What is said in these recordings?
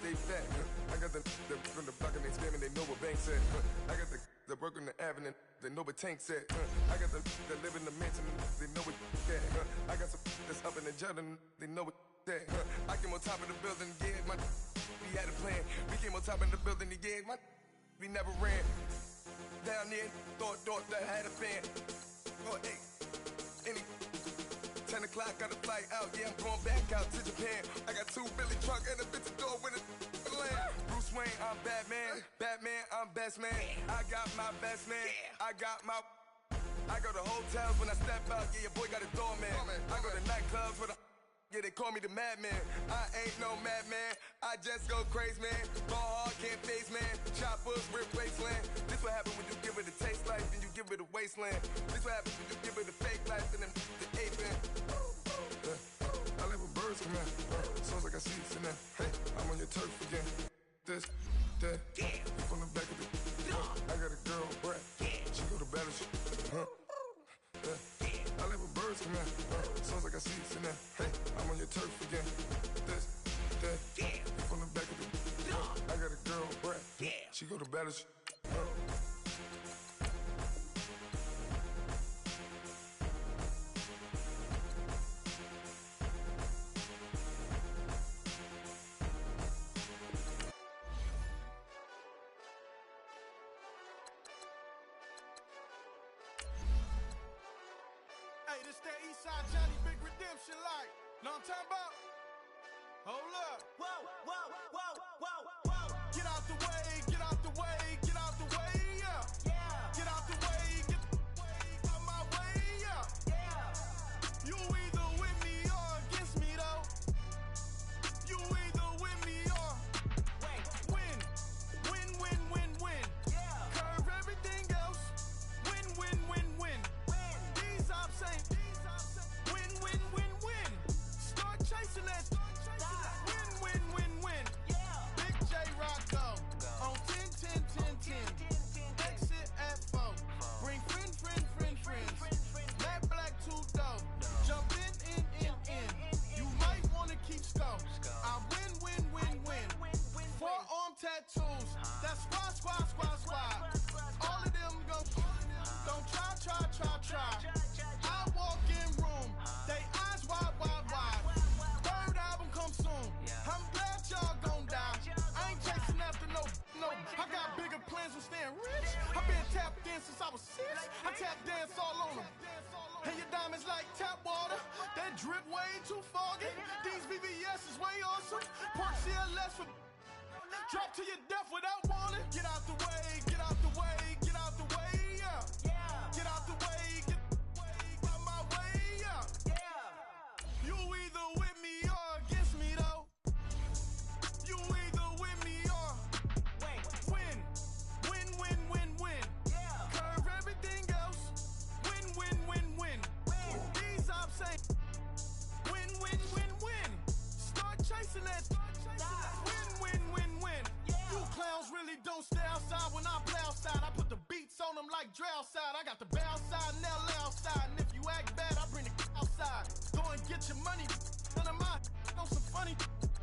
stay fat. I got the from the block and they scamming, they know what bank said. I got the work on the avenue, they know what Tank said. I got the that live in the mansion, they know what that. I got some that's up in the jungle, they know what that. I came on top of the building, yeah, my we had a plan. We came on top of the building, yeah, my we never ran. Down there, thought that I had a fan. Oh, hey, any 10 o'clock, got a flight out, yeah, I'm going back out to Japan. I got 2 Billy truck and a bitch door with a land. Bruce Wayne, I'm Batman. Batman, I'm best man. I got my best man. I go to hotels when I step out, yeah, your boy got a doorman. I go to nightclubs with a yeah, they call me the madman. I ain't no madman, I just go crazy, man. Ball hard, can't face, man. Choppers, rip wasteland. This what happen when you give it a taste life, then you give it a wasteland. This what happens when you give it a fake life, and then the ape man. I live with birds come out, sounds like I see it in there. Hey, I'm on your turf again. This, that, from the back of the I got a girl, Brad. She go to battle shit. I live with birds come out, sounds like I see it in there. Hey, I'm on your turf again. This, that, from the back of the I got a girl, Brad. She go to battle shit. Hey, this that Eastside Johnny Big Redemption like. Know what I'm talking about? Hold up. Whoa, whoa, whoa, whoa, whoa. Get out the way, get out the way, get out the way, yeah. Yeah. Get out the way, get out my way, yeah. Yeah. You either with me or against me, though. You either with me or win. Win, win, win, win. Yeah. Curve everything else. Win, win, win, win. These ops ain't win, win, win, win. Start chasing that. Win, win, win, win. Yeah. Big J Rocco on 10, 10, 10, 10. Exit at 4. Bring friends. Matt Black 2 dope. Jump in. You might wanna keep score. I win. Forearm tattoos. That's squad. All of them go. Don't try. I walk in room. They eyes wide. Third album come soon. I'm glad y'all gon' die. I ain't chasing after no. I got bigger plans than staying rich. I been tapped in since I was 6. I tap dance all on them. And your diamonds like tap water. That drip way too foggy. These VVS is way awesome. Park CLS for drop to your death without warning. Get out the way, get out the way, get out the way, yeah. Get out the way, get out my way, yeah. You either with me or against me, though. You either with me or win. Win. Curve everything else. Win. These ops ain't win. Start chasing that. Win. You clowns really don't stay outside when I play outside. I put the beats on them like drow side. I got the bow side and LA outside. And if you act bad, I bring the outside. Go and get your money. None of my know some funny.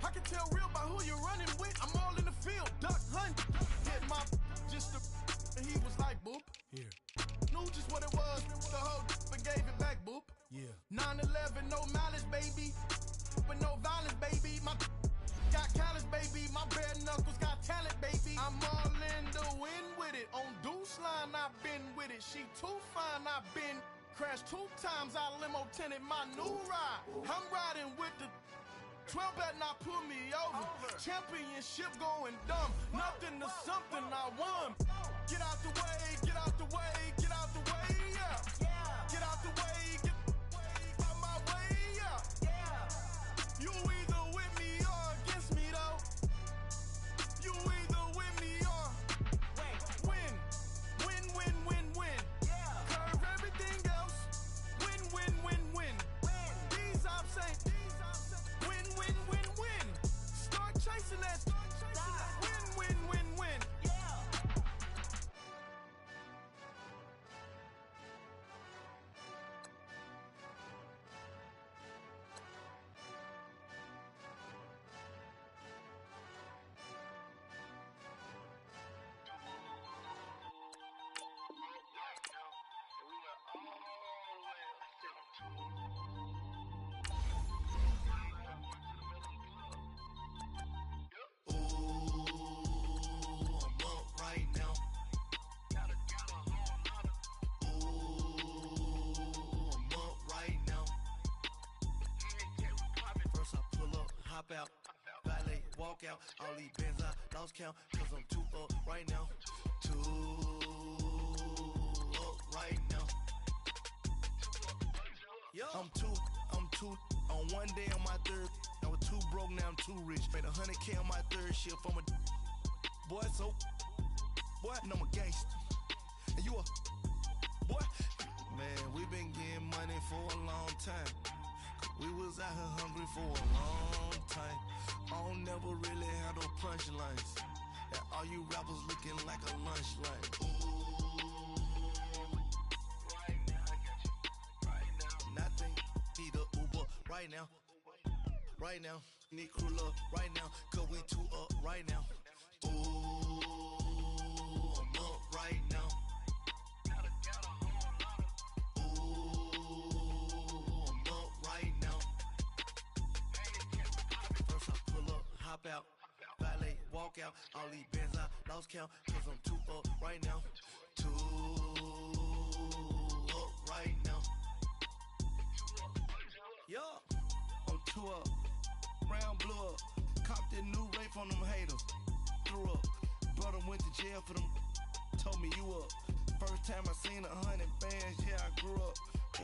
I can tell real by who you're running with. I'm all in the field, duck hunt. Hit my just the and he was like boop. Here. Knew just what it was. The whole and gave it back, boop. Yeah. 9/11, no malice, baby. But no violence, baby. My got callous, baby. My bare knuckles got talent, baby. I'm all in the wind with it. On Deuce line, I've been with it. She too fine, I've been crashed 2 times. I limo tinted my new ride. I'm riding with the 12 better not pull me over. Championship going dumb. Nothing to something I won. Get out the way, get out the way, get out the way, yeah. Get out the way, get out my way, yeah. You either with me or against me, though. You either with me or win. Curve everything else. Win. These ops ain't win. Start chasing that. Win. walk out, all these bands I lost count, cause I'm too up right now. Too up right now. I'm too on one day on my third. I was too broke, now I'm too rich. Made 100K on my third shift. I'm a boy, so boy, and I'm a gangster. And you a boy. Man, we been getting money for a long time. We was out here hungry for a long time. I don't never really have no punchlines. And all you rappers looking like a lunch line. Right now, I got you. Right now, nothing. Need a Uber right now. Right now, need crew love right now. Cause we too up right now. Ooh, I'm up right now. Ooh, I'm up right now. First I pull up, hop out, valet, walk out. All these bands I lost count, cause I'm too up right now. Too up right now. Yo, I'm too up. Round blew up. Copped that new rape on them haters. Threw up. Brother went to jail for them. Told me you up. First time I seen 100 bands, yeah, I grew up.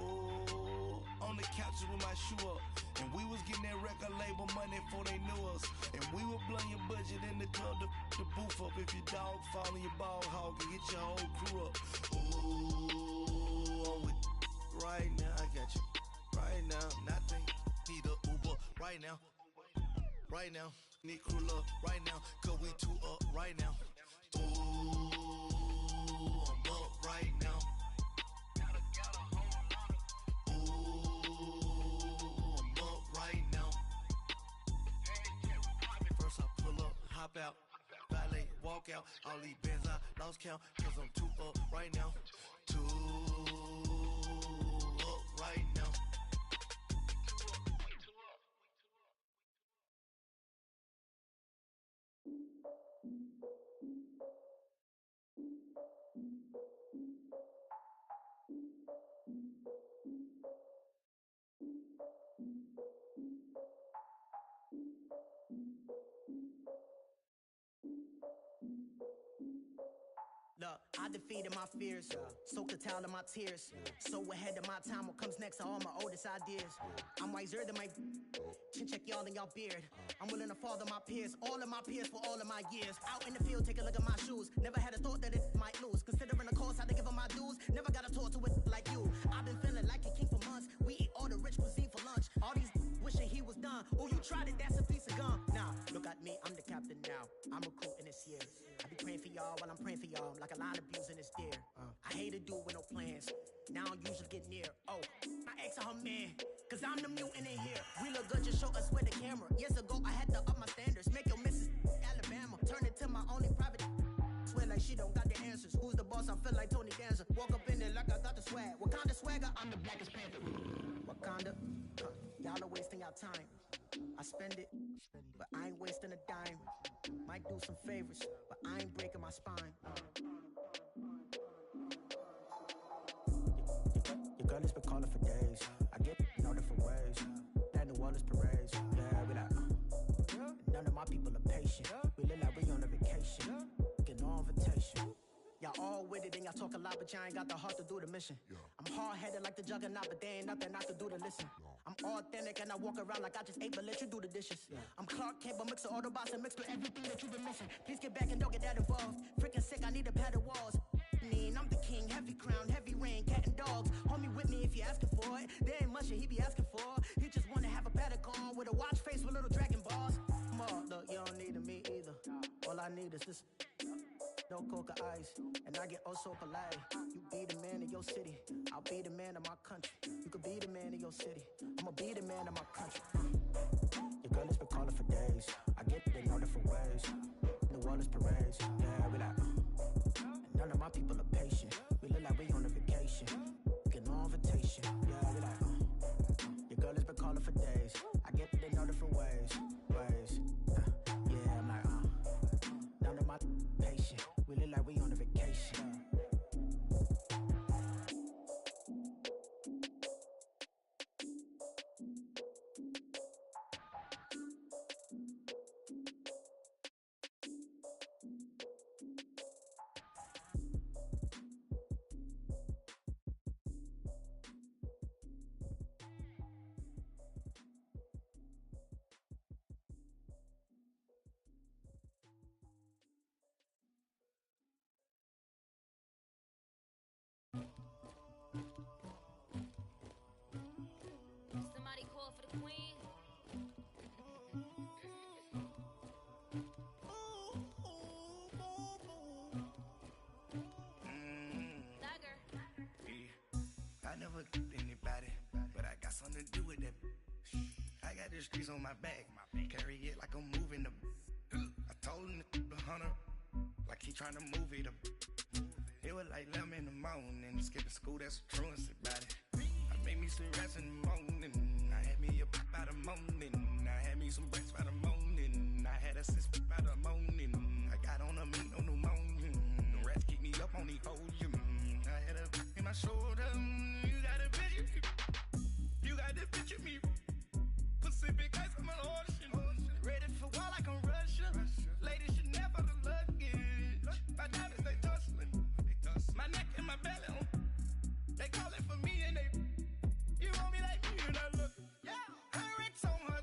Ooh, on the couches with my shoe up. And we was getting that record label money before they knew us. And we were blowing your budget in the club to boof up. If your dog fall in your ball hog and get your whole crew up. Ooh, I'm with right now, I got you. Right now, nothing. Need a Uber right now. Right now, need crew love right now. Cause we too up right now. Ooh, I'm up right now. Ooh, I'm up right now. First I pull up, hop out, valet, walk out. All these bands I lost count, cause I'm too up right now. Too up right now. Look, I defeated my fears, soaked the towel of my tears. So ahead of my time, what comes next are all my oldest ideas. I'm wiser than my chin check y'all in y'all beard. I'm willing to father my peers, all of my peers for all of my years. Out in the field, take a look at my shoes. Never had a thought that it might lose. Considering the cost, I had to give them my dues. Never got a talk to it like you. I've been feeling like a king for months. We eat all the rich cuisine for lunch. All these wishing he was done. Oh, you tried it, that's a piece of gum. Now, look at me, I'm the captain now. I'm recruiting this year. I be praying for y'all while I'm praying for y'all. Like a lot of abusing this deer. I hate to do with no plans. Now I usually get near. Oh, my ex and her man. Cause I'm the mutant in here. We look good, just show us where the camera. Years ago, I had to up my standards. Make your missus Alabama. Turn it to my only private. Swear like she don't got the answers. Who's the boss? I feel like Tony Danza. Walk up in there like I got the swag. What kind of swagger? I'm the blackest panther. Wakanda. Y'all are wasting our time. I spend it, but I ain't wasting a dime. Might do some favors, but I ain't breaking my spine. Your girl has been calling for days. I get in all different ways. That New Orleans parades. Yeah, we like, none of my people are patient. We look like we on a vacation. Get no invitation. Y'all all with it and y'all talk a lot, but y'all ain't got the heart to do the mission. I'm hard-headed like the juggernaut, but there ain't nothing I can do to listen. I'm authentic and I walk around like I just ate, but let you do the dishes. I'm Clark Kent, but mix the Autobots and mix with everything that you've been missing. Please get back and don't get that involved. Freaking sick, I need a pad of walls. I'm the king, heavy crown, heavy rain, cat and dogs. Homie with me if you asking for it. There ain't much that he be asking for. He just wanna have a paddock on with a watch face with little dragon balls. Look, you don't need me either. All I need is this. No coca ice, and I get oh so polite. You be the man of your city, I'll be the man of my country. You could be the man of your city, I'ma be the man of my country. Your girl has been calling for days. I get it in all different ways. New Orleans parades, yeah, we like. And none of my people are patient. We look like we on a vacation. Get no invitation, yeah, we like. Your girl has been calling for days. I get it in all different ways. Yeah, I'm like, none of my patient. We look like we on a vacation. the streets on my back. Carry it like I'm moving the. I told him the 100, like he tryna move it up. It was like 11 in the morning. Skip to school, that's the truancy about it. I made me some rest in the morning. I had me a by the morning. I had me some breaks by the morning. I had a sis by the morning. I got on a meat, no pneumonia. The rats keep me up on the podium. I had a in my shoulder. You got a bitch. You got the bitch of me. Pacific ice on my ocean. Ready for war like I'm Russian. Ladies should never the luggage. My diamonds, they tussling. My neck and my belly on. They calling for me and they. You want me like me and I look. Yeah. Her Rex on her.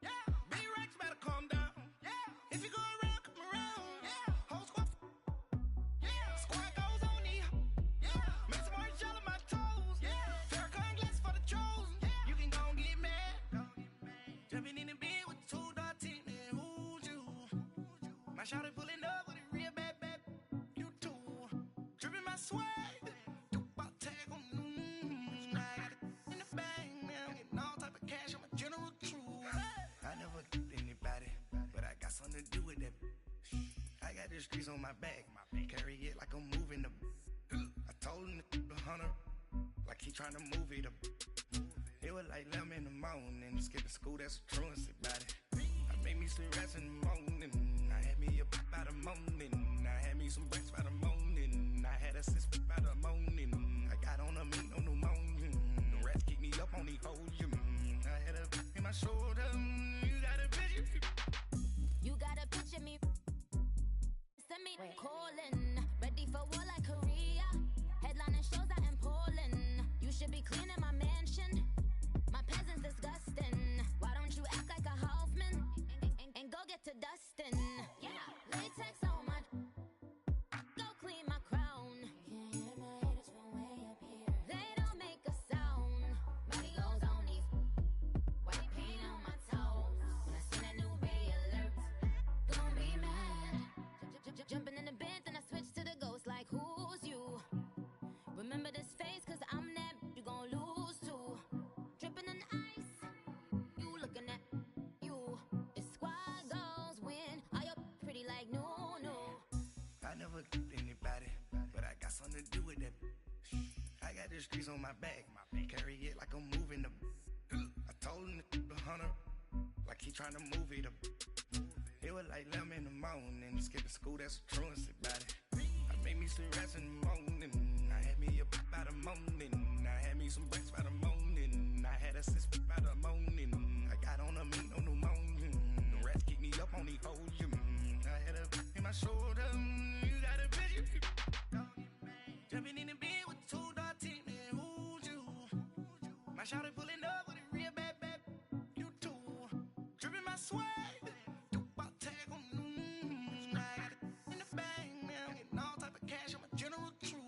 Yeah. Big Rex better calm down. Yeah. If you go around, come around. Yeah. Whole squad. Yeah. Squad goes on the. Yeah. Make some orange gel on my toes. Yeah. Farrakhan glass for the trolls. Yeah. You can go and get mad. Jumping in the bed with 2 dark teeth, man. Who's you? My shawty pulling up with a real bad. You too. Dripping my swag. Tupac tag on. I got it in the bag now. Getting all type of cash. I'm a general true. I never did anybody, but I got something to do with that. I got the streets on my back. Carry it like I'm moving the. I told him the 100, like he tryna move it up. It was like 11 in the morning. Skip to school, that's the truancy about it. I made me some rest in the morning. I had me a by the morning. I had me some breaks by the morning. I had a sis by the morning. I got on a meat, no pneumonia. The rats keep me up on the podium. I had a in my shoulder. You got a bitch. You got a picture me. Send me calling. Ready for war like Korea. Headlining shows out in Poland. You should be cleaning my mansion. My peasants disgusting. Why don't you act like a Hoffman and go get to dustin'? Yeah, latex on my. Go clean my crown. Can't hear my haters from way up here. They don't make a sound. Body goes on these. White paint on my toes. When I see that new ray alert, gon' be mad. Jumping in the bed, then I switch to the ghost like who's you? Remember this face, cause I'm that you gon' lose too. Dripping in ice, you looking at you. It's squad goals win. Are you pretty like no? I never did anybody, but I got something to do with that. I got the streets on my back. Carry it like I'm moving the. I told him the 100, like he tryna move it up. It was like 11 in the morning. Skip to school, that's the truancy about it. I made me some rest in the morning. I had me a by the morning. I had me some breaks by the morning. I had a sis by the morning. I got on a meat, no pneumonia. The rats keep me up on the podium. I had a in my shoulder. You got a bitch. Jumping in the bed with 2 dark teeth, man. Who's you? My shawty pulling up with a real bad. You too. Dripping my swag. Tupac tag on. I got it in the bag now. Getting all type of cash. I'm a general true.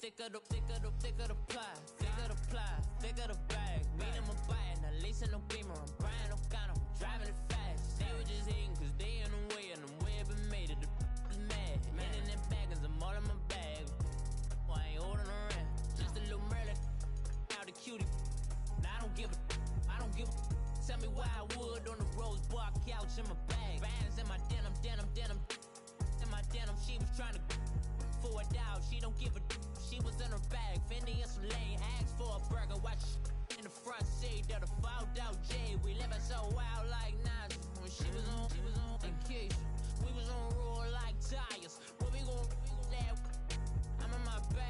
Thicker the pie, thicker the bag. Mean I'm a buying, a lace and no beamer. I'm Brian O'Connor, driving it fast. They were just hating cause they in the way, and the way I've been made it. The is mad. Hitting them baggins, I'm all in my bag. I ain't holding around. Just a little Merlin, out the cutie. Now I don't give a. Tell me why I would on the rose bar couch in my bag. Bands in my denim. In my denim, she was trying to for a doubt. She don't give a. She was in her bag, Fendi and some lane hacks for a burger. Watch in the front seat of the fouled out J. We living so wild like Nas. When she was on vacation, we was on roll like tires. What we gon' laugh? I'm in my bag.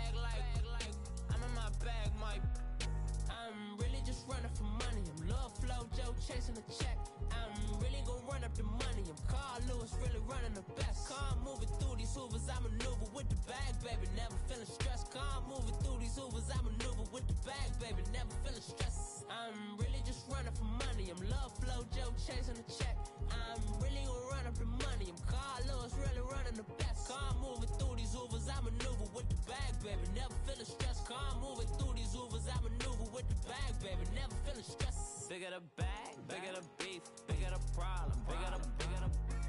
Hoovers, I maneuver with the bag, baby. Never feeling stressed. Calm moving through these Hoovers, I maneuver with the bag, baby. Never feeling stressed. I'm really just running for money. I'm love flow, Joe chasing the check. I'm really gonna run up the money. I'm Carlos, really running the best. Calm moving through these Hoovers, I maneuver with the bag, baby. Never feeling stressed. Calm moving through these Hoovers, I maneuver with the bag, baby. Never feeling stressed. Bigger the bag, bigger the beef, bigger the problem, bigger the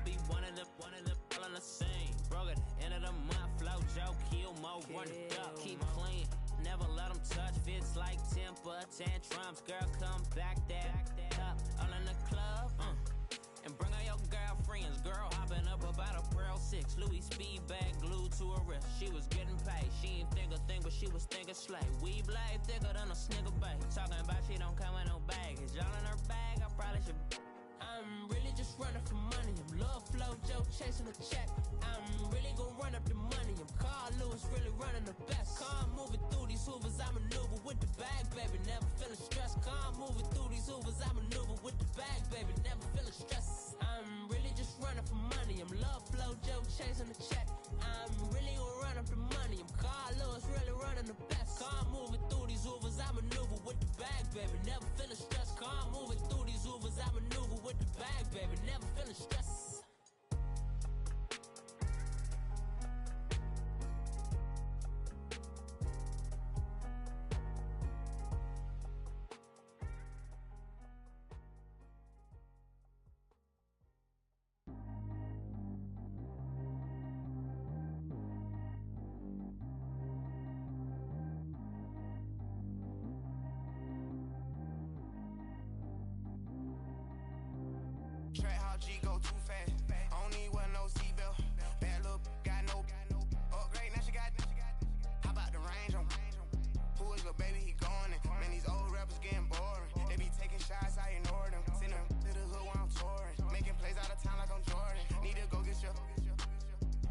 be one of them all in the same. Broke at the end of the month, flow, Joe, kill, mo, run it up, keep clean. Never let them touch, fits like temper tantrums. Girl, come back that up, all in the club, and bring all your girlfriends. Girl, hopping up about a Pearl 6, Louis speed bag glued to her wrist. She was getting paid, she ain't think a thing, but she was thinking slay. We blade thicker than a snigger bag. Talking about she don't come with no baggage. All in her bag, I probably should. I'm really just running for money. I'm love flow, Joe chasing the check. I'm really gonna run up the money. I'm Carl Lewis, really running the best. Calm moving through these Hoovers, I maneuver with the bag, baby. Never feeling stressed. Calm moving through these Hoovers, I maneuver with the bag, baby. Never feeling stressed. I'm really just running for money. I'm love flow, Joe chasing the check. I'm really gonna run up the money. I'm Carl Lewis, really running the best. Calm moving through these Hoovers, I maneuver with the bag, baby. Never feeling stressed. Calm moving through these Hoovers, I maneuver with the bag, baby. Never feeling stressed. Track how G go too fast. I don't need wear no seatbelt. Bad little got no upgrade. Now she got. How about the range on? Who is little baby? He going in. Man, these old rappers getting boring. They be taking shots, I ignore them. Send them to the hood while I'm touring. Making plays out of town like I'm Jordan. Need to go get your.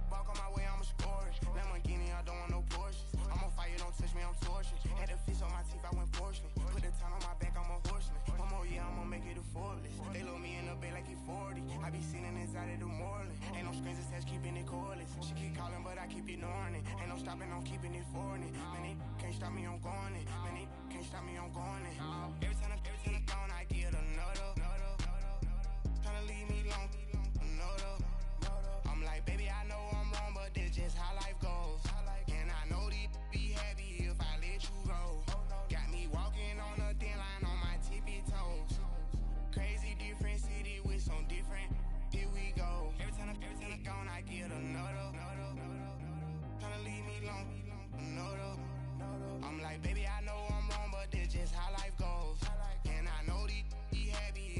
Walk on my way, I'ma score it. Lamborghini, I don't want no Porsches. I'm on fire, don't touch me, I'm tortured. Had the fish on my teeth, I went fortunate. Put the time on my back, I'm a horseman. One more year, I'ma make it affordless. They load me in the bay like he 40. I be sitting inside of the Moreland. Ain't no strings attached, keeping it cordless. She keep calling, but I keep ignoring it. Ain't no stopping, I'm keeping it foreign. Man, it can't stop me, I'm going it. Man, it can't stop me, I'm going it. Every time I gone, I get another. Tryna leave me long, another. I'm like, baby, I know I'm wrong, but this just how life goes. And I know these be happy if I let you go. Got me walking on a thin line on my tippy toes. Crazy different city with some different. Here we go. Every time I gone, I get another. Tryna leave me long, another. I'm like, baby, I know I'm wrong, but this just how life goes. And I know these be happy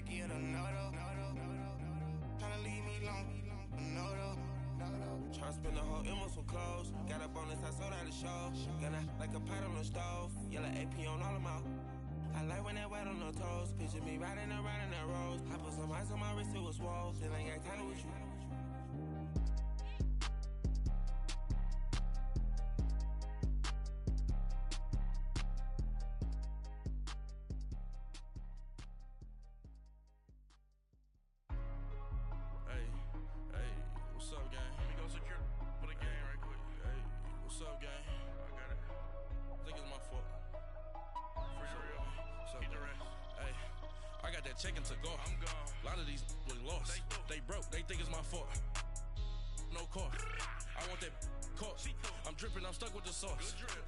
Nike or the Noto. Tryna leave me long, Noto. Tryna spend the whole M on some clothes. Got up on this, I sold out the show. Got like a pot on the stove. Yellow AP on all of my. I like when that wet on the toes. Picture me riding around in that rose. I put some ice on my wrist, it was swole. Still ain't got time with you. What's up, gang? Let me go secure for the game right quick. Hey, what's up, gang? I got it. I think it's my fault. For real. What's up, rest. Hey, I got that check-in to go. I'm gone. A lot of these was lost. They broke. They think it's my fault. No car. I want that caught. I'm dripping. I'm stuck with the sauce. Good drip.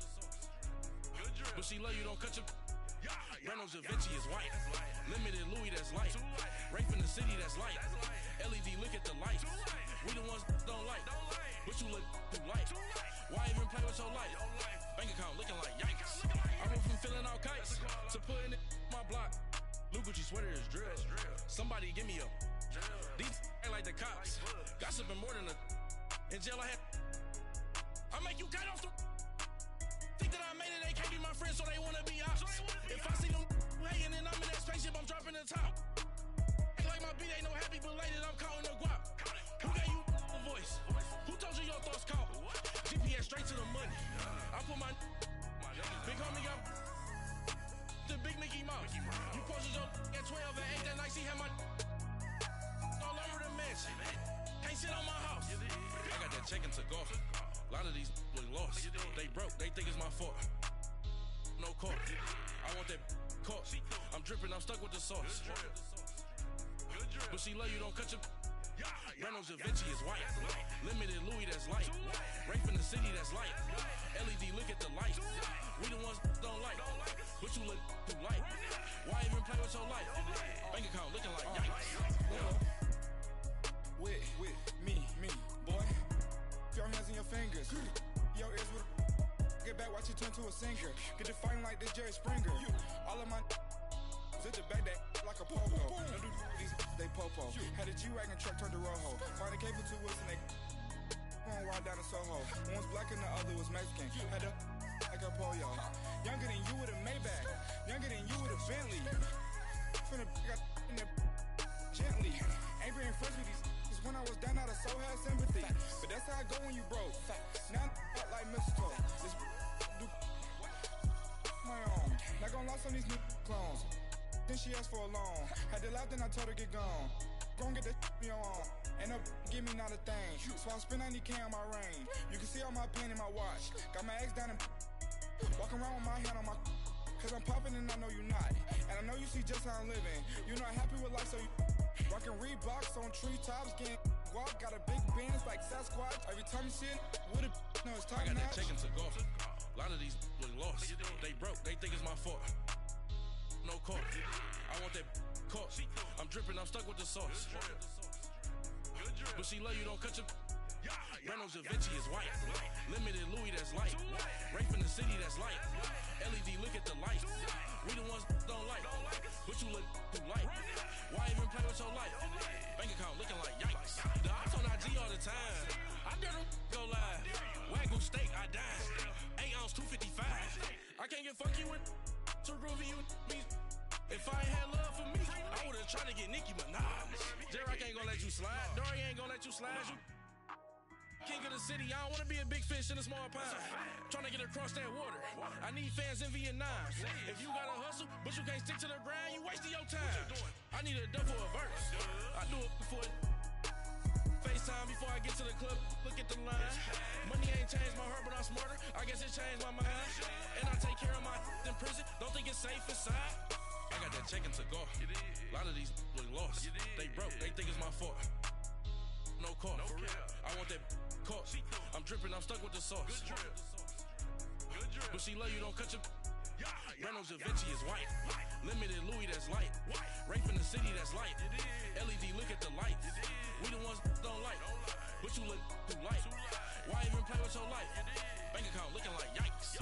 Good drip. But she love you. Don't cut your. Reynolds Da Vinci is white. Limited Louis, that's light. Rape in the city, that's light. LED, look at the lights. We the ones don't like. But you look too light. Why even play with your life? Bank account looking like yikes. I went from filling out kites to putting it in my block. Blue Gucci sweater is drill. Somebody give me a. These ain't like the cops. Gossiping more than a. In jail I had. I make you cut off the. Think that I made it, they can't be my friends, so they wanna be ops. If I see them hating and I'm in that spaceship, I'm dropping the top. Ain't like my beat ain't no happy belated, I'm counting the guap. Who gave you a voice? Who told you your thoughts count? GPS straight to the money. I put my big homie got the big Mickey Mouse. You posted your at 12 and 8 that night, she had my all over the mansion. Can't sit on my house. I got that check-in to go. A lot of these was lost. They broke, they think it's my fault. No car. I want that caught. I'm dripping, I'm stuck with the sauce. But she love you, don't cut your. Reynolds Da Vinci is white. Limited Louis, that's light. Rape in the city, that's light. LED, look at the lights. We the ones don't like. But you look too light. Why even play with your life? Bank account looking like yikes. With me, boy. Your hands and your fingers. Your ears with get back, watch you turn to a singer. Get to fighting like this Jerry Springer. All of my sit the back that like a popo. Don't do these, they popo. Had a G-Wagon truck turned to Rojo. Find a cable 2 wheels and they on ride down to Soho. One was black and the other was Mexican. Had a like a pollo. Younger than you with a Maybach. Younger than you with a Bentley. From the got in the gently. Ain't being friends with these. When I was down, I so had sympathy. But that's how I go when you broke. Now I'm like mistletoe. This do my own. Not gonna lie, some of these new clones. Then she asked for a loan. Had to laugh, then I told her get gone. Gon' get that me on. Ain't no give me not a thing. So I spend 90K on my range. You can see all my pain in my watch. Got my ex down and walking around with my hand on my. Cause I'm popping and I know you not. And I know you see just how I'm living. You're not happy with life, so you. Rockin' Reeboks on treetops, getting guap, got a big Benz like Sasquatch. Every time you see it, with a no, it's time. I got that check-in to go. A lot of these was lost. They broke, they think it's my fault. No car. I want that caught. I'm dripping, I'm stuck with the sauce. But she love you, don't cut your. Reynolds Da Vinci is white. Limited Louis, that's light. Rape in the city, that's light. LED, look at the lights. We the ones don't like. But you look too light. Why even play with your life? Bank account looking like yikes. The ops on IG all the time. I dare them go live. Wagyu steak, I died. 8 ounce, 255. I can't get funky with to groovy you me. If I ain't had love for me, I would've tried to get Nicki Minaj. Derek ain't gonna let you slide. Dory ain't gonna let you slide. You king of the city, I don't wanna be a big fish in a small pond. Trying to get across that water. I need fans in Vietnam. If you gotta hustle, but you can't stick to the grind, you wasting your time. I need a dub for a verse. I do it before FaceTime before I get to the club. Look at the line. Money ain't changed my heart, but I'm smarter. I guess it changed my mind. And I take care of my in prison. Don't think it's safe inside. I got that check-in to go. A lot of these was lost. They broke. They think it's my fault. No car. For real. I want that caught. I'm dripping, I'm stuck with the sauce. But she love you, don't cut your. Reynolds Da Vinci is white. Limited Louis, that's light. Rape in the city, that's light. LED, look at the lights. We the ones don't like. But you look too light. Why even play with your life? Bank account looking like yikes.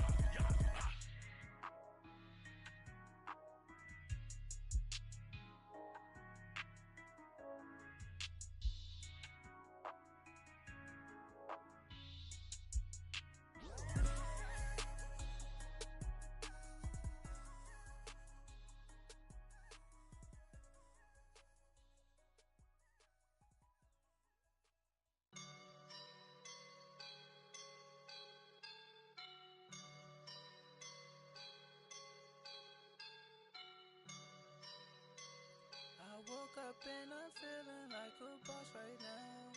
up and I'm feeling like a boss right now.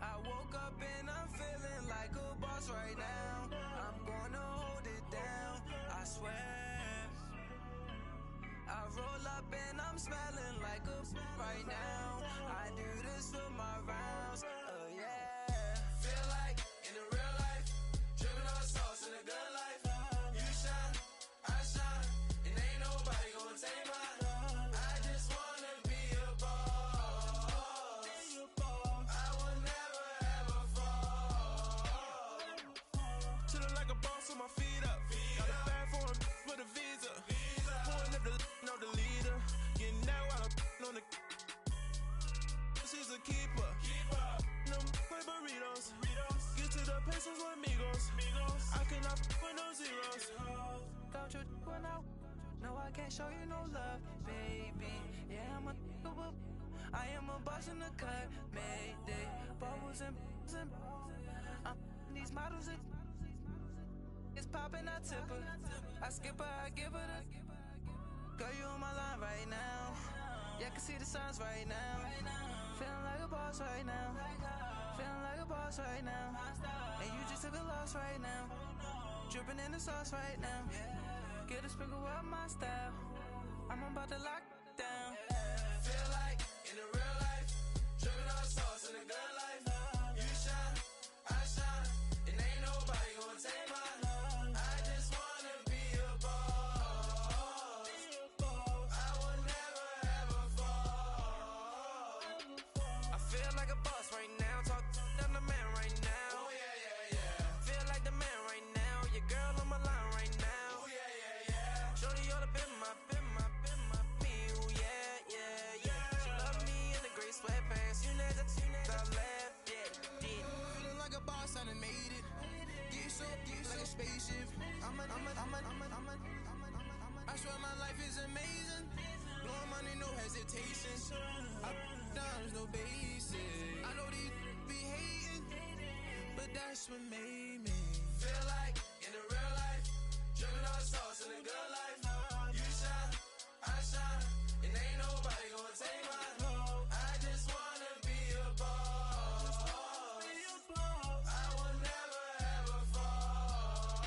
I woke up and I'm feeling like a boss right now. I'm gonna hold it down, I swear. I roll up and I'm smelling like a right now. I do this for my rounds, yeah. Feel like in the real life, dripping on sauce in the good life. You shine, I shine, and ain't nobody gonna take mine. I just wanna be a boss. I will never ever fall. Chillin' like a boss with my feet up. Got a bag for him with a visa. Pulling up the know the leader. Getting that while I'm on the. She's a keeper. No play burritos. Get to the pesos with amigos. I cannot with no zeros. Don't you when no, I can't show you no love, baby. Yeah, I am a boss in the cut, Mayday. Bubbles and these models, it's popping, I tip her. I skip her, I give her the. Girl, you on my line right now. Yeah, I can see the signs right now. Feeling like a boss right now. Feeling like a boss right now. And you just took a loss right now. Dripping in the sauce right now. Get a sprinkle up my style. I'm about to lock down. Feel like in the real life, dripping on sauce in the good life. You shine, I shine, and ain't nobody gonna take mine. I just wanna be a boss. I will never ever fall. I feel like a boss right now. Talk to the man right now. Oh yeah. Feel like the man right now. Your girl on my line right now. Oh yeah. Shorty all up in my me. Oh yeah. She love me in the gray sweatpants. You know that I left. Yeah. Feeling like a boss, I done made it. Get so like a spaceship. I swear my life is amazing. Blowing money, no hesitation. I down, no basic. I know these be hating, but that's what made me. Feel like in the real life, dripping on sauce in the good life. You shine, I shine, and ain't nobody gonna take mine. I just wanna be a boss. I will never ever fall.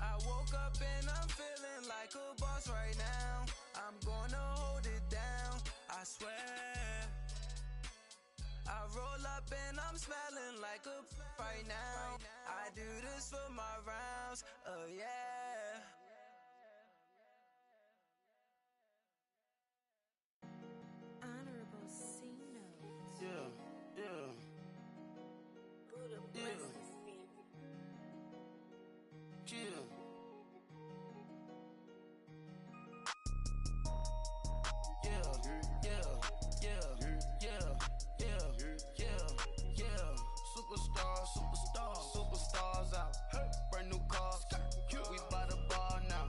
I woke up and I'm feeling like a boss right now. I'm gonna hold it down, I swear. I roll up and I'm smelling like a right now. I do this for my rounds, yeah. Honorable C notes. Yeah. Buddha Yeah. blesses me. Chill. Superstars out. Brand new cars. We by the bar now.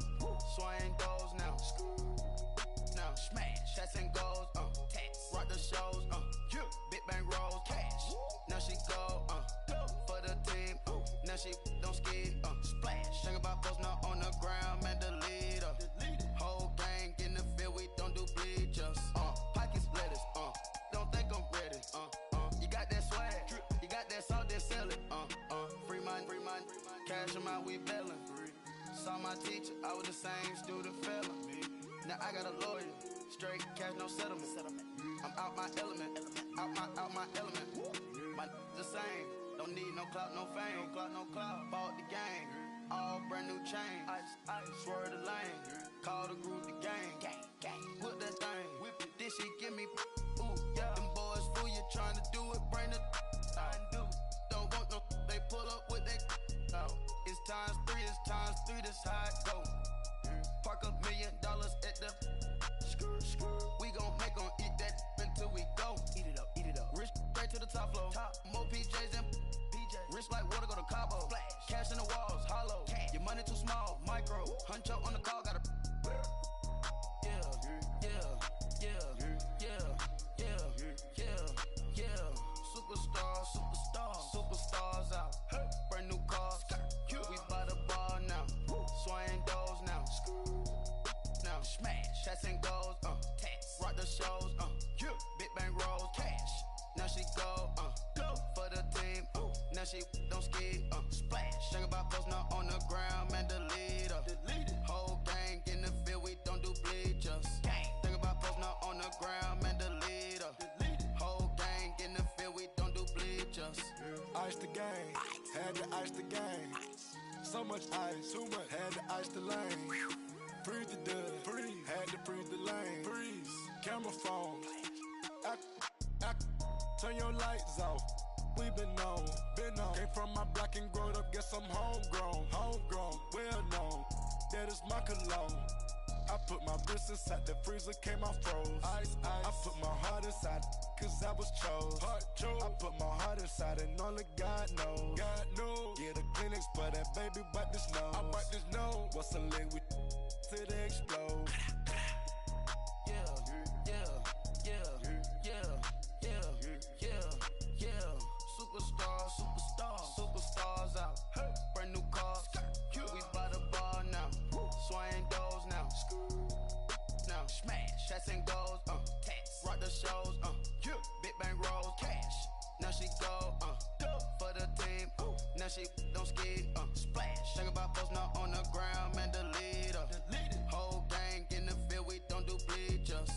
Swaying doors now. Now smash. Chats and goals. Rock the shows. Big bang rolls. Cash. Now she go. For the team. Now she don't ski. Splash. Think about post now on the ground. Man, the leader. Whole gang in the field. We don't do bleachers. Pocket splitters. Don't think I'm ready. You got that swag. You got that salt, then sell it. Free mind. Cash them out, we bellin'. Saw my teacher, I was the same student fella. Now I got a lawyer, straight cash, no settlement. I'm out my element, out my element. My the same, don't need no clout, no fame. Bought the game, all brand new chain. I swerve the lane, call the group the gang. Whip that thing, whip it, this shit give me. Ooh, yeah. Them boys fool you tryna do it, bring the. I do. Don't want no, they pull up with they. No, it's times three, this how it go. Park $1 million at the. We gon' make 'em eat that until we go. Eat it up. Rich straight to the top floor. More PJs than PJs. Rich like water, go to Cabo. Splash. Cash in the walls, hollow. Cash. Your money too small, micro. Huncho on the call, got a. Superstars out. Brand new cars. We by the bar now. Now she don't skid, splash. Think about posting up on the ground, man, delete her. Whole gang in the field, we don't do bleachers. Think about posting up on the ground, man, delete her. Whole gang in the field, we don't do bleachers. Ice the game, had to ice the game. So much ice, too much, had to ice the lane. Freeze the dud, freeze, had to freeze the lane. Freeze, camera phone. Turn your lights off. We been on. Came from my block and growed up, guess I'm homegrown, well known. That is my cologne. I put my wrist inside the freezer, came out froze. Ice. I put my heart inside, cause I was chose. I put my heart inside and only God knows. Yeah, the clinics, but that baby bite this nose. I bite this nose. What's a leg with till they explode? Superstars out. Brand new cars. We by the bar now. Swaying doors now. Now smash. Shots and goals. Tax. Rock the shows. Big bang rolls. Cash. Now she go. For the team. Now she don't skid. Splash. Think about posting up on the ground, man, delete her. Whole gang in the field, we don't do bleachers.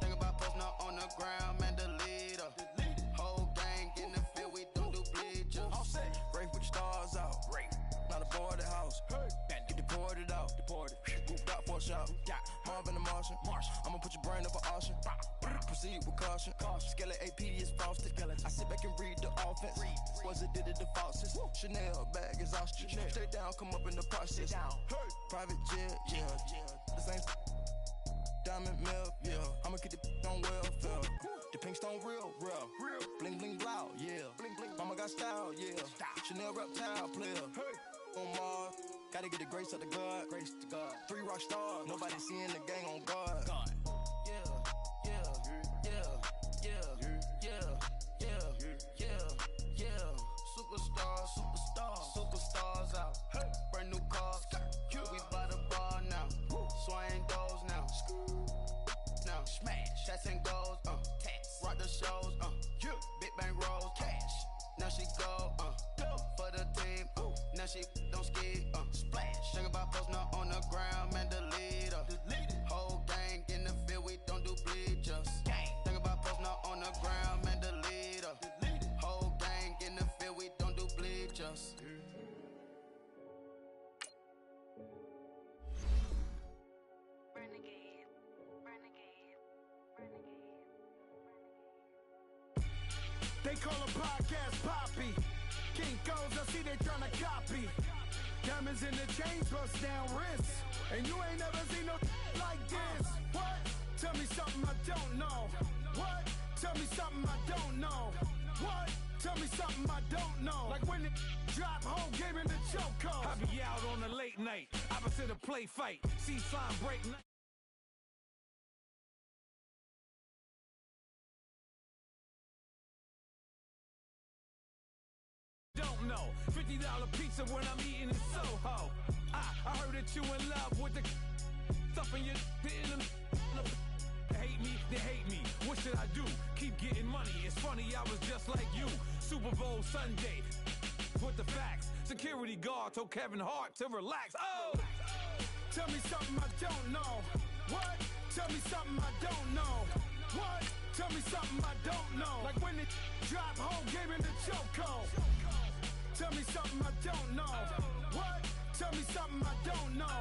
Think about posting up on the ground, man, delete her. Whole gang in the field, we don't do bleachers. All set. Race with the stars out. Not a boarded house. Get deported out. Moved out for a shot. Marvin the Martian. I'ma put your brain up for auction. Proceed with caution. Skeleton AP is frosted. I sit back and read the offense. Was it did it the faucets? Chanel bag is ostrich. Stay down, come up in the process. Private jet, yeah. The same diamond milk, yeah. I'ma keep the on welfare. The pink stone real. Bling bling blow, yeah. Mama got style, yeah. Chanel reptile player. On Mars, gotta get the grace of the God. 3 rock stars, nobody seeing the gang on guard. Superstars out. Brand new cars. We by the bar now. Swaying doors now. Now smash. Shots and goals. Tax. Rock the shows. Big bang rolls. Cash. Now she go. For the team. Now she don't skid. Splash. Think about posting up on the ground, man, delete her. Whole gang in the field, we don't do bleachers. Think about posting up on the ground, man, delete her. Whole gang in the field, we don't do bleachers. They call a podcast Poppy. King goes, I see they tryna copy. Diamonds in the chains, bust down wrists. And you ain't never seen no like this. What? Tell me something I don't know. What? Tell me something I don't know. What? Tell me something I don't know. Like when it drop, whole game in the chokehold. I be out on a late night, opposite a play fight. See slime break night. Don't know, $50 pizza when I'm eating in Soho. I heard that you in love with the stuff in your hate me, they hate me. What should I do? Keep getting money. It's funny, I was just like you. Super Bowl Sunday, with the facts. Security guard told Kevin Hart to relax. Oh! Tell me something I don't know. What? Tell me something I don't know. What? Tell me something I don't know. Like when it drop, whole game in the chokehold. Tell me something I don't know. What? Tell me something I don't know.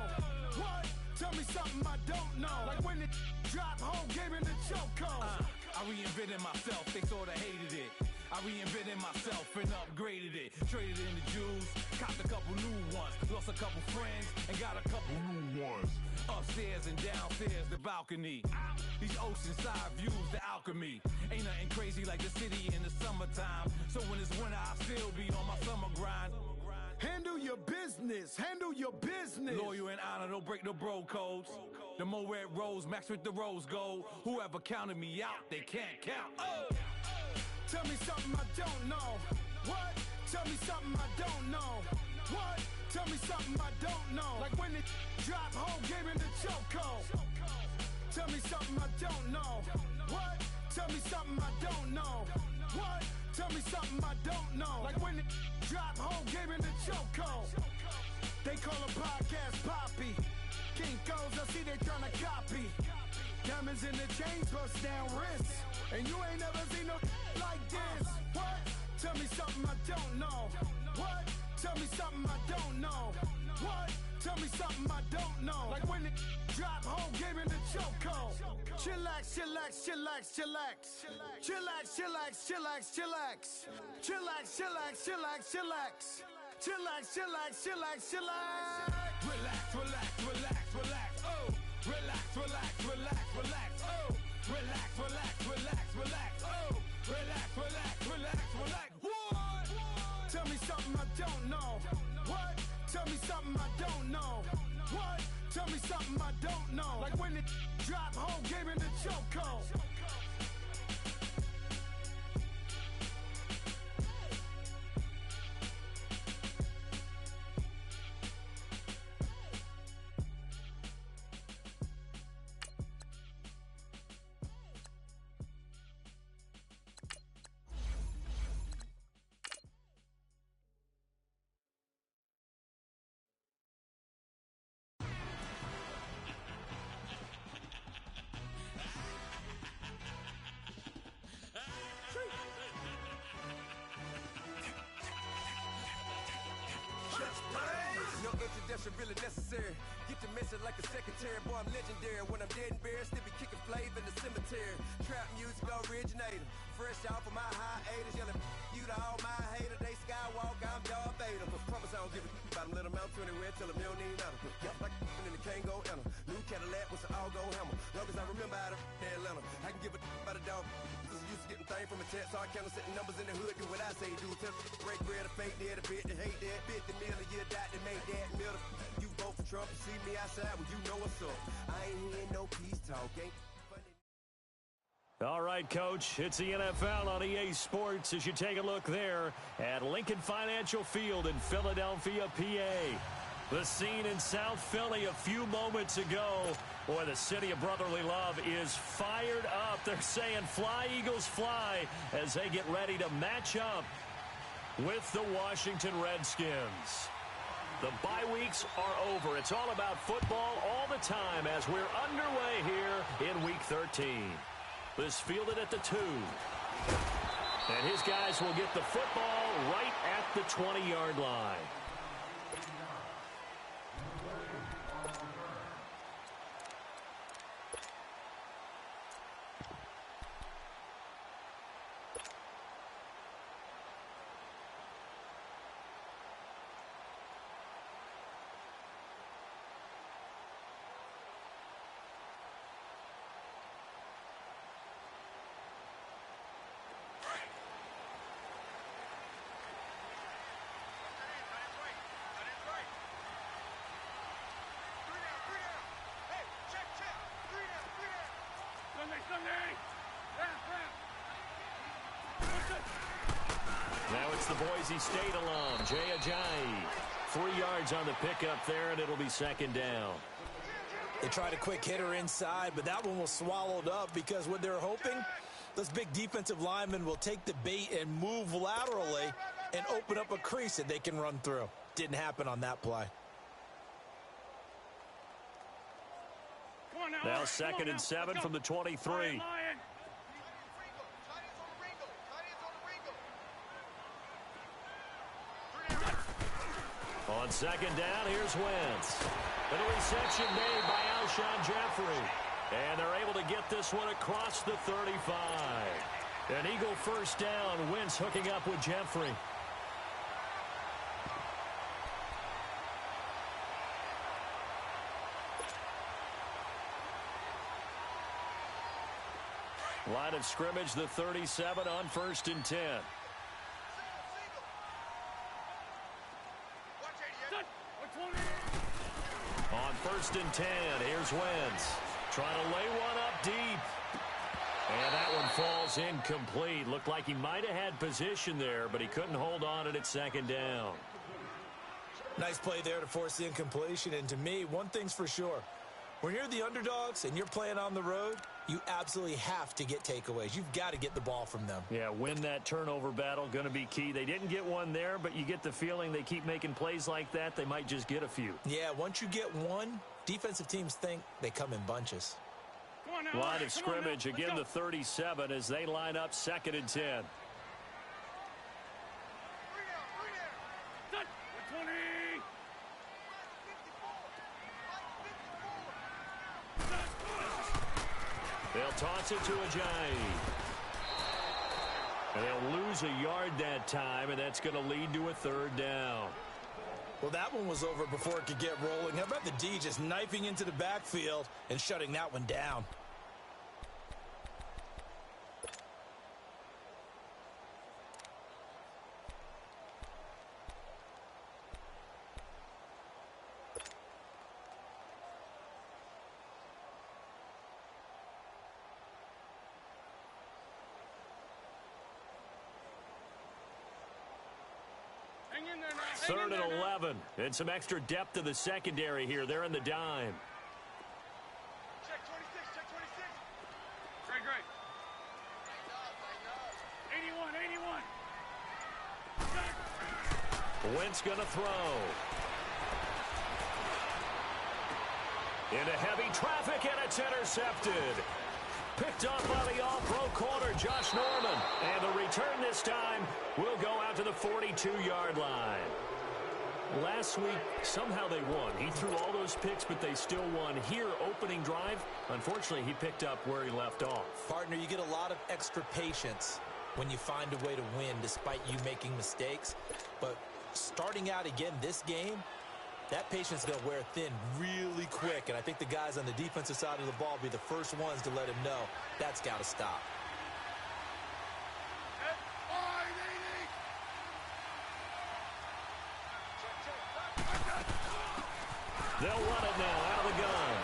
What? Tell me something I don't know. Like when it drop, whole game in the chokehold. I reinvented myself, they sorta hated it. I reinvented myself and upgraded it. Traded in the Jews, copped a couple new ones. Lost a couple friends and got a couple new ones. Upstairs and downstairs, the balcony. These oceanside views, the alchemy. Ain't nothing crazy like the city in the summertime. So when it's winter, I still be on my summer grind. Handle your business, handle your business. Loyal and honor, don't break no bro codes. The more red rose, max with the rose gold. Whoever counted me out, they can't count. Oh! Tell me something I don't know. What? Tell me something I don't know. What? Tell me something I don't know. Like when it drop, whole game in the chokehold. Tell me something I don't know. What? Tell me something I don't know. What? Tell me something I don't know. Like when it drop whole game in the chokehold. They call a podcast Poppy. Kinkos, I see they tryna copy. Diamonds in the chains, bust down wrists. And you ain't never seen no like this. What? Tell me something I don't know. What? Tell me something I don't know. What? Tell me something I don't know. Like when it drop whole game in the chokehold. Chillax, chillax, chillax, chillax. Chillax, chillax, chillax, chillax. Chillax, chillax, chillax, chillax. Chillax, chillax, chillax, chillax. Relax, relax, relax, relax. Oh. Relax, relax, relax, relax. Oh. Relax, relax, relax, relax. Oh. Relax, relax, relax, relax. What? Tell me something I don't know. What? Tell me something I don't know. What? Tell me something I don't know. Like when it drop whole game in the chokehold. No introduction really necessary. Get the message like a secretary. Boy, I'm legendary. When I'm dead and buried, still be kicking flavor in the cemetery. Trap music originator. Fresh off of my hiatus. Yelling you to all my haters. They skywalk, I'm Darth Vader. Promise I don't give a about them. Let them out to anywhere. Tell them they don't need matter. Got like in the can't go enter. New Cadillac with an all-go hammer. Long as I remember out of Atlanta. I can give a about a dog. Used to getting things from a text. So I count setting numbers in the hood. Do what I say do. Tell break bread or fake dead. A bit to hate that. 50 million a year died to make that middle. You vote for Trump, you see me outside, well, you know what's up. I ain't hearing no peace talk, ain't funny. All right, Coach, it's the NFL on EA Sports as you take a look there at Lincoln Financial Field in Philadelphia, PA. The scene in South Philly a few moments ago. Boy, the city of brotherly love is fired up. They're saying fly, Eagles, fly as they get ready to match up with the Washington Redskins. The bye weeks are over. It's all about football all the time as we're underway here in Week 13. This fielded at the 2. And his guys will get the football right at the 20-yard line. Now it's the Boise State alum, Jay Ajayi. 3 yards on the pickup there, and it'll be second down. They tried a quick hitter inside, but that one was swallowed up because what they're hoping, those big defensive linemen will take the bait and move laterally and open up a crease that they can run through. Didn't happen on that play. Now 2nd and 7 from the 23. On second down, here's Wentz. And a reception made by Alshon Jeffrey. And they're able to get this one across the 35. An Eagle first down. Wentz hooking up with Jeffrey. Line of scrimmage, the 37 on 1st and 10. On 1st and 10, here's Wentz. Trying to lay one up deep. And that one falls incomplete. Looked like he might have had position there, but he couldn't hold on it at 2nd down. Nice play there to force the incompletion. And to me, one thing's for sure. When you're the underdogs and you're playing on the road, you absolutely have to get takeaways. You've got to get the ball from them. Yeah, win that turnover battle, going to be key. They didn't get one there, but you get the feeling they keep making plays like that, they might just get a few. Yeah, once you get one, defensive teams think they come in bunches. Line of scrimmage, again the 37 as they line up 2nd and 10. They'll toss it to Ajayi. And they'll lose a yard that time, and that's going to lead to a 3rd down. Well, that one was over before it could get rolling. How about the D just knifing into the backfield and shutting that one down? Third and 11, and some extra depth to the secondary here. They're in the dime. Check 26, check 26. Great. 81. Wentz going to throw. Into heavy traffic, and it's intercepted. Picked up by the all-pro corner, Josh Norman. And the return this time will go out to the 42-yard line. Last week, somehow they won. He threw all those picks, but they still won. Here, opening drive, unfortunately, he picked up where he left off. Partner, you get a lot of extra patience when you find a way to win despite you making mistakes. But starting out again this game, that patience is going to wear thin really quick, and I think the guys on the defensive side of the ball will be the first ones to let him know that's got to stop. They'll run it now out of the gun.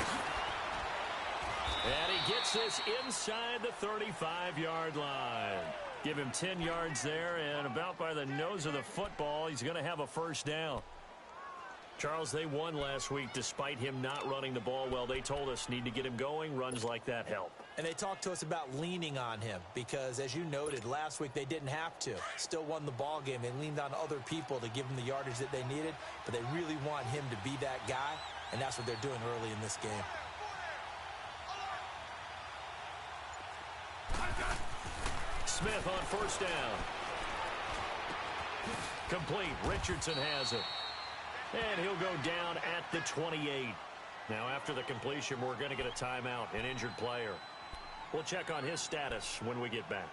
And he gets this inside the 35-yard line. Give him 10 yards there, and about by the nose of the football, he's going to have a 1st down. Charles, they won last week despite him not running the ball well. They told us need to get him going. Runs like that help. And they talked to us about leaning on him because, as you noted, last week they didn't have to. Still won the ball game. They leaned on other people to give them the yardage that they needed, but they really want him to be that guy, and that's what they're doing early in this game. Smith on 1st down. Complete. Richardson has it. And he'll go down at the 28. Now, after the completion, we're going to get a timeout, an injured player. We'll check on his status when we get back.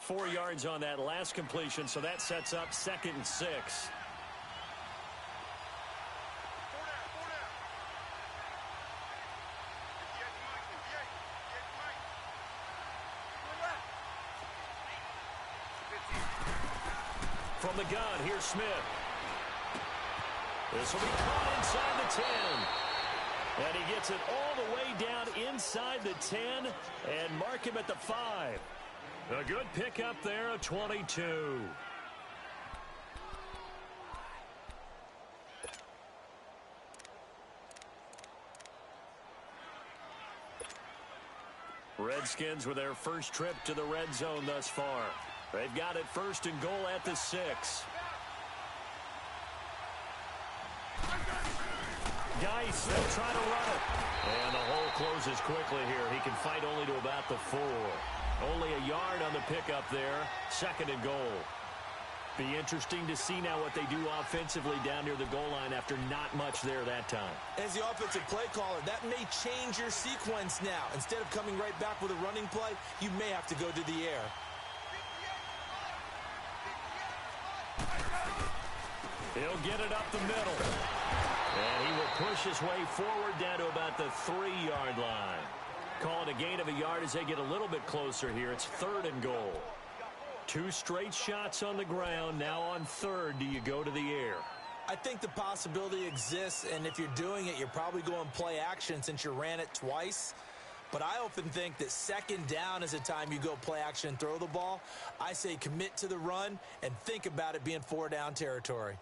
Four yards on that last completion, so that sets up 2nd and 6. From the gun, here's Smith. This will be caught inside the 10. And he gets it all the way down inside the 10 and mark him at the 5. A good pickup there, a 22. Redskins with their first trip to the red zone thus far. They've got it 1st and goal at the 6. Geis, they'll try to run it. And the hole closes quickly here. He can fight only to about the 4. Only a yard on the pickup there. 2nd and goal. Be interesting to see now what they do offensively down near the goal line after not much there that time. As the offensive play caller, that may change your sequence now. Instead of coming right back with a running play, you may have to go to the air. He'll get it up the middle. And he will push his way forward down to about the 3-yard line. Call it a gain of a yard as they get a little bit closer here. It's 3rd and goal. 2 straight shots on the ground. Now on 3rd, do you go to the air? I think the possibility exists, and if you're doing it, you're probably going play action since you ran it twice. But I often think that 2nd down is a time you go play action and throw the ball. I say commit to the run and think about it being 4-down territory.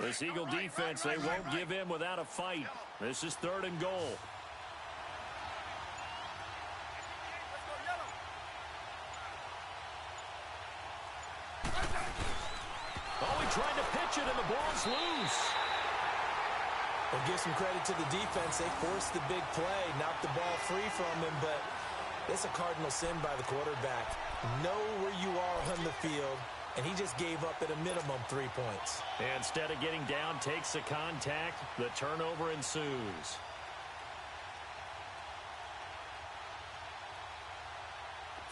This Eagle defense, they won't give in without a fight. This is 3rd and goal. Oh, he tried to pitch it, and the ball's loose. Well, give some credit to the defense. They forced the big play, knocked the ball free from him, but it's a cardinal sin by the quarterback. Know where you are on the field, and he just gave up at a minimum 3 points. Instead of getting down, takes the contact. The turnover ensues.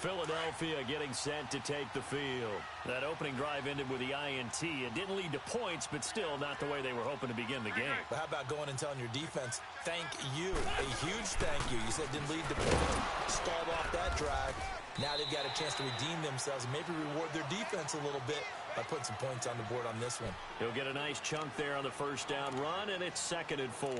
Philadelphia getting set to take the field. That opening drive ended with the INT. It didn't lead to points, but still not the way they were hoping to begin the game. But how about going and telling your defense, thank you, a huge thank you. You said it didn't lead to points, stalled off that drive. Now they've got a chance to redeem themselves and maybe reward their defense a little bit by putting some points on the board on this one. He'll get a nice chunk there on the first down run, and it's 2nd and 4.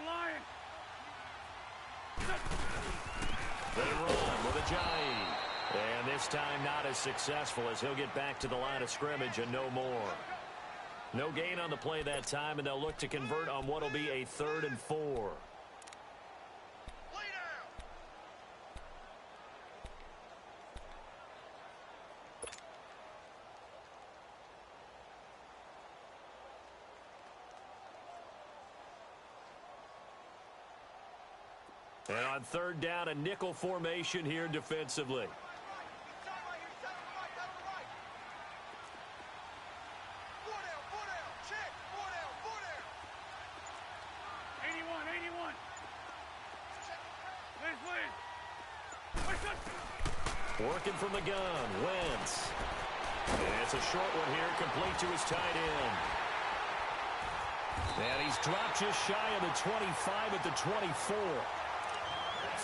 Lion. They run with Ajayi. And this time not as successful as he'll get back to the line of scrimmage and no more. No gain on the play that time, and they'll look to convert on what will be a 3rd and 4. And on 3rd down, a nickel formation here defensively. Working from the gun, Wentz. And it's a short one here, complete to his tight end. And he's dropped just shy of the 25 at the 24.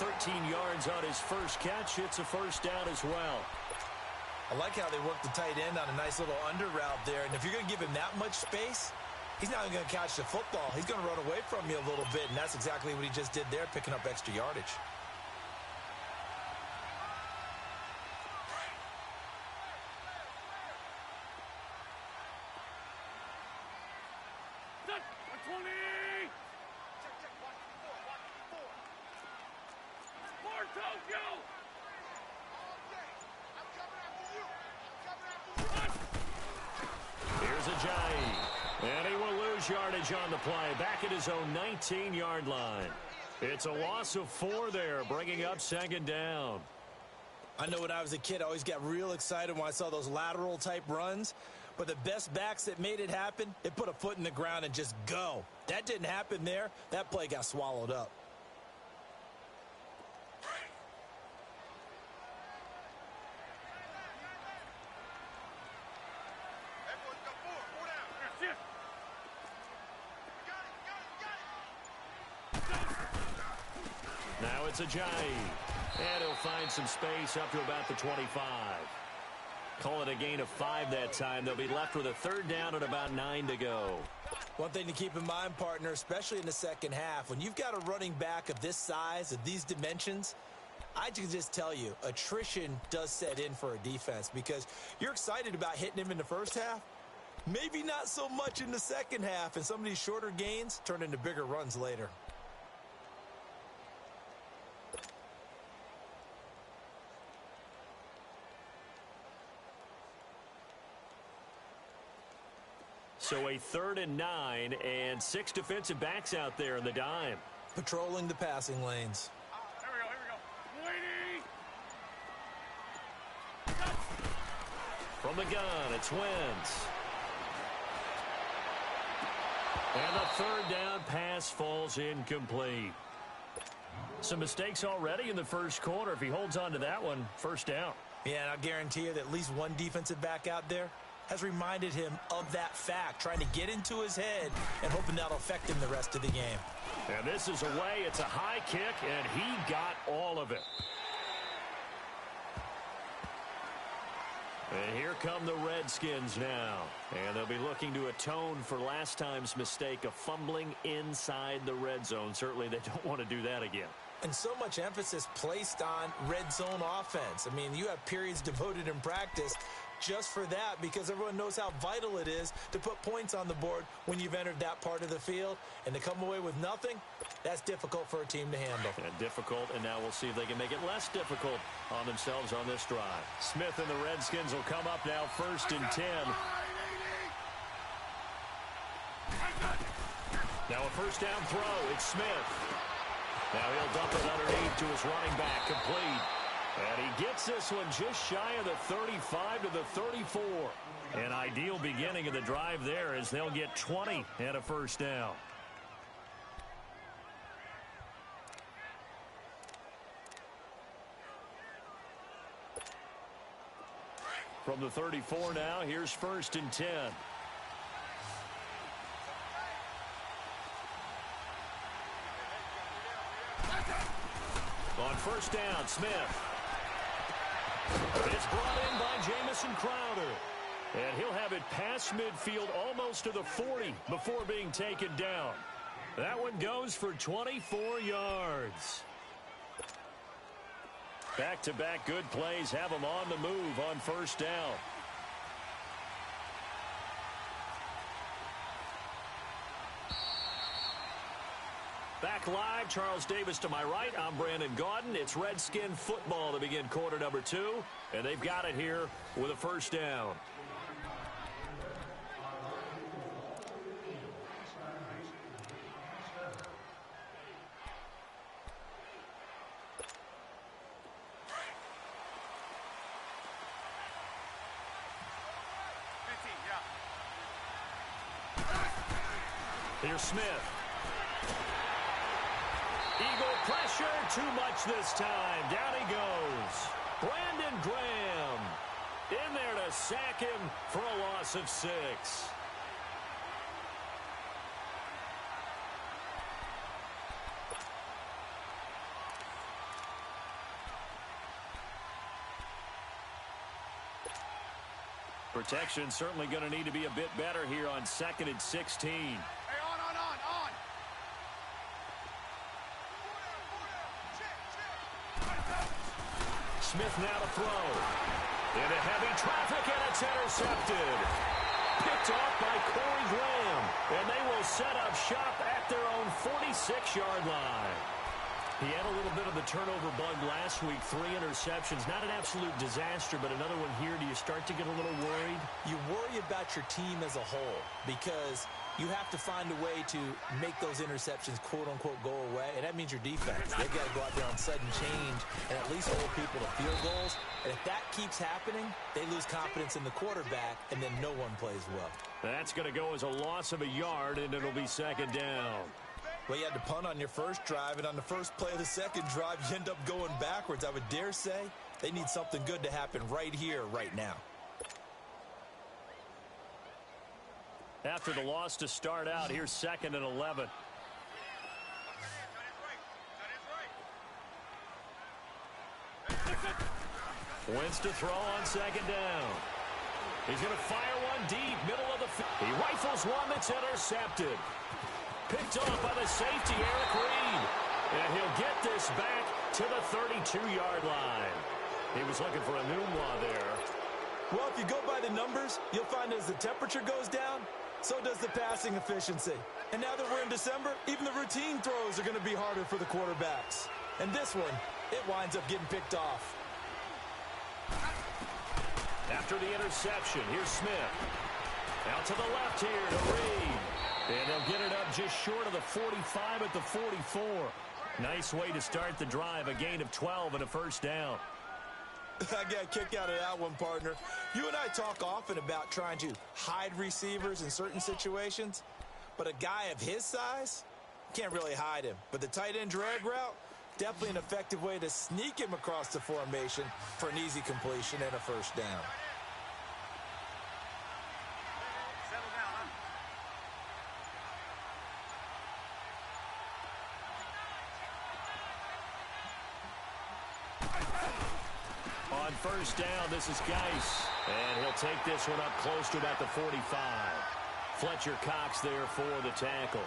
13 yards on his first catch. It's a first down as well. I like how they work the tight end on a nice little under route there. And if you're going to give him that much space, he's not even going to catch the football. He's going to run away from you a little bit, and that's exactly what he just did there, picking up extra yardage. Here's Ajayi. And he will lose yardage on the play. Back at his own 19-yard line. It's a loss of 4 there, bringing up 2nd down. I know when I was a kid, I always got real excited when I saw those lateral-type runs. But the best backs that made it happen, they put a foot in the ground and just go. That didn't happen there. That play got swallowed up. Now it's Ajayi. And he'll find some space up to about the 25. Call it a gain of 5 that time. They'll be left with a 3rd down and about 9 to go. One thing to keep in mind, partner, especially in the second half, when you've got a running back of this size, of these dimensions, I can just tell you, attrition does set in for a defense because you're excited about hitting him in the first half. Maybe not so much in the second half, and some of these shorter gains turn into bigger runs later. So a 3rd and 9 and 6 defensive backs out there in the dime. Patrolling the passing lanes. Here we go. From the gun, it's Wentz. And the 3rd down pass falls incomplete. Some mistakes already in the first quarter. If he holds on to that one, first down. Yeah, and I guarantee you that at least one defensive back out there has reminded him of that fact, trying to get into his head and hoping that'll affect him the rest of the game. And this is away. It's a high kick, and he got all of it. And here come the Redskins now. And they'll be looking to atone for last time's mistake of fumbling inside the red zone. Certainly they don't want to do that again. And so much emphasis placed on red zone offense. I mean, you have periods devoted in practice just for that because everyone knows how vital it is to put points on the board when you've entered that part of the field. And to come away with nothing, that's difficult for a team to handle. And difficult, and now we'll see if they can make it less difficult on themselves on this drive. Smith and the Redskins will come up now 1st and 10. Now a first down throw. It's Smith. Now he'll dump it underneath to his running back, complete. And he gets this one just shy of the 35 to the 34. An ideal beginning of the drive there as they'll get 20 and a first down. From the 34 now, here's 1st and 10. On first down, Smith. It's brought in by Jamison Crowder. And he'll have it past midfield almost to the 40 before being taken down. That one goes for 24 yards. Back-to-back good plays have them on the move on first down. Back live, Charles Davis to my right. I'm Brandon Gaudin. It's Redskin football to begin quarter number 2. And they've got it here with a first down. Here's Smith. Eagle pressure, too much this time. Down he goes. Brandon Graham in there to sack him for a loss of 6. Protection certainly going to need to be a bit better here on 2nd and 16. On. Smith now to throw. Into heavy traffic, and it's intercepted. Picked off by Corey Graham. And they will set up shop at their own 46-yard line. He had a little bit of the turnover bug last week. 3 interceptions. Not an absolute disaster, but another one here. Do you start to get a little worried? You worry about your team as a whole because you have to find a way to make those interceptions, quote-unquote, go away, and that means your defense. They've got to go out there on sudden change and at least hold people to field goals. And if that keeps happening, they lose confidence in the quarterback, and then no one plays well. That's going to go as a loss of a yard, and it'll be 2nd down. Well, you had to punt on your first drive, and on the first play of the second drive, you end up going backwards. I would dare say they need something good to happen right here, right now. After the loss to start out, here's 2nd and 11. Wentz to throw on 2nd down. He's going to fire one deep, middle of the field. He rifles one that's intercepted. Picked off by the safety, Eric Reed. And he'll get this back to the 32-yard line. He was looking for a Numwa there. Well, if you go by the numbers, you'll find as the temperature goes down, so does the passing efficiency. And now that we're in December, even the routine throws are going to be harder for the quarterbacks. And this one, it winds up getting picked off. After the interception, here's Smith. Out to the left here to Reed. And they'll get it up just short of the 45 at the 44. Nice way to start the drive, a gain of 12 and a first down. I got a kick out of that one, partner. You and I talk often about trying to hide receivers in certain situations, but a guy of his size, can't really hide him. But the tight end drag route, definitely an effective way to sneak him across the formation for an easy completion and a first down. On on first down. This is Geis. And he'll take this one up close to about the 45. Fletcher Cox there for the tackle.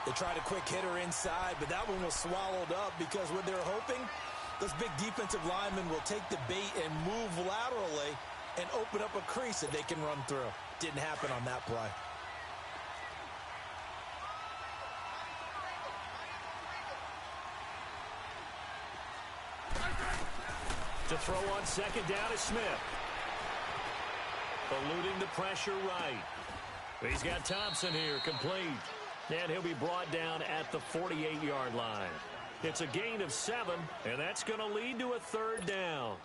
They tried a quick hitter inside, but that one was swallowed up because what they're hoping, those big defensive linemen will take the bait and move laterally and open up a crease that they can run through. Didn't happen on that play. To throw on second down is Smith. Eluding the pressure right. He's got Thompson here, complete. And he'll be brought down at the 48-yard line. It's a gain of 7, and that's going to lead to a third down.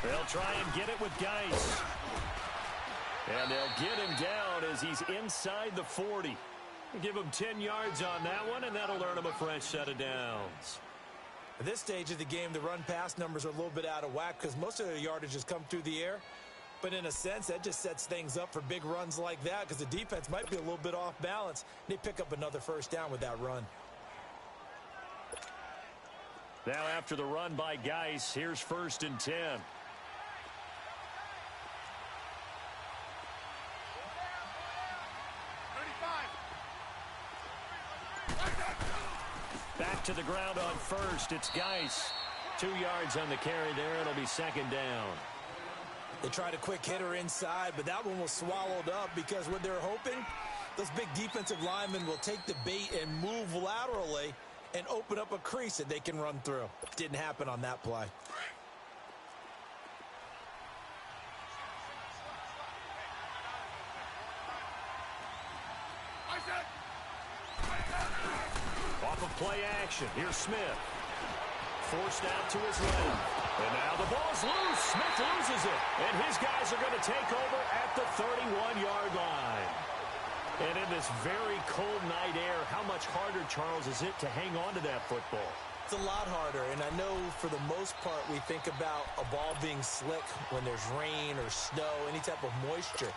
They'll try and get it with Geis. And they'll get him down as he's inside the 40. Give him 10 yards on that one, and that'll earn him a fresh set of downs. At this stage of the game, the run-pass numbers are a little bit out of whack because most of their yardage has come through the air. But in a sense, that just sets things up for big runs like that because the defense might be a little bit off balance. They pick up another first down with that run. Now after the run by Geis, here's 1st and 10. Back to the ground on first. It's Geis. 2 yards on the carry there. It'll be second down. They tried a quick hitter inside, but that one was swallowed up because what they're hoping, those big defensive linemen will take the bait and move laterally and open up a crease that they can run through. Didn't happen on that play. Off of play action. Here's Smith. Forced out to his left. And now the ball's loose. Smith loses it. And his guys are going to take over at the 31-yard line. And in this very cold night air, how much harder, Charles, is it to hang on to that football? It's a lot harder, and I know for the most part we think about a ball being slick when there's rain or snow, any type of moisture.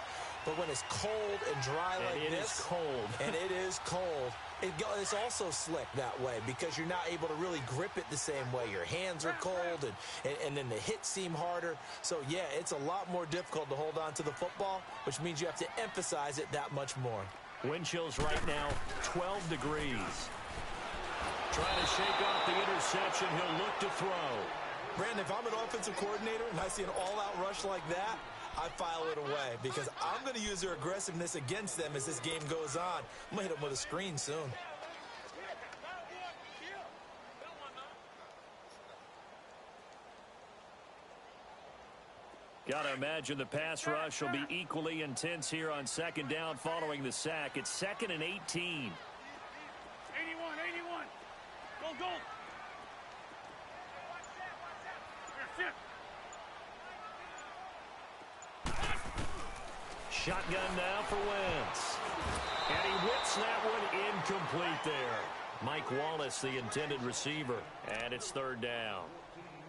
But when it's cold and dry like this, it is cold. And it is cold, it's also slick that way because you're not able to really grip it the same way. Your hands are cold, and then the hits seem harder. So, yeah, it's a lot more difficult to hold on to the football, which means you have to emphasize it that much more. Wind chills right now, 12 degrees. Trying to shake off the interception. He'll look to throw. Brandon, if I'm an offensive coordinator and I see an all-out rush like that, I file it away because I'm going to use their aggressiveness against them as this game goes on. I'm going to hit them with a screen soon. Got to imagine the pass rush will be equally intense here on second down following the sack. It's 2nd and 18. 81. Go. Shotgun now for Wentz. And he whips that one incomplete there. Mike Wallace, the intended receiver. And it's 3rd down.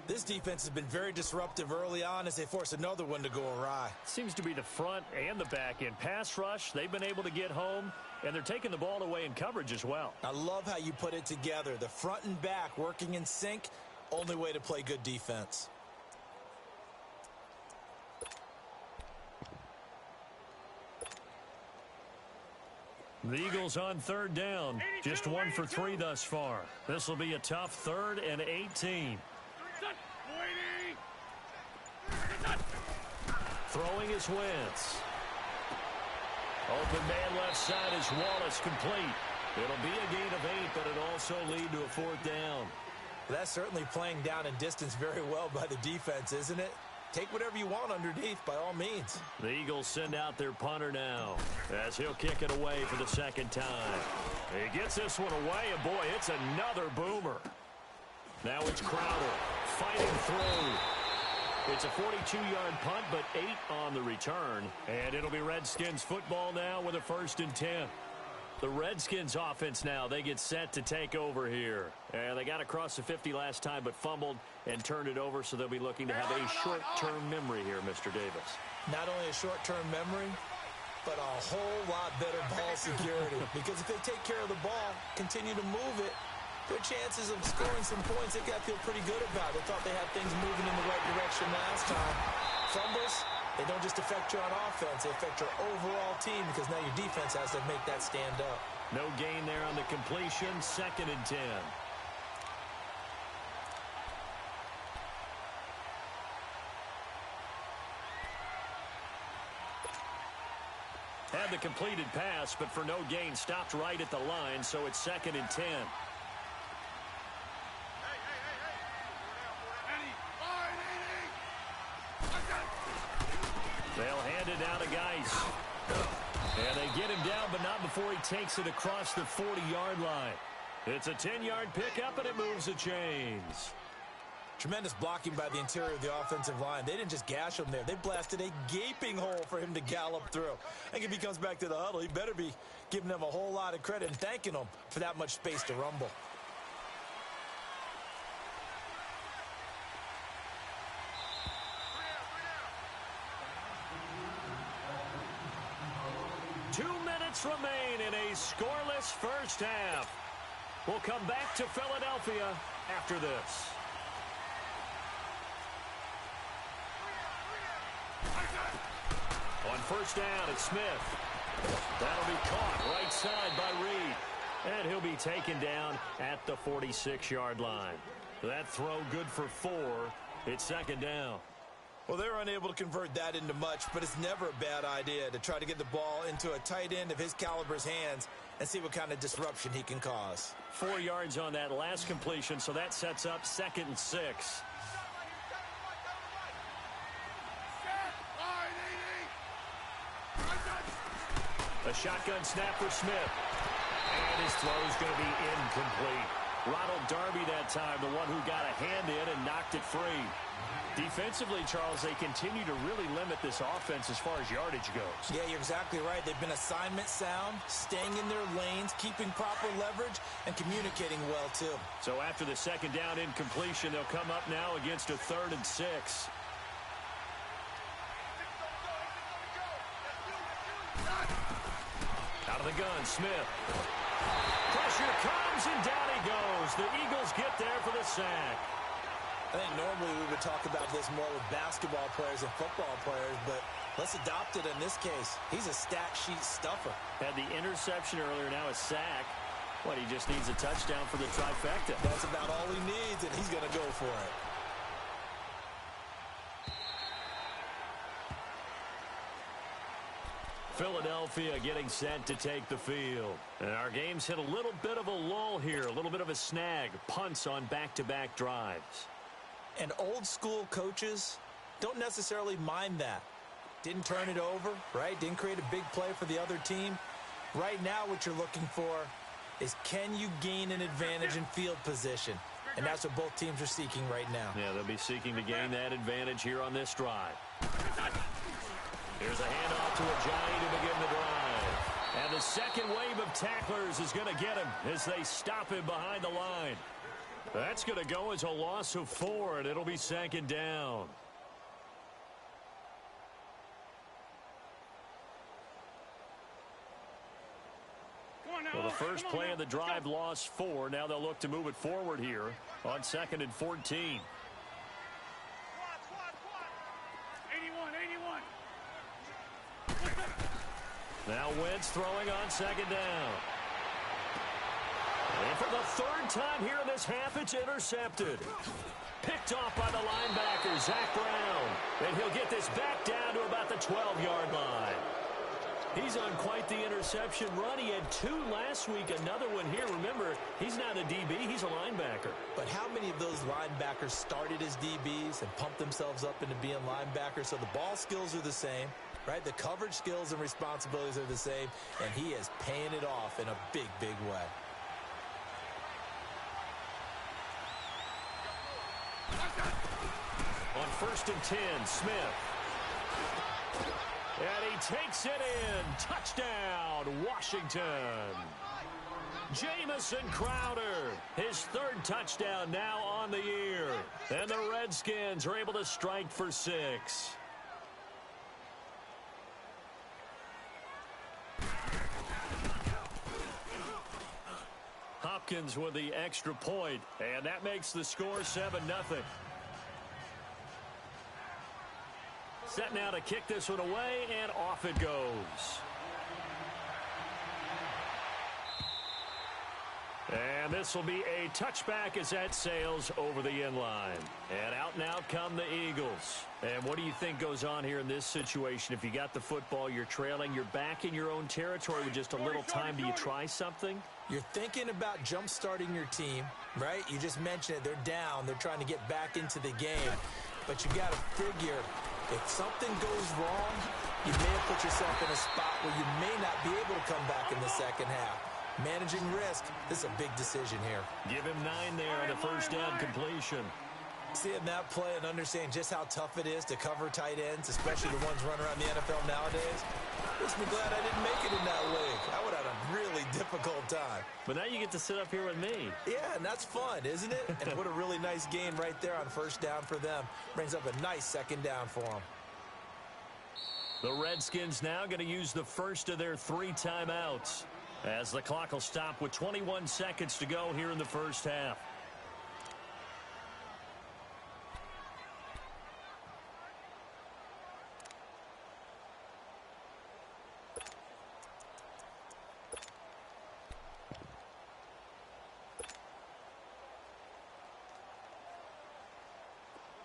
This defense has been very disruptive early on as they force another one to go awry. Seems to be the front and the back end. Pass rush, they've been able to get home, and they're taking the ball away in coverage as well. I love how you put it together. The front and back working in sync, only way to play good defense. The Eagles on 3rd down. Just 1 for 3 thus far. This will be a tough 3rd and 18. Throwing is Wentz. Open man left side is Wallace, complete. It'll be a gain of 8, but it'll also lead to a 4th down. That's certainly playing down in distance very well by the defense, isn't it? Take whatever you want underneath, by all means. The Eagles send out their punter now as he'll kick it away for the 2nd time. He gets this one away, and boy, it's another boomer. Now it's Crowder fighting through. It's a 42-yard punt, but 8 on the return. And it'll be Redskins football now with a 1st and 10. The Redskins offense now, they get set to take over here. And they got across the 50 last time but fumbled and turned it over, so they'll be looking to have a short-term memory here, Mr. Davis. Not only a short-term memory, but a whole lot better ball security. Because if they take care of the ball, continue to move it, their chances of scoring some points, they've got to feel pretty good about. They thought they had things moving in the right direction last time. Fumbles, they don't just affect you on offense, they affect your overall team because now your defense has to make that stand up. No gain there on the completion, 2nd and 10. Had the completed pass, but for no gain, stopped right at the line, so it's 2nd and 10. They'll hand it down to Geis. And they get him down, but not before he takes it across the 40-yard line. It's a 10-yard pickup, and it moves the chains. Tremendous blocking by the interior of the offensive line. They didn't just gash him there. They blasted a gaping hole for him to gallop through. I think if he comes back to the huddle, he better be giving them a whole lot of credit and thanking them for that much space to rumble. Remain in a scoreless first half. We'll come back to Philadelphia after this. On first down, it's Smith. That'll be caught right side by Reed. And he'll be taken down at the 46-yard line. That throw good for 4. It's 2nd down. Well, they're unable to convert that into much, but it's never a bad idea to try to get the ball into a tight end of his caliber's hands and see what kind of disruption he can cause. 4 yards on that last completion, so that sets up 2nd and 6. A shotgun snap for Smith. And his throw is going to be incomplete. Ronald Darby that time, the one who got a hand in and knocked it free. Defensively, Charles, they continue to really limit this offense as far as yardage goes. Yeah, you're exactly right. They've been assignment sound, staying in their lanes, keeping proper leverage, and communicating well, too. So after the 2nd down incompletion, they'll come up now against a 3rd and 6. Out of the gun, Smith. Pressure comes, and down he goes. The Eagles get there for the sack. I think normally we would talk about this more with basketball players and football players, but let's adopt it in this case. He's a stat sheet stuffer. Had the interception earlier, now a sack. What, he just needs a touchdown for the trifecta. That's about all he needs, and he's going to go for it. Philadelphia getting set to take the field. And our game's hit a little bit of a lull here, a little bit of a snag. Punts on back-to-back drives. And old-school coaches don't necessarily mind that. Didn't turn it over, right? Didn't create a big play for the other team. Right now what you're looking for is can you gain an advantage in field position? And that's what both teams are seeking right now. Yeah, they'll be seeking to gain that advantage here on this drive. Here's a handoff to Ajayi to begin the drive. And the second wave of tacklers is going to get him as they stop him behind the line. That's going to go as a loss of 4, and it'll be 2nd down. Well, the first play of the drive lost 4. Now they'll look to move it forward here on 2nd and 14. 81. Now Wentz throwing on 2nd down. And for the 3rd time here in this half, it's intercepted. Picked off by the linebacker, Zach Brown. And he'll get this back down to about the 12-yard line. He's on quite the interception run. He had 2 last week, another one here. Remember, he's not a DB, he's a linebacker. But how many of those linebackers started as DBs and pumped themselves up into being linebackers? So the ball skills are the same, right? The coverage skills and responsibilities are the same, and he is paying it off in a big, big way. On 1st and 10, Smith. And he takes it in. Touchdown, Washington. Jamison Crowder, his third touchdown now on the year. And the Redskins are able to strike for 6. Hopkins with the extra point, and that makes the score 7-0. Set now to kick this one away, and off it goes. And this will be a touchback as that sails over the end line. And out now come the Eagles. And what do you think goes on here in this situation? If you got the football, you're trailing, you're back in your own territory with just a little time. Do you try something? You're thinking about jump-starting your team, right? You just mentioned it. They're down. They're trying to get back into the game. But you got to figure, if something goes wrong, you may have put yourself in a spot where you may not be able to come back in the second half. Managing risk, this is a big decision here. Give him 9 there on the first down completion. Seeing that play and understanding just how tough it is to cover tight ends, especially the ones running around the NFL nowadays, makes me glad I didn't make it in that league. I would have had a really difficult time. But now you get to sit up here with me. Yeah, and that's fun, isn't it? And what a really nice gain right there on first down for them. Brings up a nice second down for them. The Redskins now going to use the first of their 3 timeouts, as the clock will stop with 21 seconds to go here in the first half.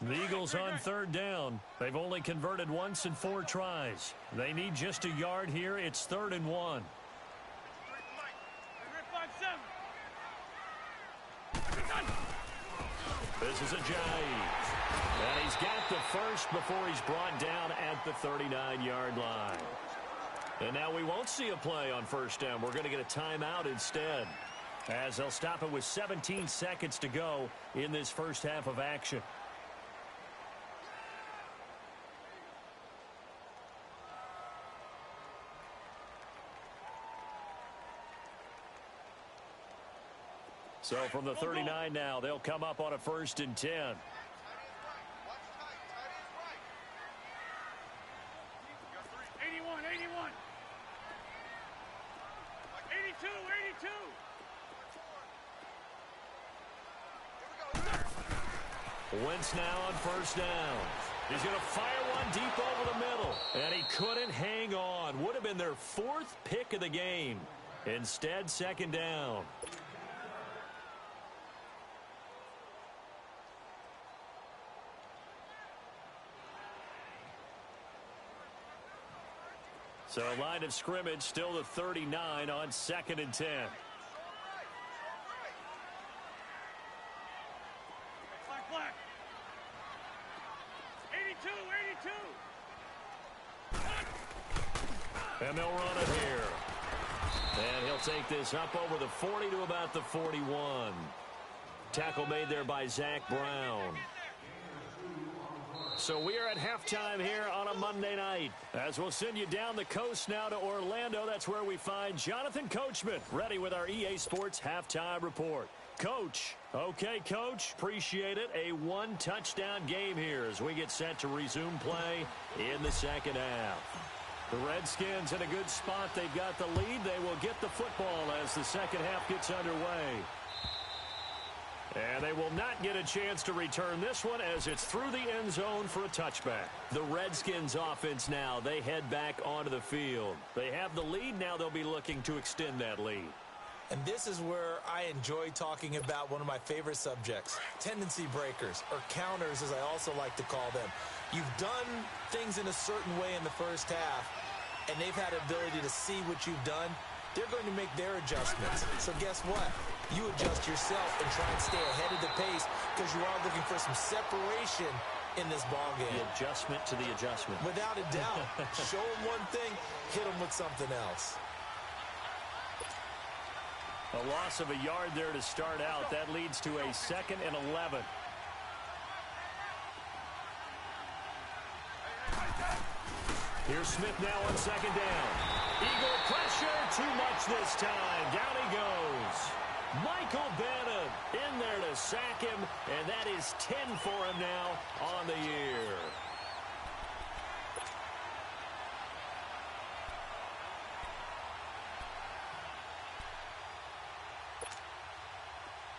The Eagles on third down. They've only converted once in 4 tries. They need just a yard here. It's 3rd and 1. This is a Ajayi. And he's got the first before he's brought down at the 39-yard line. And now we won't see a play on first down. We're going to get a timeout instead, as they'll stop it with 17 seconds to go in this first half of action. So from the 39 now, they'll come up on a 1st and 10. 81. 82. Wentz now on first down. He's going to fire one deep over the middle. And he couldn't hang on. Would have been their 4th pick of the game. Instead, 2nd down. So line of scrimmage still the 39 on 2nd and 10. Black. 82. And they'll run it here. And he'll take this up over the 40 to about the 41. Tackle made there by Zach Brown. So we are at halftime here on a Monday night, as we'll send you down the coast now to Orlando. That's where we find Jonathan Coachman, ready with our EA Sports Halftime Report. Coach. Okay, Coach. Appreciate it. A 1-touchdown game here as we get set to resume play in the second half. The Redskins in a good spot. They've got the lead. They will get the football as the second half gets underway. And they will not get a chance to return this one as it's through the end zone for a touchback. The Redskins offense now, they head back onto the field. They have the lead. Now they'll be looking to extend that lead. And this is where I enjoy talking about one of my favorite subjects, tendency breakers, or counters as I also like to call them. You've done things in a certain way in the first half, and they've had the ability to see what you've done. They're going to make their adjustments. So guess what? You adjust yourself and try and stay ahead of the pace because you are looking for some separation in this ball game. The adjustment to the adjustment. Without a doubt. Show them one thing, hit them with something else. A loss of a yard there to start out. That leads to a 2nd and 11. Here's Smith now on second down. Eagle pressure, too much this time. Down he goes. Michael Bannon in there to sack him, and that is 10 for him now on the year.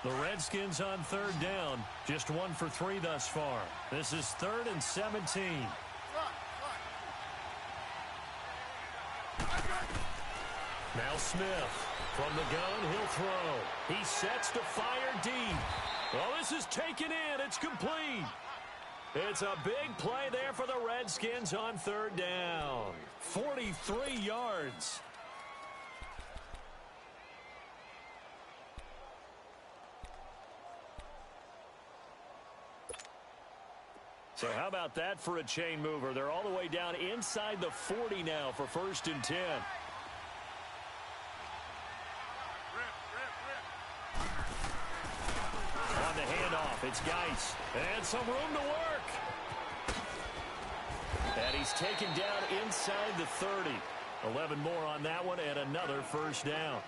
The Redskins on third down, just 1 for 3 thus far. This is 3rd and 17. Now Smith from the gun, he'll throw. He sets to fire deep. Well, this is taken in. It's complete. It's a big play there for the Redskins on third down. 43 yards. So how about that for a chain mover? They're all the way down inside the 40 now for 1st and 10. On the handoff, it's Geis. And some room to work. And he's taken down inside the 30. 11 more on that one and another 1st down.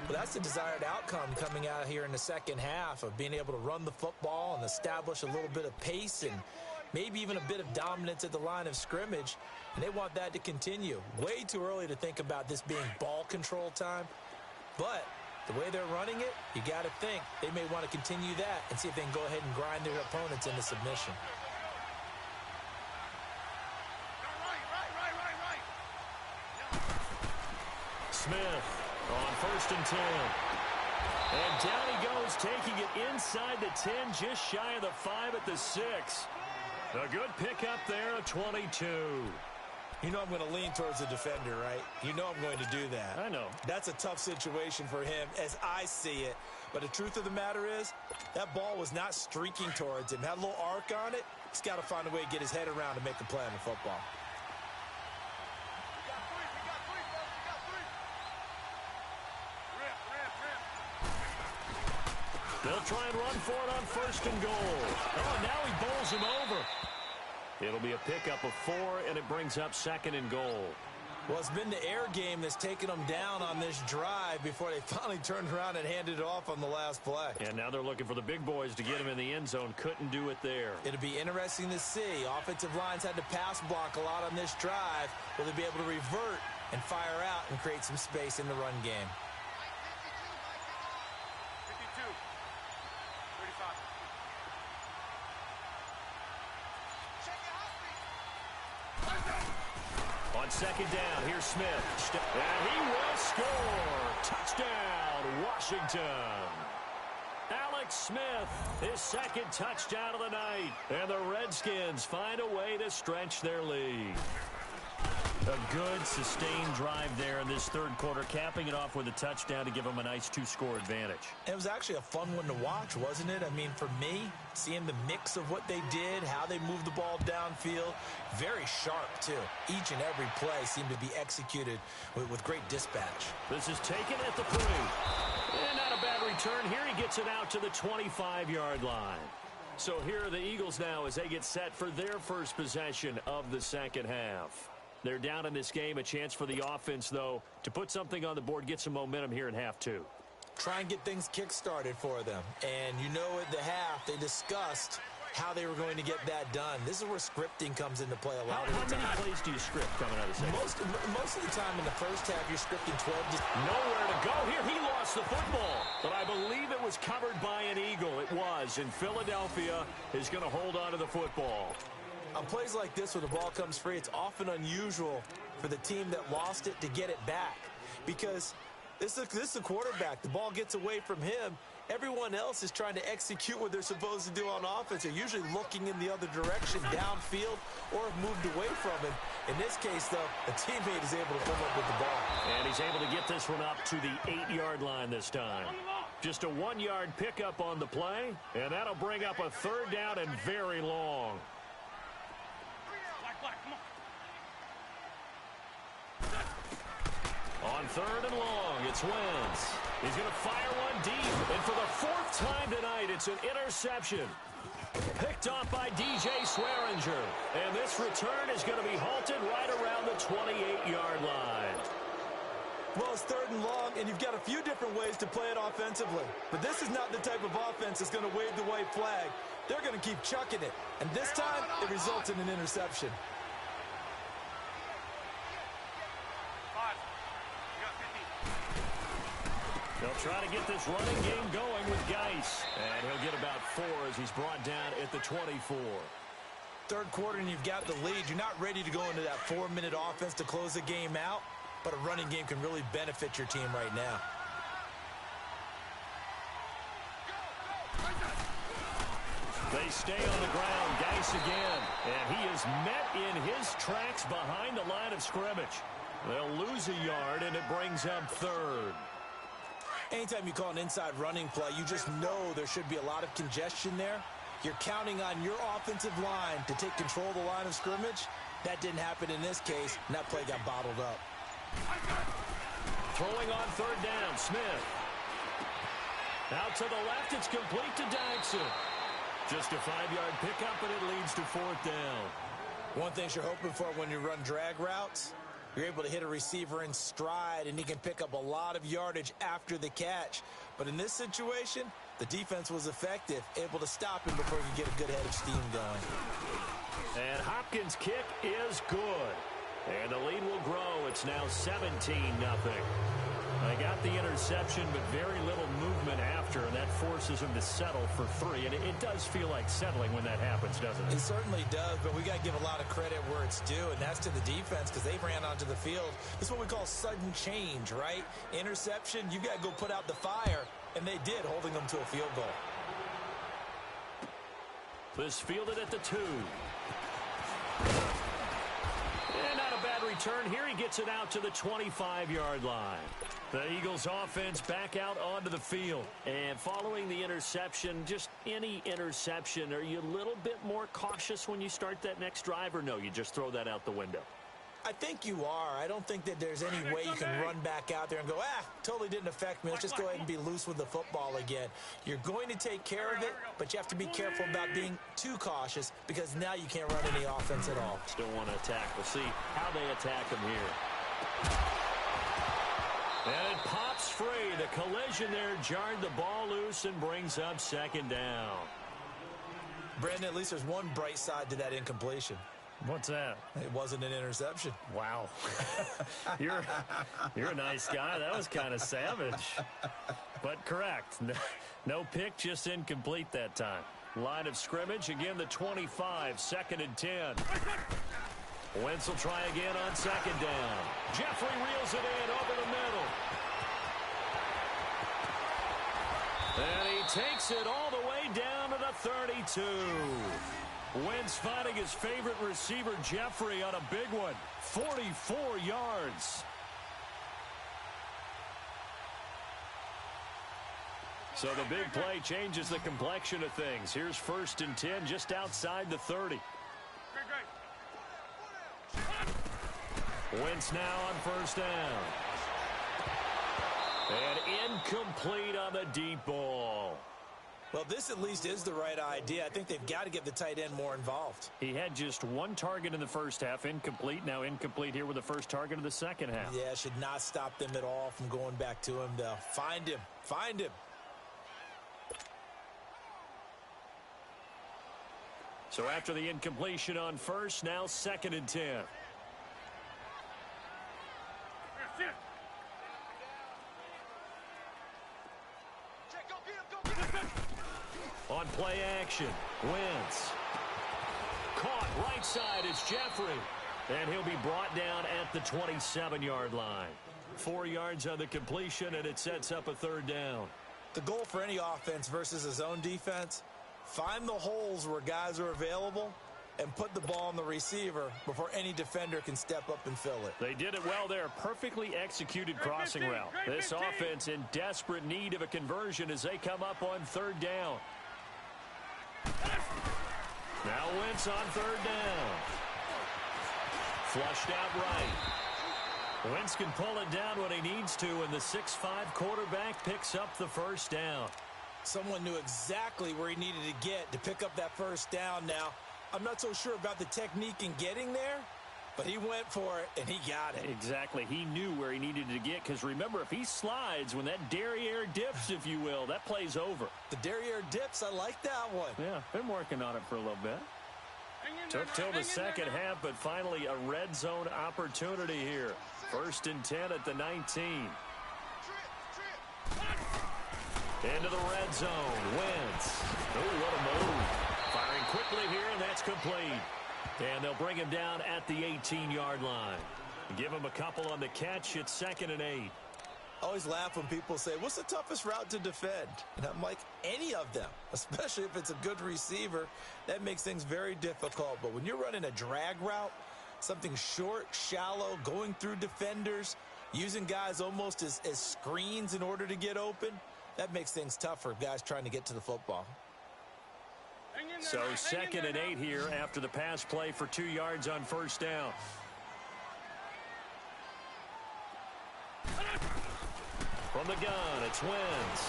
Well, that's the desired outcome coming out here in the second half of being able to run the football and establish a little bit of pace and maybe even a bit of dominance at the line of scrimmage. And they want that to continue. Way too early to think about this being ball control time. But the way they're running it, you got to think they may want to continue that and see if they can go ahead and grind their opponents into submission. Smith on 1st and 10. And down he goes, taking it inside the 10, just shy of the 5 at the 6. A good pickup there, a 22. You know I'm going to lean towards the defender, right? You know I'm going to do that. I know. That's a tough situation for him as I see it. But the truth of the matter is, that ball was not streaking towards him. Had a little arc on it. He's got to find a way to get his head around to make a play on the football. They'll try and run for it on 1st and goal. Oh, now he bowls him over. It'll be a pickup of 4, and it brings up 2nd and goal. Well, it's been the air game that's taken them down on this drive before they finally turned around and handed it off on the last play. And now they're looking for the big boys to get him in the end zone. Couldn't do it there. It'll be interesting to see. Offensive lines had to pass block a lot on this drive. Will they be able to revert and fire out and create some space in the run game? On 2nd down, here's Smith. And he will score. Touchdown, Washington. Alex Smith, his 2nd touchdown of the night. And the Redskins find a way to stretch their lead. A good, sustained drive there in this 3rd quarter, capping it off with a touchdown to give them a nice 2-score advantage. It was actually a fun one to watch, wasn't it? I mean, for me, seeing the mix of what they did, how they moved the ball downfield, very sharp, too. Each and every play seemed to be executed with great dispatch. This is taken at the 3. And not a bad return. Here he gets it out to the 25-yard line. So here are the Eagles now as they get set for their first possession of the second half. They're down in this game. A chance for the offense, though, to put something on the board, get some momentum here in half 2. Try and get things kick-started for them. And you know at the half, they discussed how they were going to get that done. This is where scripting comes into play a lot of the time. How many plays do you script coming out of the second? Most of the time in the first half, you're scripting 12. Nowhere to go here. He lost the football. But I believe it was covered by an Eagle. It was. And Philadelphia is going to hold on to the football. On plays like this where the ball comes free, it's often unusual for the team that lost it to get it back. Because this is a quarterback. The ball gets away from him. Everyone else is trying to execute what they're supposed to do on offense. They're usually looking in the other direction, downfield, or have moved away from him. In this case, though, a teammate is able to come up with the ball. And he's able to get this one up to the 8-yard line this time. Just a 1-yard pickup on the play, and that'll bring up a 3rd down and very long. On 3rd and long, it's Wentz. He's going to fire one deep, and for the 4th time tonight, it's an interception. Picked off by DJ Swearinger. And this return is going to be halted right around the 28-yard line. Well, it's 3rd and long, and you've got a few different ways to play it offensively. But this is not the type of offense that's going to wave the white flag. They're going to keep chucking it. And this time, it results in an interception. They'll try to get this running game going with Geis. And he'll get about 4 as he's brought down at the 24. 3rd quarter, and you've got the lead. You're not ready to go into that 4-minute offense to close the game out. But a running game can really benefit your team right now. They stay on the ground. Geis again. And he is met in his tracks behind the line of scrimmage. They'll lose a yard, and it brings up 3rd. Anytime you call an inside running play, you just know there should be a lot of congestion there. You're counting on your offensive line to take control of the line of scrimmage. That didn't happen in this case, and that play got bottled up. Throwing on 3rd down, Smith. Out to the left, it's complete to Daxon. Just a 5-yard pickup, and it leads to 4th down. One thing you're hoping for when you run drag routes, you're able to hit a receiver in stride, and he can pick up a lot of yardage after the catch. But in this situation, the defense was effective, able to stop him before he could get a good head of steam going. And Hopkins' kick is good. And the lead will grow. It's now 17-0. They got the interception, but very little movement after, and that forces them to settle for 3. And it does feel like settling when that happens, doesn't it? It certainly does, but we got to give a lot of credit where it's due, and that's to the defense because they ran onto the field. This is what we call sudden change, right? Interception, you got to go put out the fire, and they did, holding them to a field goal. This fielded at the 2. And not a bad return here. He gets it out to the 25-yard line. The Eagles offense back out onto the field. And following the interception, just any interception, are you a little bit more cautious when you start that next drive, or no, you just throw that out the window? I think you are. I don't think that there's any way you can run back out there and go, totally didn't affect me. Let's just go ahead and be loose with the football again. You're going to take care of it, but you have to be careful about being too cautious because now you can't run any offense at all. Still want to attack. We'll see how they attack him here. And it pops free. The collision there jarred the ball loose and brings up 2nd down. Brandon, at least there's one bright side to that incompletion. What's that? It wasn't an interception. Wow. You're a nice guy. That was kind of savage. But correct. No pick, just incomplete that time. Line of scrimmage, again the 25, 2nd and 10. Wentz will try again on 2nd down. Jeffrey reels it in over the middle. And he takes it all the way down to the 32. Wentz finding his favorite receiver, Jeffrey, on a big one. 44 yards. So the big play changes the complexion of things. Here's 1st and 10 just outside the 30. Wentz now on 1st down. And incomplete on the deep ball. Well, this at least is the right idea. I think they've got to get the tight end more involved. He had just 1 target in the first half, incomplete. Now incomplete here with the first target of the second half. Yeah, should not stop them at all from going back to him, though. Find him. Find him. So after the incompletion on 1st, now 2nd and 10. On play action, Wentz. Caught right side, it's Jeffrey. And he'll be brought down at the 27-yard line. 4 yards on the completion, and it sets up a 3rd down. The goal for any offense versus a zone defense, find the holes where guys are available and put the ball on the receiver before any defender can step up and fill it. They did it well there. Perfectly executed crossing route. This offense in desperate need of a conversion as they come up on 3rd down. Now Wentz on 3rd down. Flushed out right. Wentz can pull it down when he needs to, and the 6'5" quarterback picks up the 1st down. Someone knew exactly where he needed to get to pick up that first down. Now, I'm not so sure about the technique in getting there, but he went for it, and he got it. Exactly. He knew where he needed to get, because remember, if he slides, when that derriere dips, if you will, that play's over. The derriere dips, I like that one. Yeah, been working on it for a little bit. Took till the second half, but finally a red zone opportunity here. 1st and 10 at the 19. Into the red zone. Wentz. Oh, what a move. Firing quickly here, and that's complete. And they'll bring him down at the 18-yard line. Give him a couple on the catch. It's 2nd and 8. I always laugh when people say, what's the toughest route to defend? And I'm like, any of them, especially if it's a good receiver. That makes things very difficult. But when you're running a drag route, something short, shallow, going through defenders, using guys almost as screens in order to get open, that makes things tough for guys trying to get to the football. So 2nd and 8 here after the pass play for 2 yards on 1st down. From the gun, it's Wentz.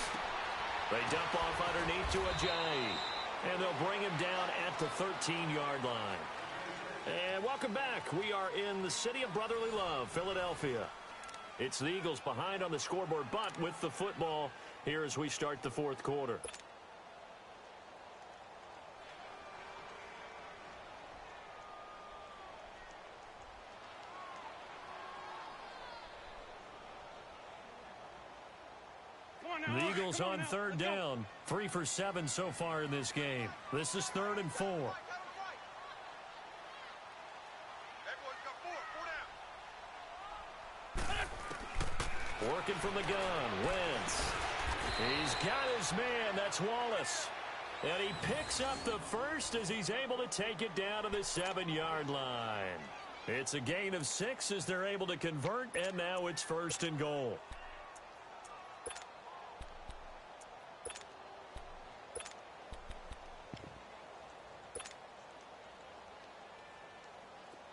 They dump off underneath to Ajayi. And they'll bring him down at the 13-yard line. And welcome back. We are in the city of brotherly love, Philadelphia. It's the Eagles behind on the scoreboard, but with the football here as we start the 4th quarter. The Eagles on 3rd down. 3 for 7 so far in this game. This is 3rd and 4. Working from the gun, Wentz. He's got his man, that's Wallace. And he picks up the first as he's able to take it down to the 7-yard line. It's a gain of 6 as they're able to convert, and now it's 1st and goal.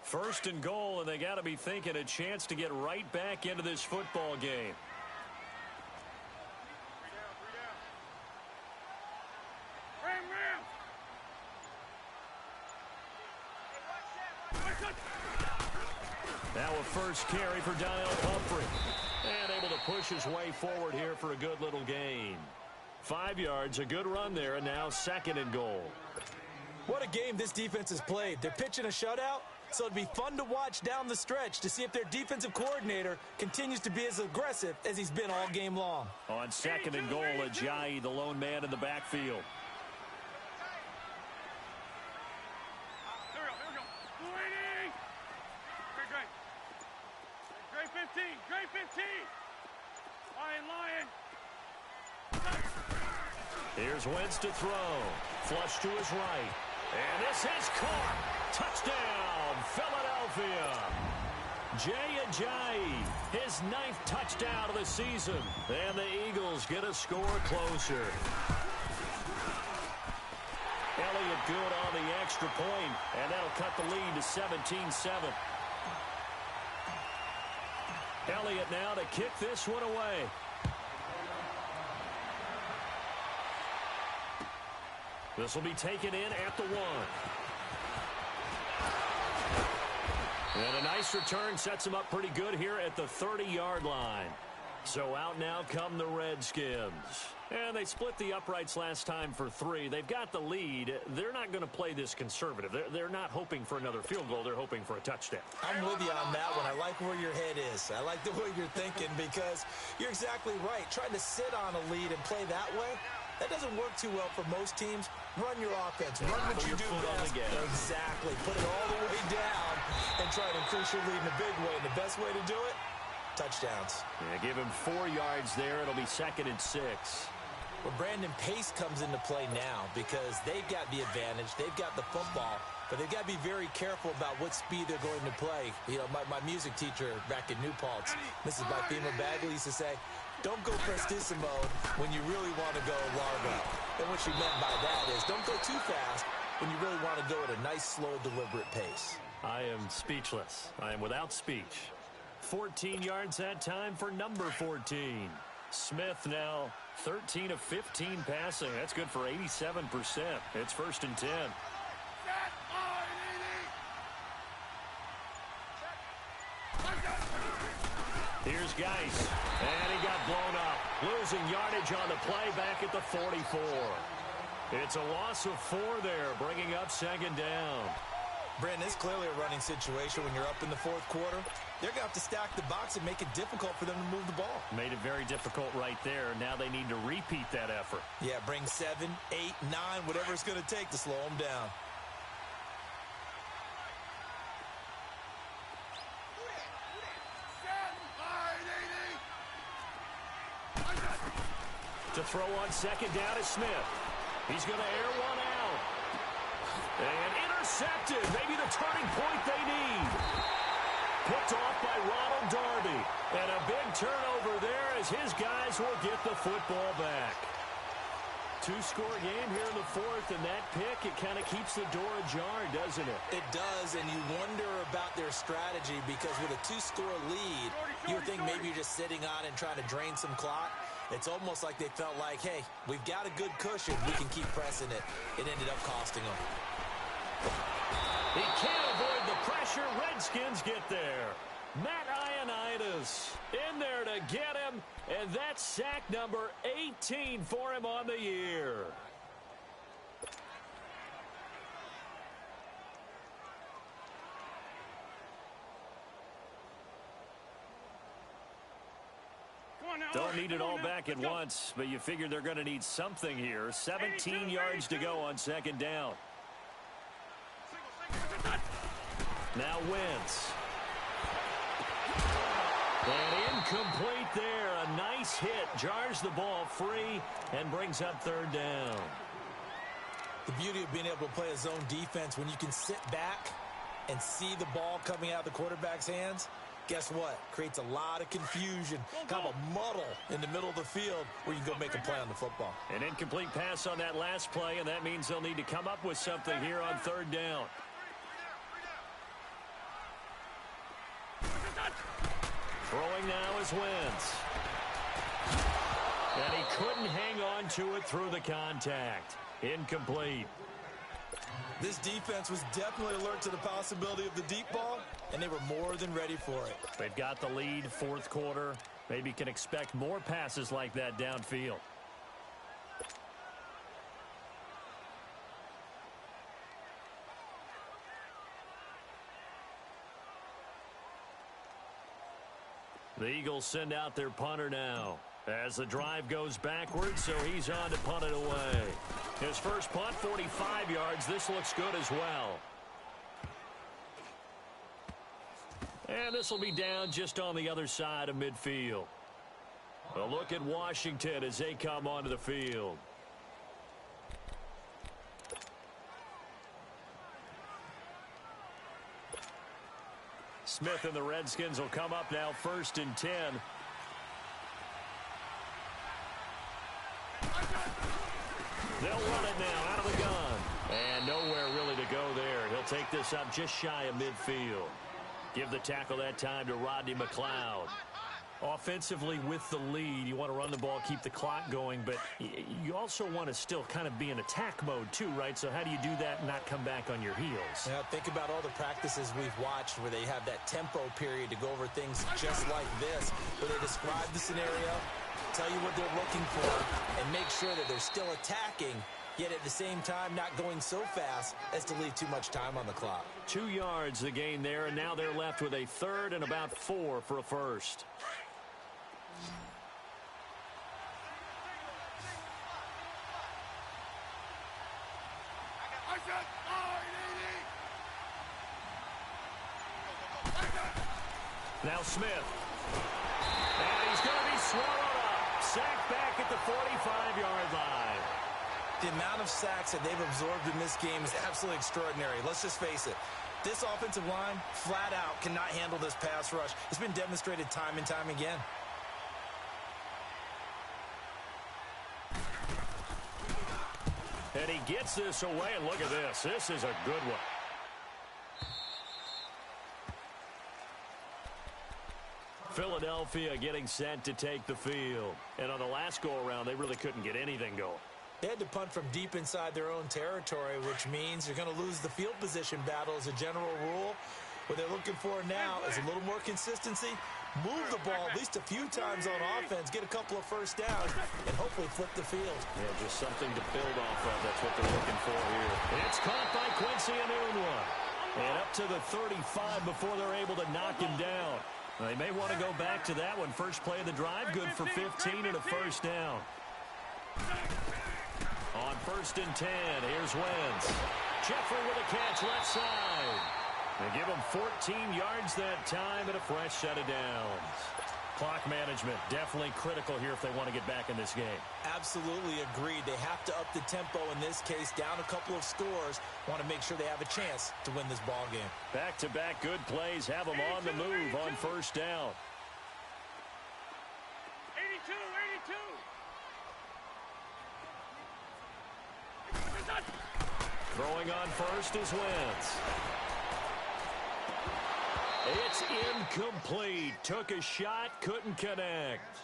First and goal, and they got to be thinking a chance to get right back into this football game. Now a first carry for Daniel Humphrey. And able to push his way forward here for a good little gain. 5 yards, a good run there, and now 2nd and goal. What a game this defense has played. They're pitching a shutout. So it'd be fun to watch down the stretch to see if their defensive coordinator continues to be as aggressive as he's been all game long. On 2nd and goal, Ajayi, the lone man in the backfield. Great 15. Lion. Here's Wentz to throw. Flush to his right. And this is caught. Touchdown, Philadelphia. Jay Ajayi, his 9th touchdown of the season. And the Eagles get a score closer. Elliott good on the extra point, and that'll cut the lead to 17-7. Elliott now to kick this one away. This will be taken in at the 1. And a nice return sets him up pretty good here at the 30-yard line. So out now come the Redskins. And they split the uprights last time for 3. They've got the lead. They're not going to play this conservative. They're not hoping for another field goal. They're hoping for a touchdown. I'm with you on that one. I like where your head is. I like the way you're thinking because you're exactly right. Trying to sit on a lead and play that way, that doesn't work too well for most teams. Run your offense. Run what you do best. Exactly. Put it all the way down and try to increase your lead in a big way. And the best way to do it, touchdowns. Yeah, give him 4 yards there. It'll be 2nd and 6. Well, Brandon, pace comes into play now because they've got the advantage. They've got the football, but they've got to be very careful about what speed they're going to play. You know, my music teacher back in New Paltz, Mrs. Bifema Bagley, used to say, don't go prestissimo when you really want to go largo. And what she meant by that is don't go too fast when you really want to go at a nice, slow, deliberate pace. I am speechless. I am without speech. 14 yards that time for number 14. Smith now 13 of 15 passing. That's good for 87%. It's 1st and 10. Here's Geis, and he got blown up. Losing yardage on the play back at the 44. It's a loss of 4 there, bringing up 2nd down. Brandon, it's clearly a running situation when you're up in the 4th quarter. They're going to have to stack the box and make it difficult for them to move the ball. Made it very difficult right there. Now they need to repeat that effort. Yeah, bring 7, 8, 9, whatever it's going to take to slow them down. To throw on 2nd down is Smith. He's going to air one out. And intercepted. Maybe the turning point they need. Picked off by Ronald Darby. And a big turnover there as his guys will get the football back. 2-score game here in the 4th, and that pick, it kind of keeps the door ajar, doesn't it? It does, and you wonder about their strategy because with a 2-score lead, you would think maybe you're just sitting on and trying to drain some clock. It's almost like they felt like, hey, we've got a good cushion. We can keep pressing it. It ended up costing them. He can't avoid the pressure. Redskins get there. Matt Ioannidis in there to get him, and that's sack number 18 for him on the year. Don't need it all back at once, but you figure they're going to need something here. 17 yards to go on 2nd down. Now Wentz. And incomplete there. A nice hit. Jars the ball free and brings up 3rd down. The beauty of being able to play a zone defense when you can sit back and see the ball coming out of the quarterback's hands, guess what? Creates a lot of confusion, kind of a muddle in the middle of the field where you can go make a play on the football. An incomplete pass on that last play, and that means they'll need to come up with something here on 3rd down. Throwing now is Wentz. And he couldn't hang on to it through the contact. Incomplete. This defense was definitely alert to the possibility of the deep ball, and they were more than ready for it. They've got the lead, 4th quarter. Maybe can expect more passes like that downfield. The Eagles send out their punter now as the drive goes backwards, so he's on to punt it away. His first punt, 45 yards. This looks good as well. And this will be down just on the other side of midfield. A look at Washington as they come onto the field. Smith and the Redskins will come up now 1st and 10. They'll run it now out of the gun. And nowhere really to go there. He'll take this up just shy of midfield. Give the tackle that time to Rodney McLeod. Offensively with the lead, you want to run the ball, keep the clock going, but you also want to still kind of be in attack mode too, right? So how do you do that and not come back on your heels? Yeah, think about all the practices we've watched where they have that tempo period to go over things just like this, where they describe the scenario, tell you what they're looking for, and make sure that they're still attacking, yet at the same time not going so fast as to leave too much time on the clock. 2 yards the gain there, and now they're left with a 3rd and about 4 for a first. Now Smith. And he's going to be swallowed up. Sacked back at the 45-yard line. The amount of sacks that they've absorbed in this game is absolutely extraordinary. Let's just face it. This offensive line, flat out, cannot handle this pass rush. It's been demonstrated time and time again. And he gets this away, and look at this. This is a good one. Philadelphia getting set to take the field. And on the last go-around, they really couldn't get anything going. They had to punt from deep inside their own territory, which means you're going to lose the field position battle as a general rule. What they're looking for now is a little more consistency, move the ball at least a few times on offense, get a couple of first downs, and hopefully flip the field. Yeah, just something to build off of. That's what they're looking for here. It's caught by Quincy Enunwa. And up to the 35 before they're able to knock him down. They may want to go back to that one. First play of the drive, good for 15 and a first down. On 1st and 10, here's Wentz. Jeffrey with a catch left side. They give him 14 yards that time and a fresh set of downs. Clock management definitely critical here if they want to get back in this game. Absolutely agreed. They have to up the tempo in this case, down a couple of scores. Want to make sure they have a chance to win this ball game. Back-to-back good plays have them on the move on first down. 82. Throwing on first is Wentz. It's incomplete. Took a shot, couldn't connect.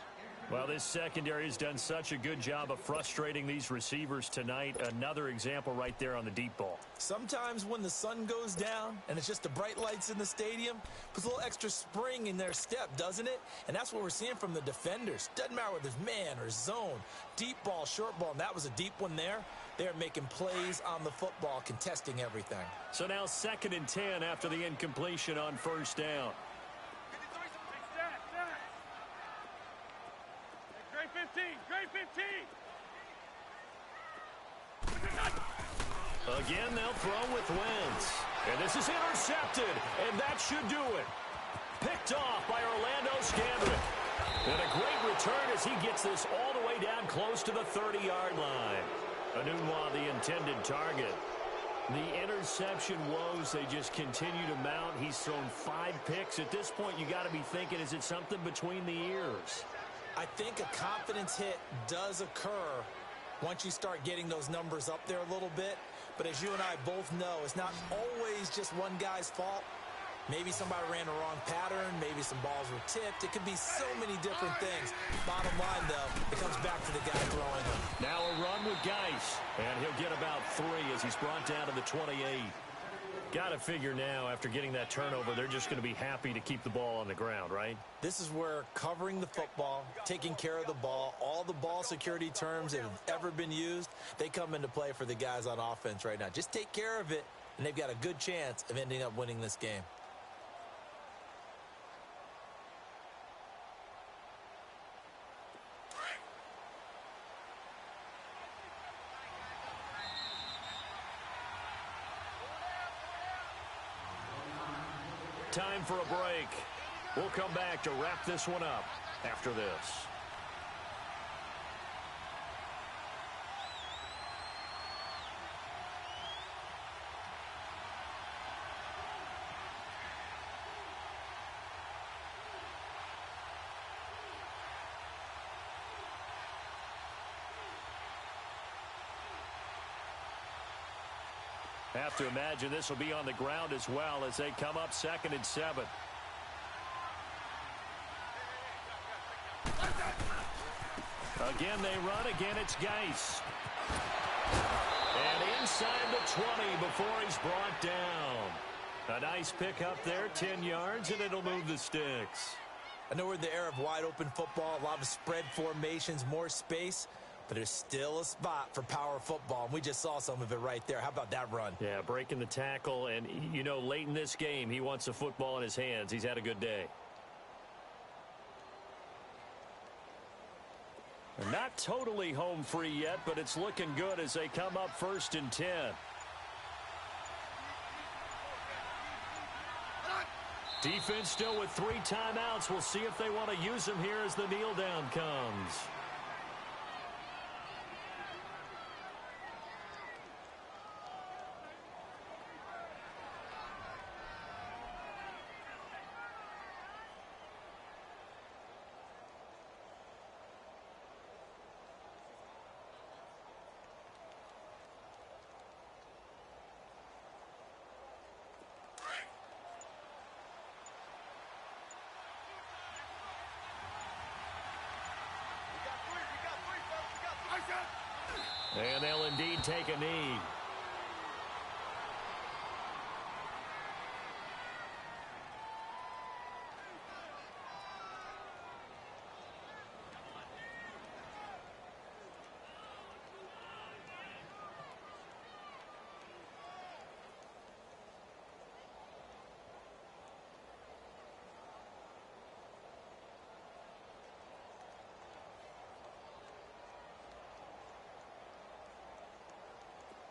Well, this secondary has done such a good job of frustrating these receivers tonight. Another example right there on the deep ball. Sometimes when the sun goes down and it's just the bright lights in the stadium, puts a little extra spring in their step, doesn't it? And that's what we're seeing from the defenders. Doesn't matter whether it's man or zone, deep ball, short ball, and that was a deep one there. They're making plays on the football, contesting everything. So now 2nd and 10 after the incompletion on first down. Again, they'll throw with Wentz. And this is intercepted, and that should do it. Picked off by Orlando Scandrick. And a great return as he gets this all the way down close to the 30-yard line. Enunwa, the intended target. The interception woes, they just continue to mount. He's thrown 5 picks. At this point, you got to be thinking, is it something between the ears? I think a confidence hit does occur once you start getting those numbers up there a little bit. But as you and I both know, it's not always just one guy's fault. Maybe somebody ran the wrong pattern. Maybe some balls were tipped. It could be so many different things. Bottom line, though, it comes back to the guy throwing them. Now a run with Geis. And he'll get about 3 as he's brought down to the 28. Got to figure now, after getting that turnover, they're just going to be happy to keep the ball on the ground, right? This is where covering the football, taking care of the ball, all the ball security terms that have ever been used, they come into play for the guys on offense right now. Just take care of it, and they've got a good chance of ending up winning this game. Time for a break. We'll come back to wrap this one up after this. Have to imagine this will be on the ground as well as they come up 2nd and 7. Again, they run. Again, it's Geis. And inside the 20 before he's brought down. A nice pick up there, 10 yards, and it'll move the sticks. I know we're in the era of wide-open football, a lot of spread formations, more space. But there's still a spot for power football, and we just saw some of it right there. How about that run? Yeah, breaking the tackle, and, you know, late in this game, he wants the football in his hands. He's had a good day. Not totally home free yet, but it's looking good as they come up 1st and 10. Defense still with 3 timeouts. We'll see if they want to use them here as the kneel down comes. And they'll indeed take a knee.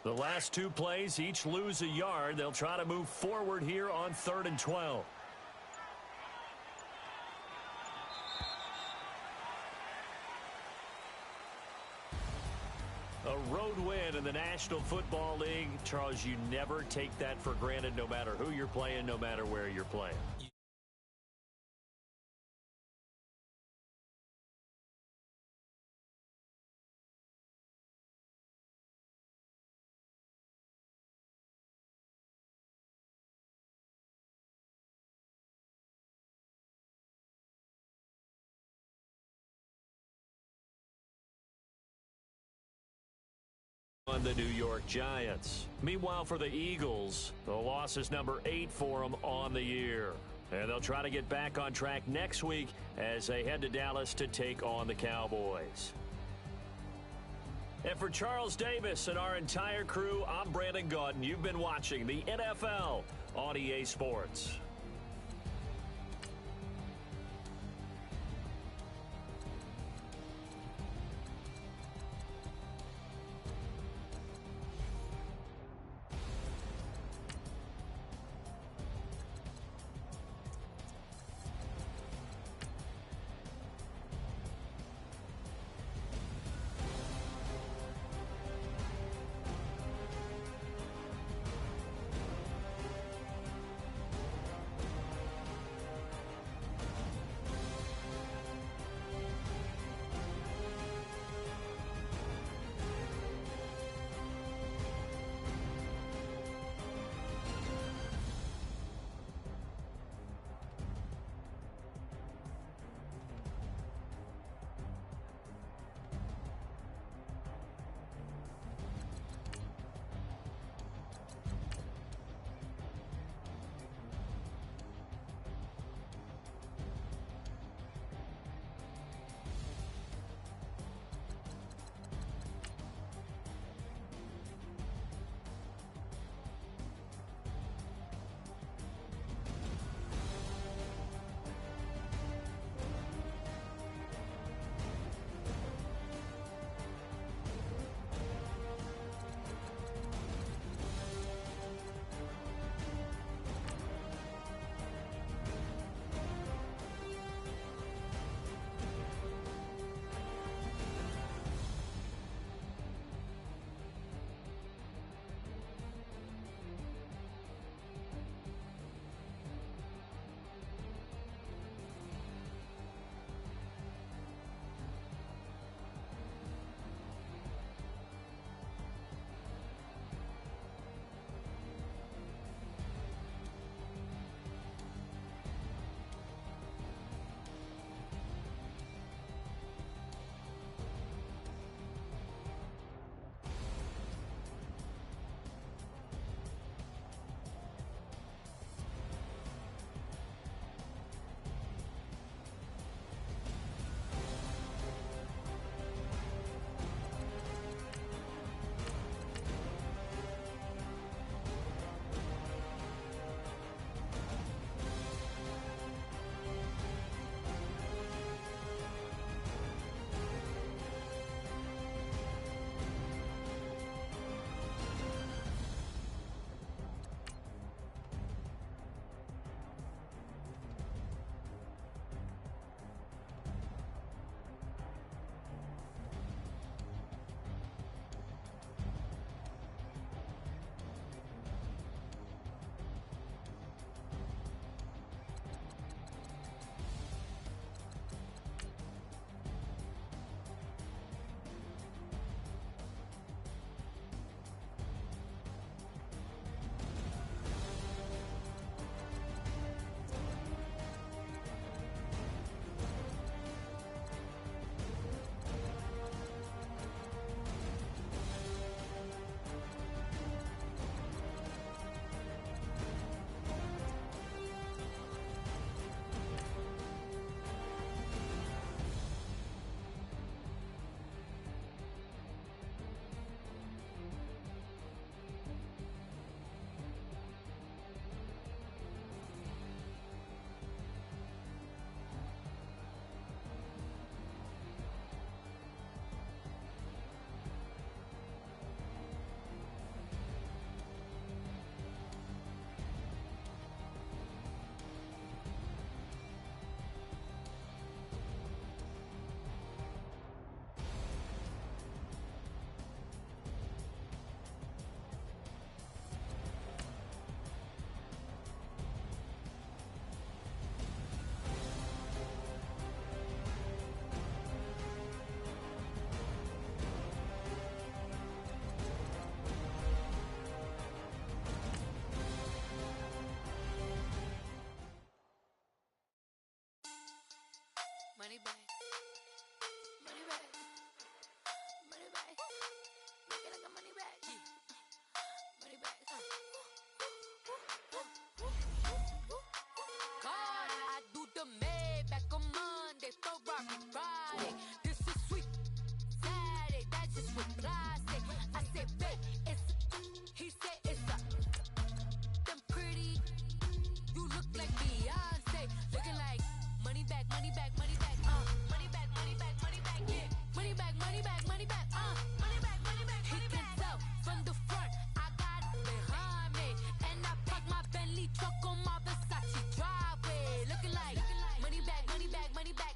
The last two plays, each lose a yard. They'll try to move forward here on 3rd and 12. A road win in the National Football League. Charles, you never take that for granted, no matter who you're playing, no matter where you're playing. On the New York Giants. Meanwhile, for the Eagles, the loss is number 8 for them on the year. And they'll try to get back on track next week as they head to Dallas to take on the Cowboys. And for Charles Davis and our entire crew, I'm Brandon Gaudin. You've been watching the NFL on EA Sports. Ferrari Friday. This is sweet Saturday. That's just what I say. I say, babe, it's he said it's a them pretty. You look like Beyonce, looking like money back, money back, money back, money back, money back, money back, yeah, money back, money back, money back, money back, money back. He can tell from the front, I got it behind me, and I park my Bentley truck on my Versace driveway, looking like money back, money back, money back,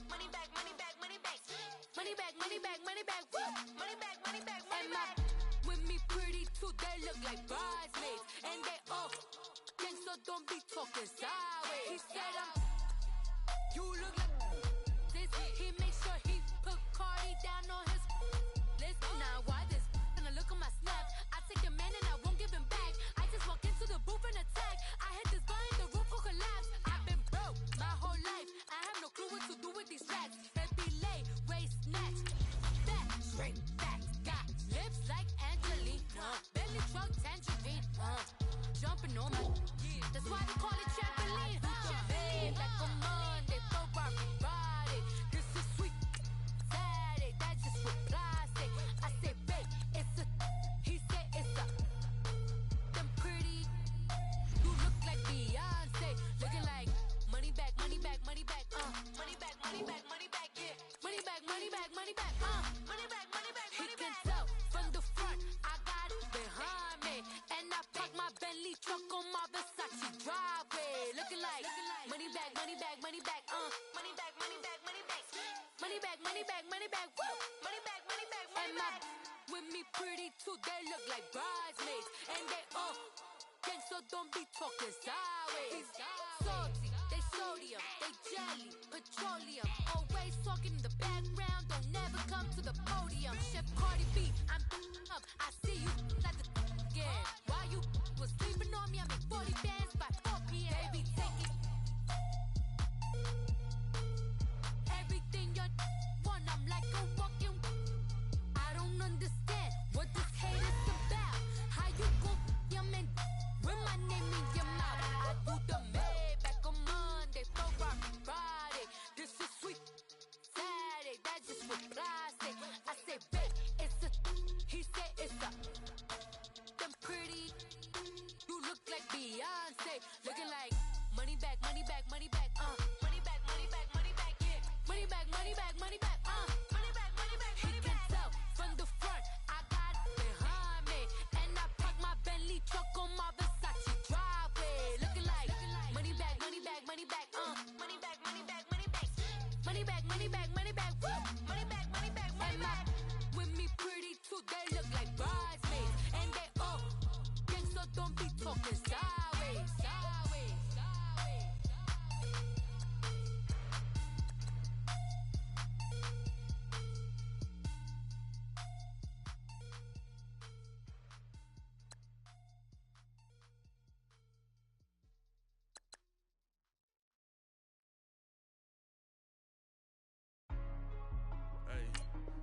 money back, money back, money back, money back, money back, money back, money back, money back, money back. With me pretty too, they look like bridesmaids, and they all gang, so don't be talking sideways. He said you look like this. He make sure he put Cardi down on his list. Now why this gonna look at my snap? I take a man and I won't give him back. I just walk into the booth and attack. I hit this guy in the roof will collapse. I've been broke my whole life. I have no clue what to do with these rats. Baby lay, waist snatch, fat, straight back, got lips like Angelina, belly truck tangerine, jumping on my. That's why they call it trampoline. Trampoline like a Monday, Ferrari Friday. This is sweet Saturday. That's just what I say. I say, babe, it's a. He said it's a. Them pretty. You look like Beyonce, looking like money back, money back, money back, money back, money back, money back, yeah, money back, money back, money back, money back, money back. He can tell from the front, I got it behind me, and I park my Bentley truck on my Versace driveway, looking like money back, money back, money back, money back, money back, money back, money back, money back, money back, money back, money back, money back. With me pretty too, they look like bridesmaids, and they all gang, so don't be talking sideways. Salty, they sodium, they jelly, petroleum, always talking in the background, don't never come to the podium. Chef Cardi B, I'm up, I see you at the again. Why you was sleeping on me? I make 40 bands by 4 p.m. Baby, take it. Everything you want, I'm like a walking. I don't understand what this hate is about. How you gon' your man with my name in your mouth? I do the Maybach on Monday, Ferrari Friday. This is sweet Saturday. That's just what I say. I say, babe, it's a. He said it's a. Them pretty. You look like Beyonce, looking like money back, money back, money back, money back, money back, money back, yeah, money back, money back, money back, money back, money back. He can tell from the front, I got it behind me, and I park my Bentley truck on my Versace driveway, looking like money back, money back, money back, money back, money back, money back, money back, money back, money back, money back, money back, money back. With me pretty too, they look like bridesmaids, and they all gang, so don't be talking sideways, sideways, sideways.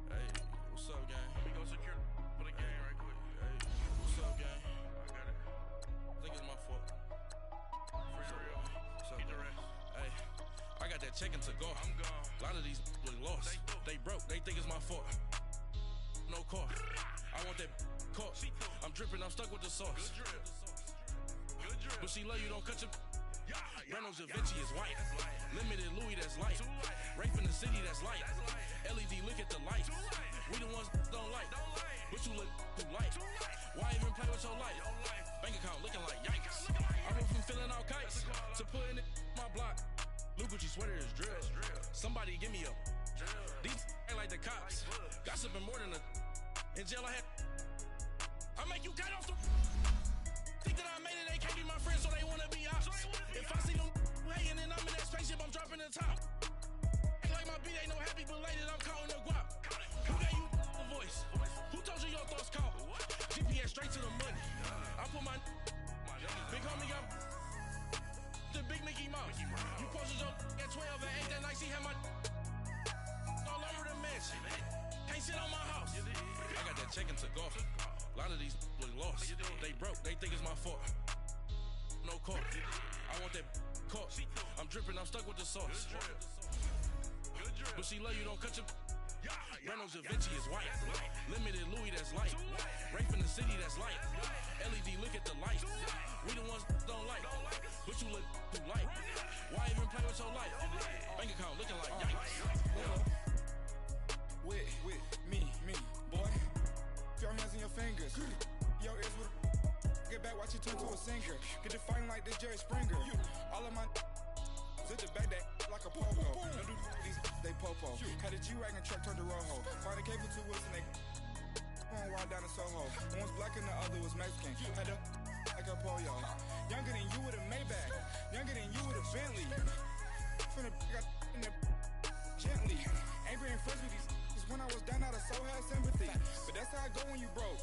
Hey, what's up, gang? Let me go secure for the game right quick. Hey, what's up, gang? I got it. I think it's my fault. For real. What's up, man? Hey, I got that check-in to go. I'm gone. A lot of these look lost. They broke. They think it's my fault. No car. I want that caught. I'm dripping. I'm stuck with the sauce. Good drip. Good drip. But she love you. Don't cut your. Reynolds Da Vinci is white. Limited Louis, that's light. Rape in the city, that's light. LED, look at the lights. We the ones don't like. But you look too light. Why even play with your life? Bank account looking like yikes. I went from filling out kites to putting it in my block. Blue Gucci sweater is drill. Somebody give me a. These ain't like the cops. Gossiping more than a. In jail I had. I make you cut off the. Think that I made it, they can't be my friends, so they wanna be ops. If I see them hating and I'm in that spaceship, I'm dropping the top. Ain't like my beat ain't no happy belated, I'm counting the guap. Who gave you the voice? Who told you your thoughts count? GPS straight to the money. I put my big homie got the big Mickey Mouse. You posted your at 12 and 8 that night, she had my all over the mansion. Can't sit on my house. I got that check-in to golf. A lot of these look lost. They broke, they think it's my fault. No car. I want that caught. I'm dripping, I'm stuck with the sauce. Good drip. But she love you, don't cut your. Brando Da Vinci is white. Limited Louis, that's light. Rape in the city, that's light. LED, look at the light. We the ones don't like. But you look too light. Why even play with your life? Bank account looking like yikes. With me, boy. Your hands and your fingers. Your ears with get back, watch you turn to a singer. Get to fighting like this Jerry Springer. All of my sit the back that like a popo. Don't do these they popo. Had a G-Wagon truck turned to Rojo. Find a cable 2 wheels and they on wild down in Soho. One was black and the other was Mexican. Had a like a pollo. Younger than you with a Maybach. Younger than you with a Bentley. From the got in the gently. Ain't being friends with these when I was down out of soul had sympathy. But that's how I go when you broke.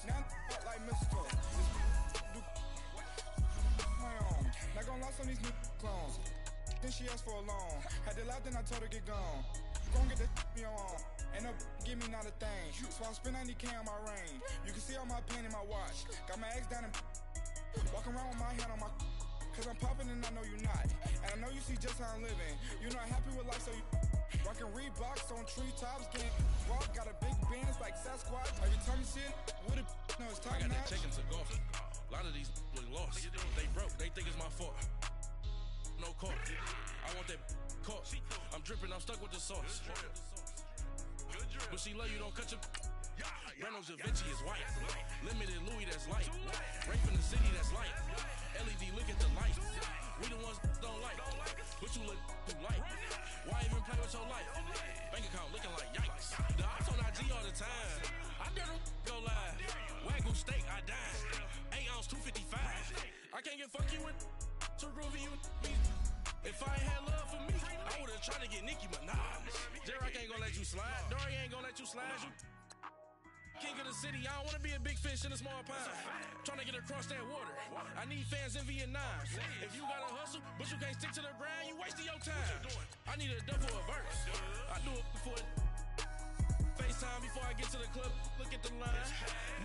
Now I'm like mistletoe. My own. Not gonna lie on these new clones. Then she asked for a loan. Had to laugh, then I told her get gone. Gon' get that me on. Ain't no give me not a thing. So I spend 90K on my range. You can see all my pain in my watch. Got my ex down and walking around with my hand on my. Cause I'm popping and I know you not. And I know you see just how I'm living. You're not happy with life, so you rockin' Reeboks on treetops. Getting walk, got a big bands like Sasquatch. Every time you see it, with a no, it's time I got match. that check into golf. A lot of these look lost. They broke, they think it's my fault. No caught. I want that caught. I'm dripping, I'm stuck with the sauce. But she love you, don't cut your. Brando Da Vinci is white. Limited Louis, that's light. Rape in the city, that's light. LED, look at the light. We the ones don't like. But you look too light. Why even play with your life? Bank account looking like yikes. The ops on IG all the time. I dare them go live. Wagyu steak, I died. 8 ounce, 255. I can't get funky with too groovy you me. If I ain't had love for me, I would've tried to get Nicki Minaj. Derek ain't gonna let you slide. Dory ain't gonna let you slide. You king of the city, I don't wanna be a big fish in a small pond. Trying to get across that water. I need fans in Vietnam. If you gotta hustle, but you can't stick to the grind, you wasting your time. I need a double a verse. I do it before FaceTime before I get to the club. Look at the line.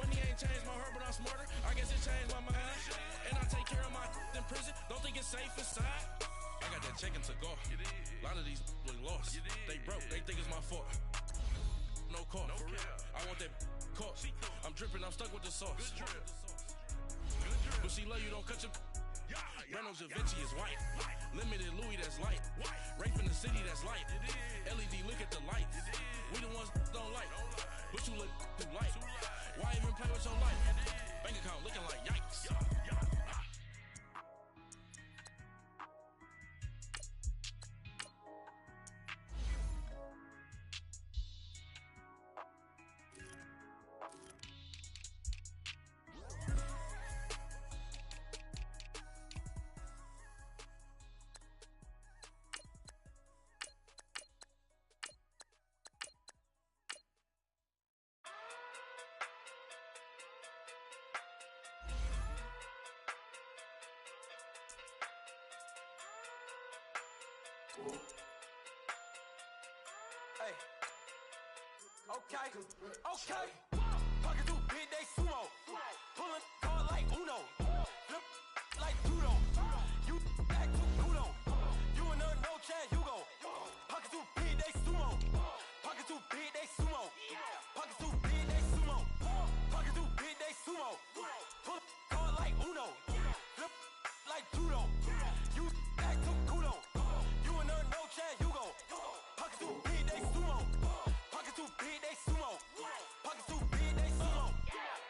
Money ain't changed my heart, but I'm smarter. I guess it changed my mind. And I take care of my in prison. Don't think it's safe inside. I got that check into golf. A lot of these look lost. They broke, they think it's my fault. No caught. I want that caught. I'm dripping, I'm stuck with the sauce. But she love you, don't cut your. Brando Da Vinci is white. Limited Louis, that's light. Rape in the city, that's light. LED, look at the light. We the ones don't like. But you look too light. Why even play with your life? Bank account looking like yikes. Hey. Okay. Pocket too big, they sumo. Pulling card like Uno. Flip like judo. You back to kudo. You and her no chance, you go. Pocket too big, they sumo. Pocket too big, they sumo. Pocket too big, they sumo. Pocket too big, they sumo. Pull card like Uno. Flip like judo. You back to kudo. You and her no chance, you go. Pocket too big, they sumo. Pocket too big, they sumo. Pocket too big, they sumo.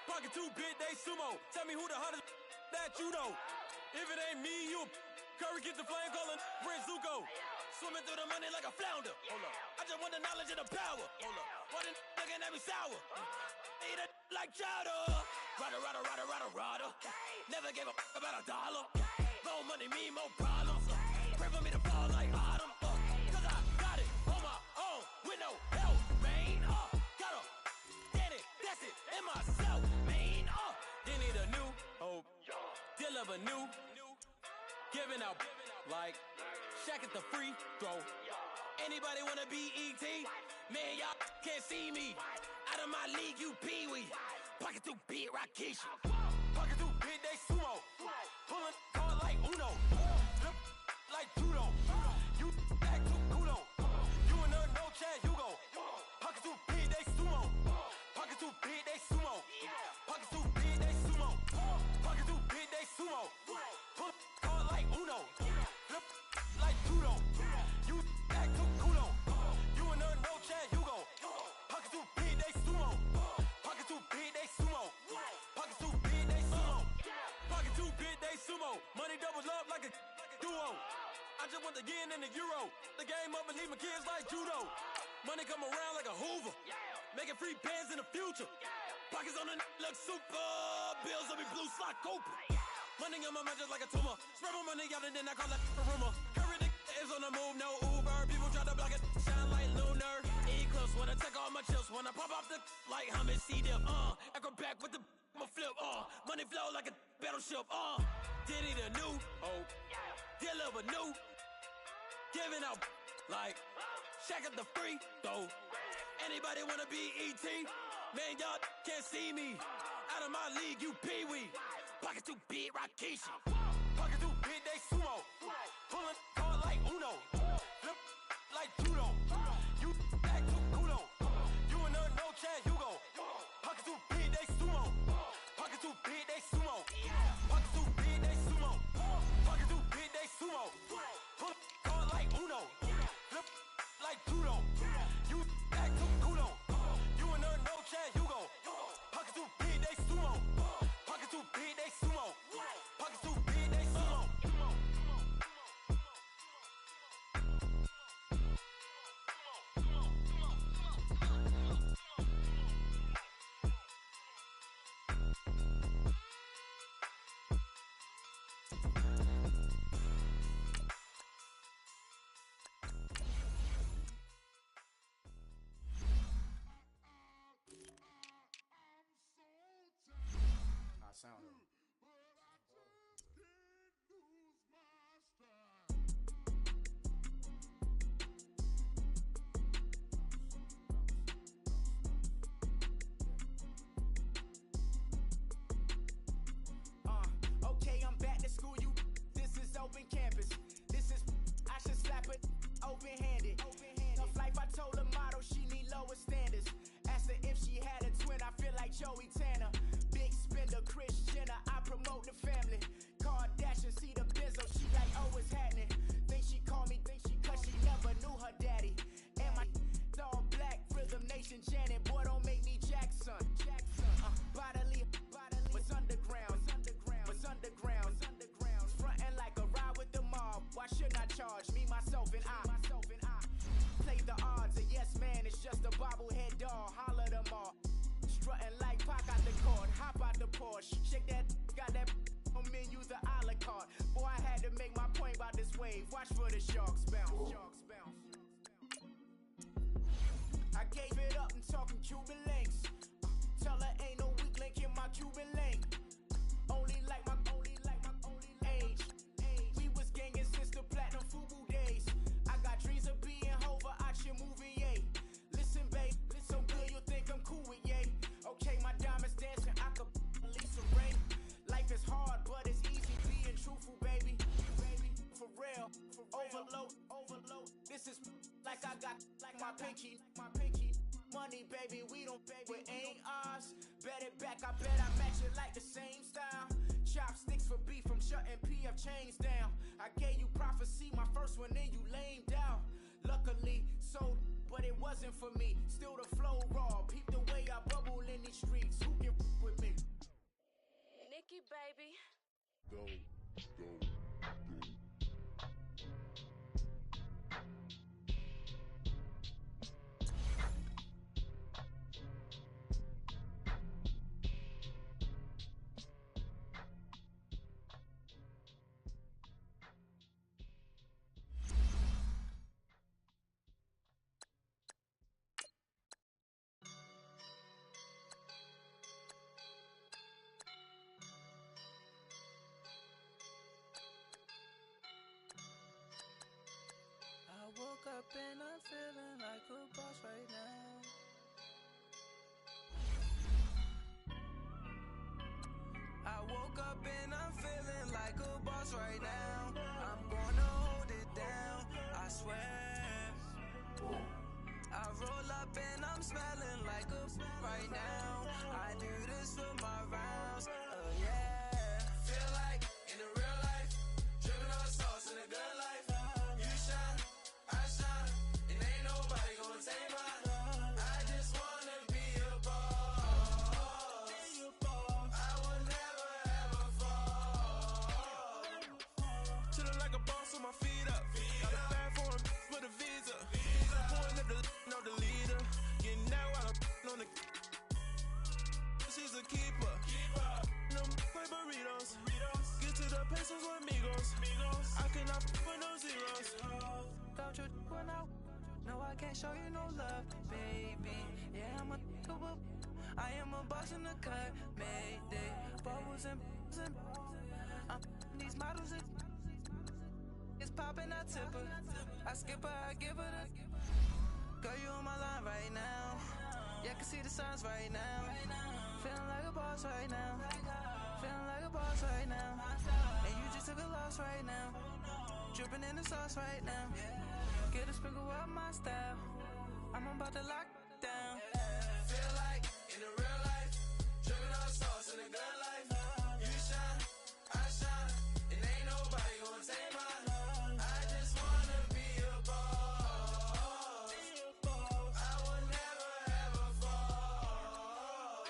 Pocket too big, they sumo. Tell me who the hottest that you know. If it ain't me, you Curry get the flame calling Prince Zuko. Swimming through the money like a flounder. Hold up. I just want the knowledge and the power. Hold up. Why the looking at me sour? Eat it like chowder. Rada. Never gave a about a dollar. More money mean more problems. Pray for me to fall like autumn. Cause I got it on my own with no help, man. Gotta get it, that's it, in myself, man. They need a new hope. Deliver new. Giving out like Shaq at the free throw. Anybody wanna be E.T.? Man, y'all can't see me. Out of my league, you pee-wee. Pocket too big, Rakishi. Pocket too big, they sumo. Pulling card like Uno. Flip like judo. You back to kudo. You and her no up the yen and the euro. The game up and leave my kids like judo. Money come around like a Hoover. Making free bands in the future. Pockets on the look super. Bills on me blue slot Cooper. Money on my mind just like a tumor. Spread my money out and then I call it a rumor. Curry is on the move, no Uber. People try to block it, shine like lunar. Eclipse wanna take all my chips. Wanna pop off the like Hummus C-dip. Acrobat with the I'ma flip. Money flow like a battleship. Diddy the new. Deliver new. Giving out like Shaq at the free throw. Anybody wanna be E.T.? Man, y'all can't see me. Out of my league, you pee-wee. Pocket too big, Rakishi. Pocket too big, they sumo. Pulling card like Uno. Flip like judo. You act too kudo. You and her, no chance, you go. Pocket too big, they sumo. Pocket too big, they sumo. Pocket too big, they sumo. Pocket too big, they sumo. Pull card like Uno. Flip like judo. You act too kudo. You and her, no chance, you go. Pocket too big, they sumo. Pocket too big, they sumo. Pocket too big, they sumo. I sound it. Okay, I'm back to school, you. This is open campus. This is, I should slap it open-handed. Tough life, I told her motto, she need lower standards. Asked her if she had a twin, I feel like Joey Tanner. Big spender, Kris Jenner, I promote the family. Kardashian, see the Benzo, she like, oh, what's happening? Think she called me, cause she never knew her daddy. And my all black, Rhythm Nation, Janet, boy, don't make me Jackson. Bodily, what's underground? What's underground? Frontin' like a ride with the mob. Why shouldn't I charge me, myself, and I? Play the odds, a yes man, it's just a bobblehead doll. Holler them all. Strutting like Pac out the court, hop out the Porsche. Shake that, got that on menu, the a la carte. Boy, I had to make my point about this wave. Watch for the sharks bounce. I gave it up and talking Cuban links. Tell her ain't no weak link in my Cuban link. Only like my age. We was gangin' since the platinum FUBU days. I got dreams of being Hova, out your movie, yay. Listen, babe, so good you think I'm cool with yay. Okay, my diamonds dancing, I could Lisa Ray. Life is hard, but it's easy being truthful, baby. For real, overload. This is like I got like my pinky. Money, baby, we don't pay, but ain't ours. Bet it back, I bet I match it like the same style. Chopsticks for beef, I'm shutting PF chains down. I gave you prophecy, my first one, then you lamed out. Luckily, sold, but it wasn't for me. Still the flow raw, peep the way I bubble in these streets. Who can with me? Nikki, baby. Go. I woke up and I'm feeling like a boss right now. I woke up and I'm feeling like a boss right now. I'm gonna hold it down, I swear. I roll up and I'm smelling like a right now. I do this for my rounds, yeah. Feel like in the real life, dripping on sauce in the good life. You shine, I shine, and ain't nobody gonna take mine. I just wanna be a boss. I will never ever fall. Chillin' like a boss with my feet up. want you going out. No, I can't show you no love, baby. Yeah, I am a boss in the cut, Mayday. Bubbles and I'm these models. It's popping, I tip her. I skip her, I give her the. Girl, you on my line right now. Yeah, I can see the signs right now. Feeling like a boss right now. Feeling like a boss right now. And you just took a loss right now. Dripping in the sauce right now. Get a sprinkle up my style. I'm about to lock down. Feel like in the real life, dripping on sauce in the good life. You shine, I shine, and ain't nobody gonna take my love. I just wanna be a boss. I will never ever fall.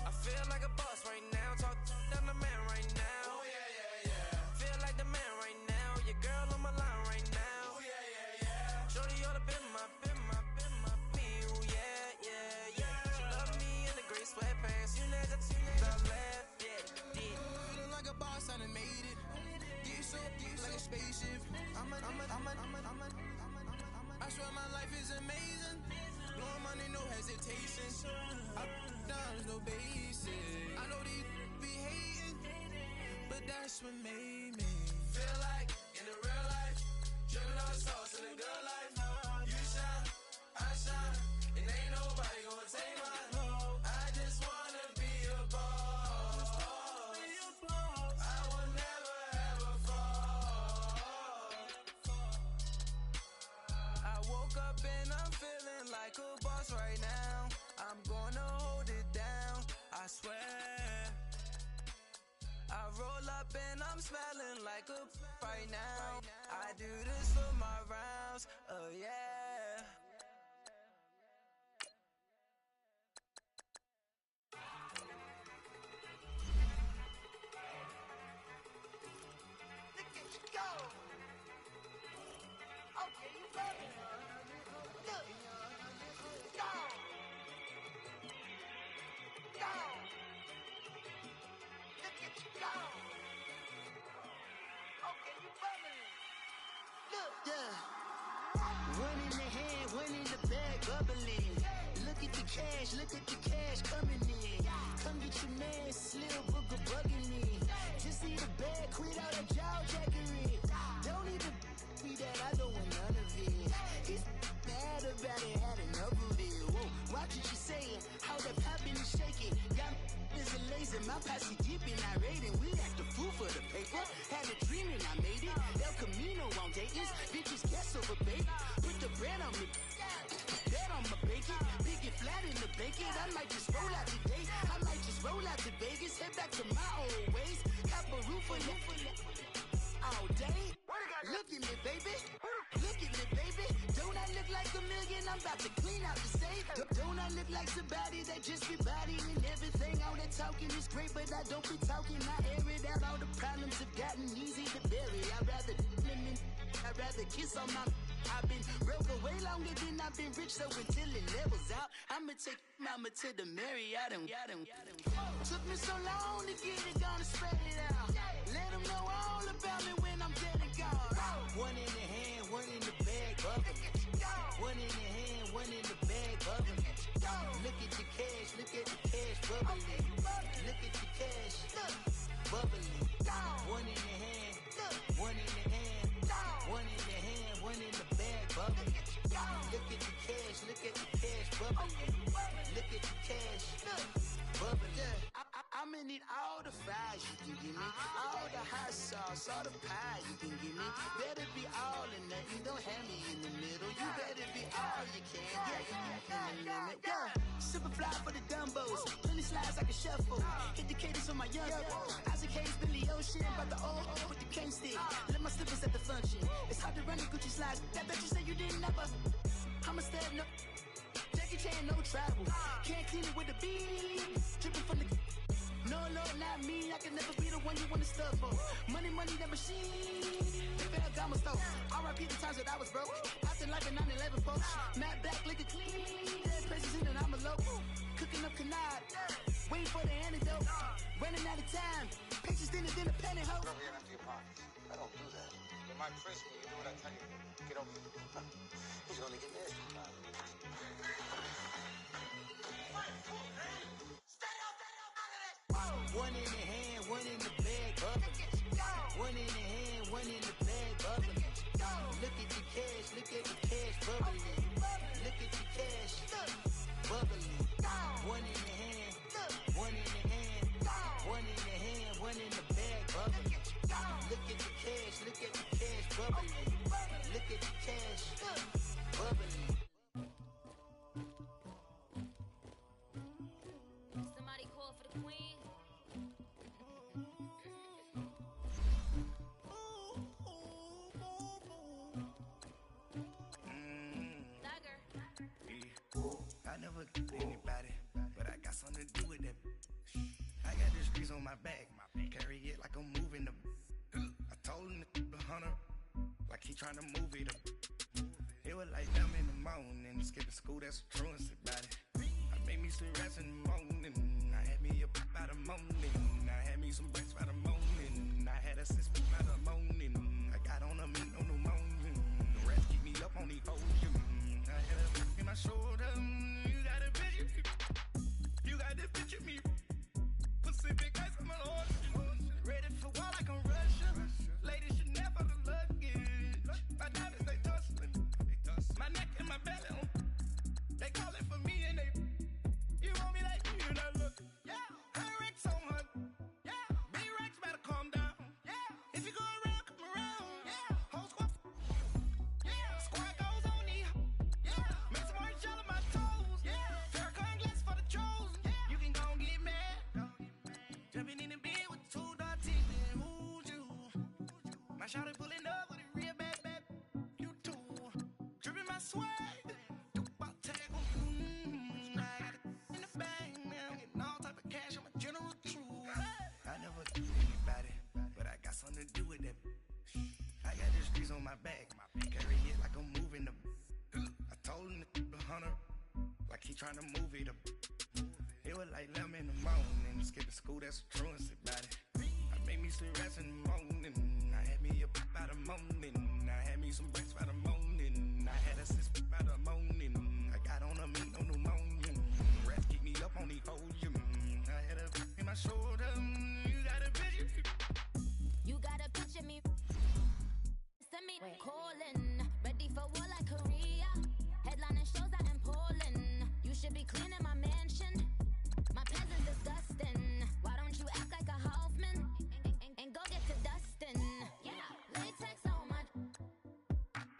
I feel like a boss right now. Talk down the man right now. Oh yeah, yeah, yeah. Feel like the man right now. Your girl on my line right now. Oh yeah, yeah, yeah. Shorty all up in my feel, yeah, yeah, yeah. She love me in the gray sweatpants. You never left, yeah, did. Feeling like a boss, I done made it. Get so like a spaceship. I swear my life is amazing. Blowing money, no hesitation. Up, down, no basic. I know these be hating, but that's what made me. Feel like in the real life, dripping on sauce in the good life. You shine, I shine, and ain't nobody gonna take my love. I just wanna be a boss. I will never ever fall. I woke up and I'm feeling like a boss right now. I'm gonna hold it down, I swear. I roll up and I'm smelling like a right now. I do this for my rounds, oh yeah. Look at you go. Okay, you love it. Look. Go. Go. Look at you go. Okay, you bumming. Look. Yeah. One in the hand, one in the bag, bubbling. Look at the cash coming in. Come get your man, Slim Booker bugging me. Just need a bag, quit all that jaw jackery. Don't even be that, I don't want none of it. He's mad about it, had enough of it. Whoa, watch what you saying, how that poppin' and shaking. Got is a laser, my posse deep and irate, and we act the fool for the paper. Had a dream and I made it. El Camino on Dayton's, bitches guess over bait. Put the bread on me, bet on my bacon. Big and flat in the bacon. I might just roll out today. I might just roll out to Vegas, head back to my old ways. Have a roof for all day. Look at me, baby. Look at me, baby. Don't I look like a million? I'm about to clean out the safe. Don't I look like somebody that just be bodying everything? All that talking is great, but I don't be talking. I air it out. All the problems have gotten easy to bury. I'd rather kiss on my. I've been broke way longer than I've been rich, so until it levels out, I'ma take mama to the Marriott and took me so long to get it, gonna spread it out. Let them know all about me when I'm dead and gone. One in the hand, one in the bag, bubbling. One in the hand, one in the bag, bubbling. Look at the cash, bubbling. Look at the cash, bubbling. One in the hand, one in the hand, one in the hand, one in the bag, bubbling. Look at the cash, bubbling. Look at the cash, bubbling. I'ma need all the fries you can give me, all the hot sauce, all the pie you can give me. Better be all or nothing, don't have me in the middle. You better be all you can, yeah. Super fly for the Dumbos, plenty slides I can shuffle. Hit the cadence on my young Isaac Hayes, Billy Ocean, about the old with the cane stick. Let my slippers at the function. It's hard to run the Gucci slides. I bet you say you didn't never. I'm a stab, no Jackie Chan, no travel. Can't clean it with the beat. Dripping from the. No, Lord, not me. I can never be the one you wanna stuff for. Money, that machine. The Ferragamo stove. R.I.P. the times that I was broke. After life in 9/11, folks. Matte black, liquor clean. Dead places in and I'm a local. Cooking up canard. Waiting for the antidote. Running out of time. Patience thinner than a pantyhose. Over here, empty your pockets. I don't do that. my Chris, when you do what I tell you, get over here. He's gonna get this. One in the hand, one in the bag, bubbling. One in the hand, one in the bag, bubbling. Look at the cash, bubbling. Look at the cash, bubbling. One in the hand, one in the hand, one in the hand, one in the bag, bubbling. Look at the cash, bubbling. Look at the cash, bubbling. Somebody call for the queen. I never get anybody, but I got something to do with that. I got the streets on my back, carry it like I'm moving the. I told him the hunter, like he trying to move it up. It was like them in the morning, skipping school, that's a truancy about it. I made me some rats in the morning, I had me up by the morning, I had me some breaks by the morning, I had a sister by the morning, I got on a meat on the morning, the rats keep me up on the ocean, I had a in my shoulder, you got a picture, you got this picture me, Pacific ice on my ocean, ready for war like I'm Russian, ladies should never the luggage, my diamonds they tussling, my neck and my belly, they calling for me and they, you want me like you and I look, yeah, her Rex on her, yeah, B-Rex better calm down, yeah, if you go around, come around, yeah, whole squad, yeah, squad goes on the, yeah, make some orange gel on my toes, yeah, Farrakhan glass for the trolls, yeah, you can go and get mad, jumping in the bed with two dark teeth and who's you, my shawty pulling up with a real bad, you too, dripping my swag, you about tag on, I got it in the bag now, getting all type of cash, I'm a general true, I never do anybody, but I got something to do with that, I got the streets on my back, carry it like I'm moving the, I told him the hunter, like he trying to move it up, it was like 11 in the morning, skipping school, that's a truancy about it, I made me some rats in the morning, I had me up by the morning, I had me some breaks by the morning, I had a sister by the morning, I got on a meat on the morning, the rats keep me up on the ocean, I had a in my shoulder, you got a picture, You gotta picture me. Send me calling. Ready for war like Korea. Headlining shows out in Poland. You should be cleaning my mansion. My pants is disgusting. Why don't you act like a Hoffman? And go get to dustin'. Yeah, latex on my.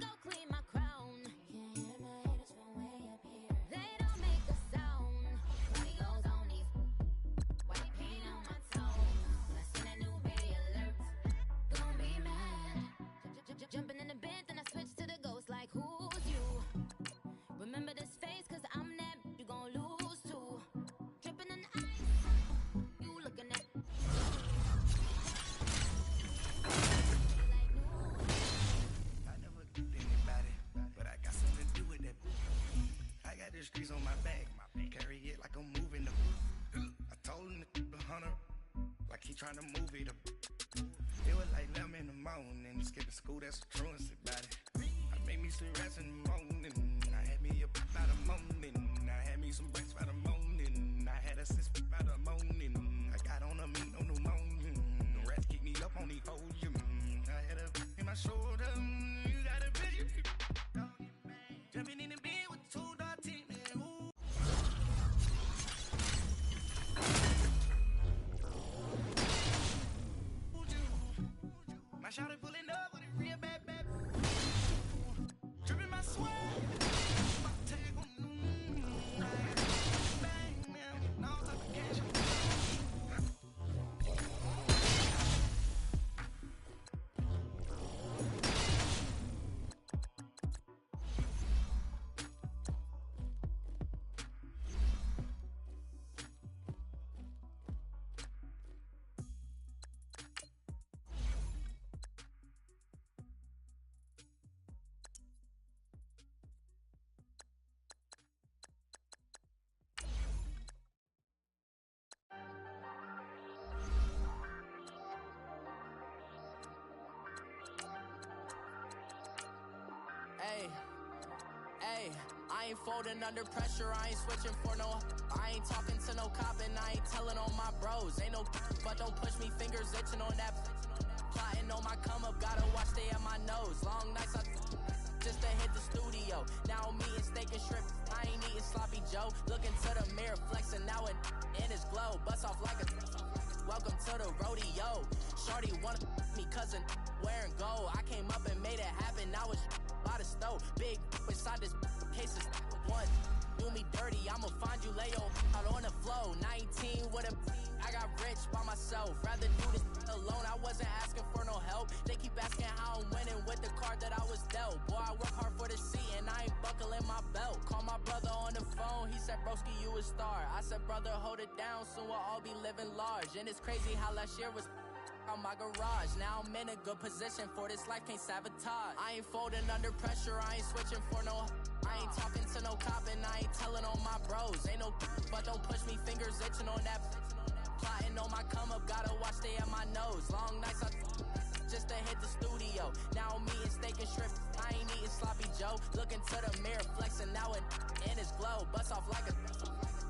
Go clean my crown. Can't hear my haters from way up here. They don't make a sound. White goes on these. White paint on my toes. I seen a new bay alert. Gonna be mad. Jumping in the bed, then I switch to the ghost like who's you? Remember this face, cause I'm that you gon' lose too. Dripping in ice, you looking at. I never get anybody, but I got something to do with that, I got the streets on my back, carry it like I'm moving the, I told him the hunter, like he trying to move it up, it was like 11 in the morning, skipping school, that's a truancy about it, I made me some rats in the morning, I had me up by the morning, I had me some breaks by the morning, I had a sister by the morning, I got on a meat on the morning, the rats keep me up on the ocean, I had a in my shoulder, you got a picture, jumping in the bed with two dark teeth, my shawty pulling up with a real bad, dripping my swag. I ain't folding under pressure, I ain't switching for no. I ain't talking to no cop and I ain't telling on my bros. Ain't no but don't push me, fingers itching on that. Plotting on my come up, gotta watch stay at my nose. Long nights I just to hit the studio. Now I'm eating steak and shrimp, I ain't eating sloppy Joe. Looking to the mirror, flexing now and in his glow. Bust off like a welcome to the rodeo. Shorty wanna me cousin wearing gold. I came up and made it happen, now it's by the stove. Big inside this case is one. Do me dirty, I'ma find you, lay your out on the flow. 19 with a I got rich by myself. Rather do this alone, I wasn't asking for no help. They keep asking how I'm winning with the card that I was dealt. Boy, I work hard for the seat and I ain't buckling my belt. Call my brother on the phone, he said, broski, you a star. I said, brother, hold it down, soon we'll all be living large. And it's crazy how last year was on my garage. Now I'm in a good position for this life, can't sabotage. I ain't folding under pressure, I ain't switching for no. I ain't talking to no cop and I ain't telling on my bros. Ain't no but don't push me, fingers itching on that. Plotting on my come up, gotta watch stay at my nose. Long nights I just to hit the studio. Now I'm eating steak and shrimp, I ain't eating sloppy Joe. Looking to the mirror, flexing now and in his glow. Bust off like a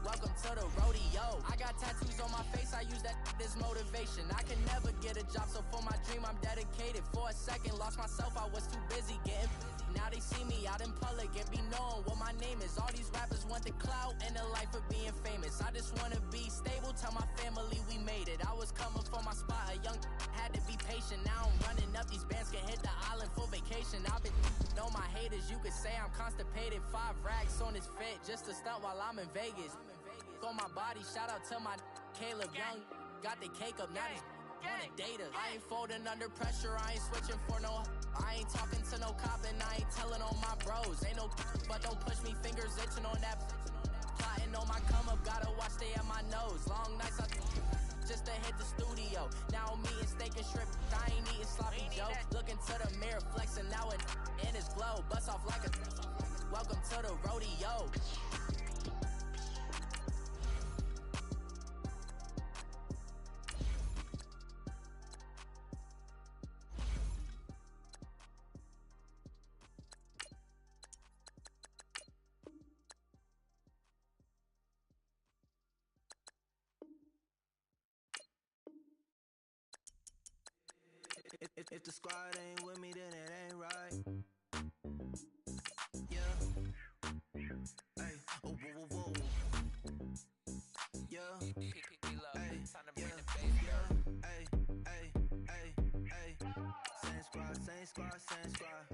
welcome to the rodeo. I got tattoos on my face, I use that as motivation. I can never get a job, so for my dream I'm dedicated. For a second, lost myself, I was too busy getting. Now they see me out in public and be known what my name is. All these rappers want the clout and the life of being famous. I just wanna be stable, tell my family we made it. I was coming for my spot, a young had to be patient. Now I'm running up, these bands can hit the island for vacation. I've been know my haters, you could say I'm constipated. 5 racks on his fit, just to stunt while I'm in Vegas. On my body, shout out to my Caleb Young. Got the cake up, now these wanna date us. I ain't folding under pressure, I ain't switching for no. I ain't talking to no cop and I ain't telling on my bros. Ain't no but don't push me, fingers itching on that. Plotting on my come up, gotta watch stay at my nose. Long nights I just to hit the studio. Now I'm eating steak and shrimp, I ain't eating sloppy Joe. Looking to the mirror, flexing now and in his glow. Bust off like a welcome to the rodeo. If the squad ain't with me, then it ain't right. Yeah. Hey. Oh, whoa, whoa, whoa. Yeah. Hey. Yeah. Hey. Hey. Hey. Hey. Same squad, same squad, same squad.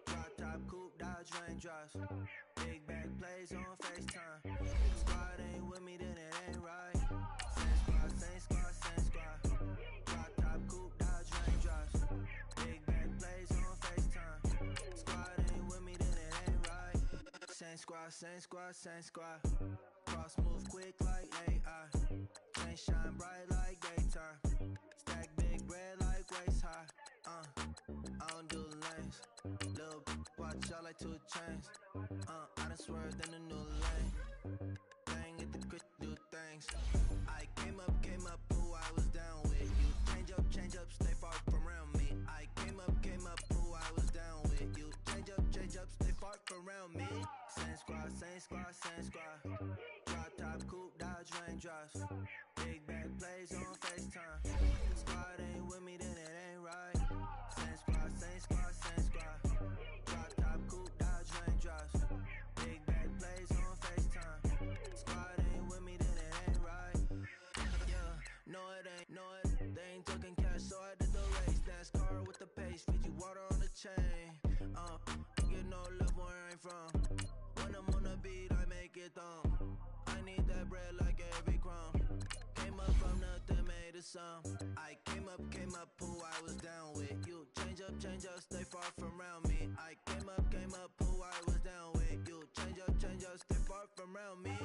Drop top, coupe, Dodge raindrops. Big back plays on FaceTime. Squad ain't with me, then it ain't right. Same squad, same squad, same squad. Drop top, coupe, Dodge raindrops. Big back plays on FaceTime. Squad ain't with me, then it ain't right. Same squad, same squad, same squad. Cross move quick like AI. Chain shine bright like daytime. Stack big bread like waist high. I don't do lanes. Little watch out like 2 chains. I done swerved in a new lane. Bang at the crit, do things. I came up, who I was down with. You change up, stay far from around me. I came up, who I was down with. You change up, stay far from around me. Same squad, same squad, same squad. Drop top, coupe, Dodge raindrops. Big back plays on FaceTime. Squad ain't with me, then it ain't right. Same squad, same squad, same squad. Drop top, coupe, Dodge raindrops. Big back plays on FaceTime. Squad ain't with me, then it ain't right. Yeah, no it ain't, no it. They ain't talking cash, so I did the race. NASCAR with the pace, Fiji water on the chain. Get no love where I ain't from. When I'm on the beat, I make it thumb. I need that bread like every crumb. Came up from nothing, made a sum. I came up, who I was down with. You change up, stay far from around me. I came up, who I was down with. You change up, stay far from around me.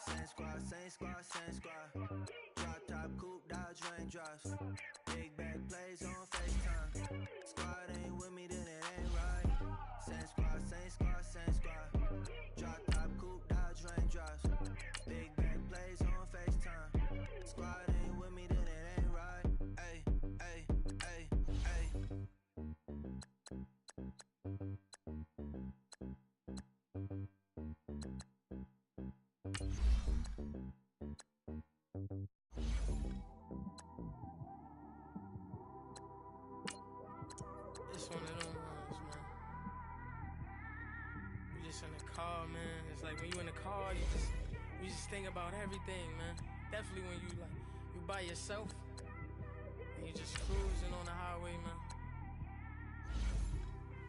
Same squad, same squad, same squad. Drop top, coupe, Dodge raindrops. Big back plays on FaceTime. Squad ain't with me, then it ain't right. Same squad, same squad, same squad. Drop top, coupe, Dodge raindrops. Big back plays on FaceTime. Squad ain't with me, then it ain't right. Ay, ay, ay, ay. Oh man, it's like when you in the car, you just think about everything, man. Definitely when you by yourself and you just cruising on the highway, man.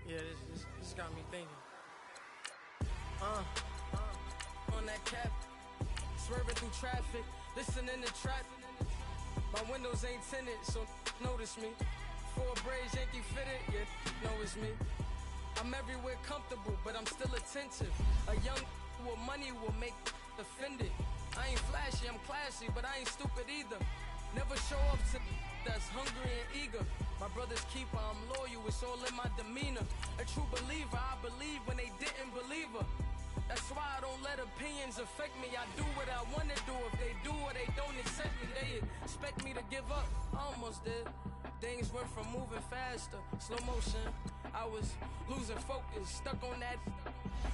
Yeah, this got me thinking. On that cap, swerving through traffic, listening to trap. My windows ain't tinted, so notice me. Four braids, Yankee fitted, yeah, know it's me. I'm everywhere comfortable, but I'm still attentive. A young with money will make offended. I ain't flashy, I'm classy, but I ain't stupid either. Never show up to that's hungry and eager. My brother's keeper, I'm loyal, it's all in my demeanor. A true believer, I believe when they didn't believe her. That's why I don't let opinions affect me. I do what I want to do. If they do or they don't accept me, they expect me to give up. I almost did. Things went from moving faster, slow motion. I was losing focus, stuck on that.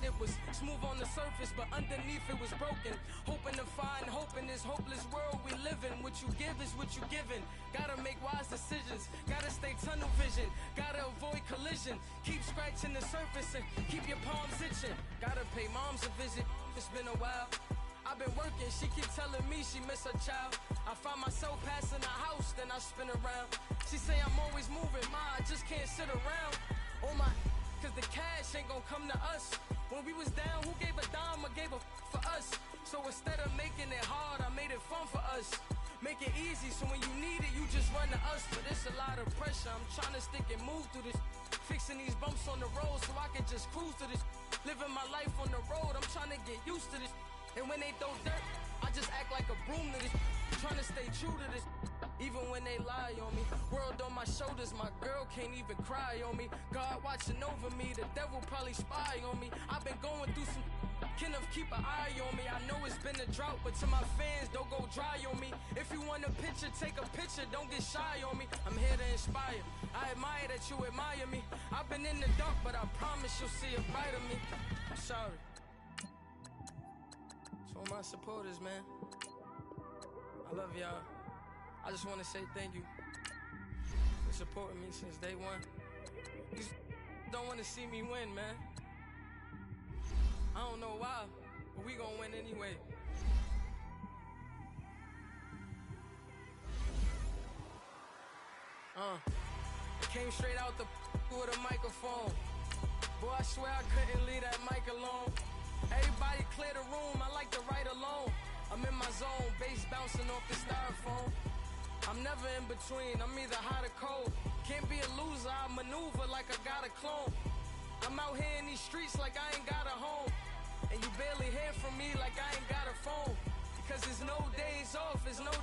It was smooth on the surface, but underneath it was broken. Hoping to find hope in this hopeless world we live in. What you give is what you given. Gotta make wise decisions. Gotta stay tunnel vision. Gotta avoid collision. Keep scratching the surface and keep your palms itching. Gotta pay moms a visit. It's been a while. I've been working, she keep telling me she miss her child. I find myself passing the house, then I spin around. She say I'm always moving, ma, I just can't sit around. Oh my, cause the cash ain't gon' come to us. When we was down, who gave a dime or gave a for us? So instead of making it hard, I made it fun for us. Make it easy, so when you need it, you just run to us. But it's a lot of pressure, I'm trying to stick and move through this. Fixing these bumps on the road so I can just cruise to this. Living my life on the road, I'm trying to get used to this. And when they throw dirt, I just act like a broom to this. Trying to stay true to this, even when they lie on me. World on my shoulders, my girl can't even cry on me. God watching over me, the devil probably spy on me. I've been going through some, Kenneth keep an eye on me. I know it's been a drought, but to my fans, don't go dry on me. If you want a picture, take a picture, don't get shy on me. I'm here to inspire, I admire that you admire me. I've been in the dark, but I promise you'll see a brighter me. I'm sorry. To all my supporters, man, I love y'all. I just want to say thank you for supporting me since day one. You just don't want to see me win, man. I don't know why, but we gonna win anyway. I came straight out the with a microphone. Boy, I swear I couldn't leave that mic alone. Everybody clear the room, I like to write alone. I'm in my zone, bass bouncing off the styrofoam. I'm never in between, I'm either hot or cold. Can't be a loser, I maneuver like I got a clone. I'm out here in these streets like I ain't got a home. And you barely hear from me like I ain't got a phone. Because there's no days off, there's no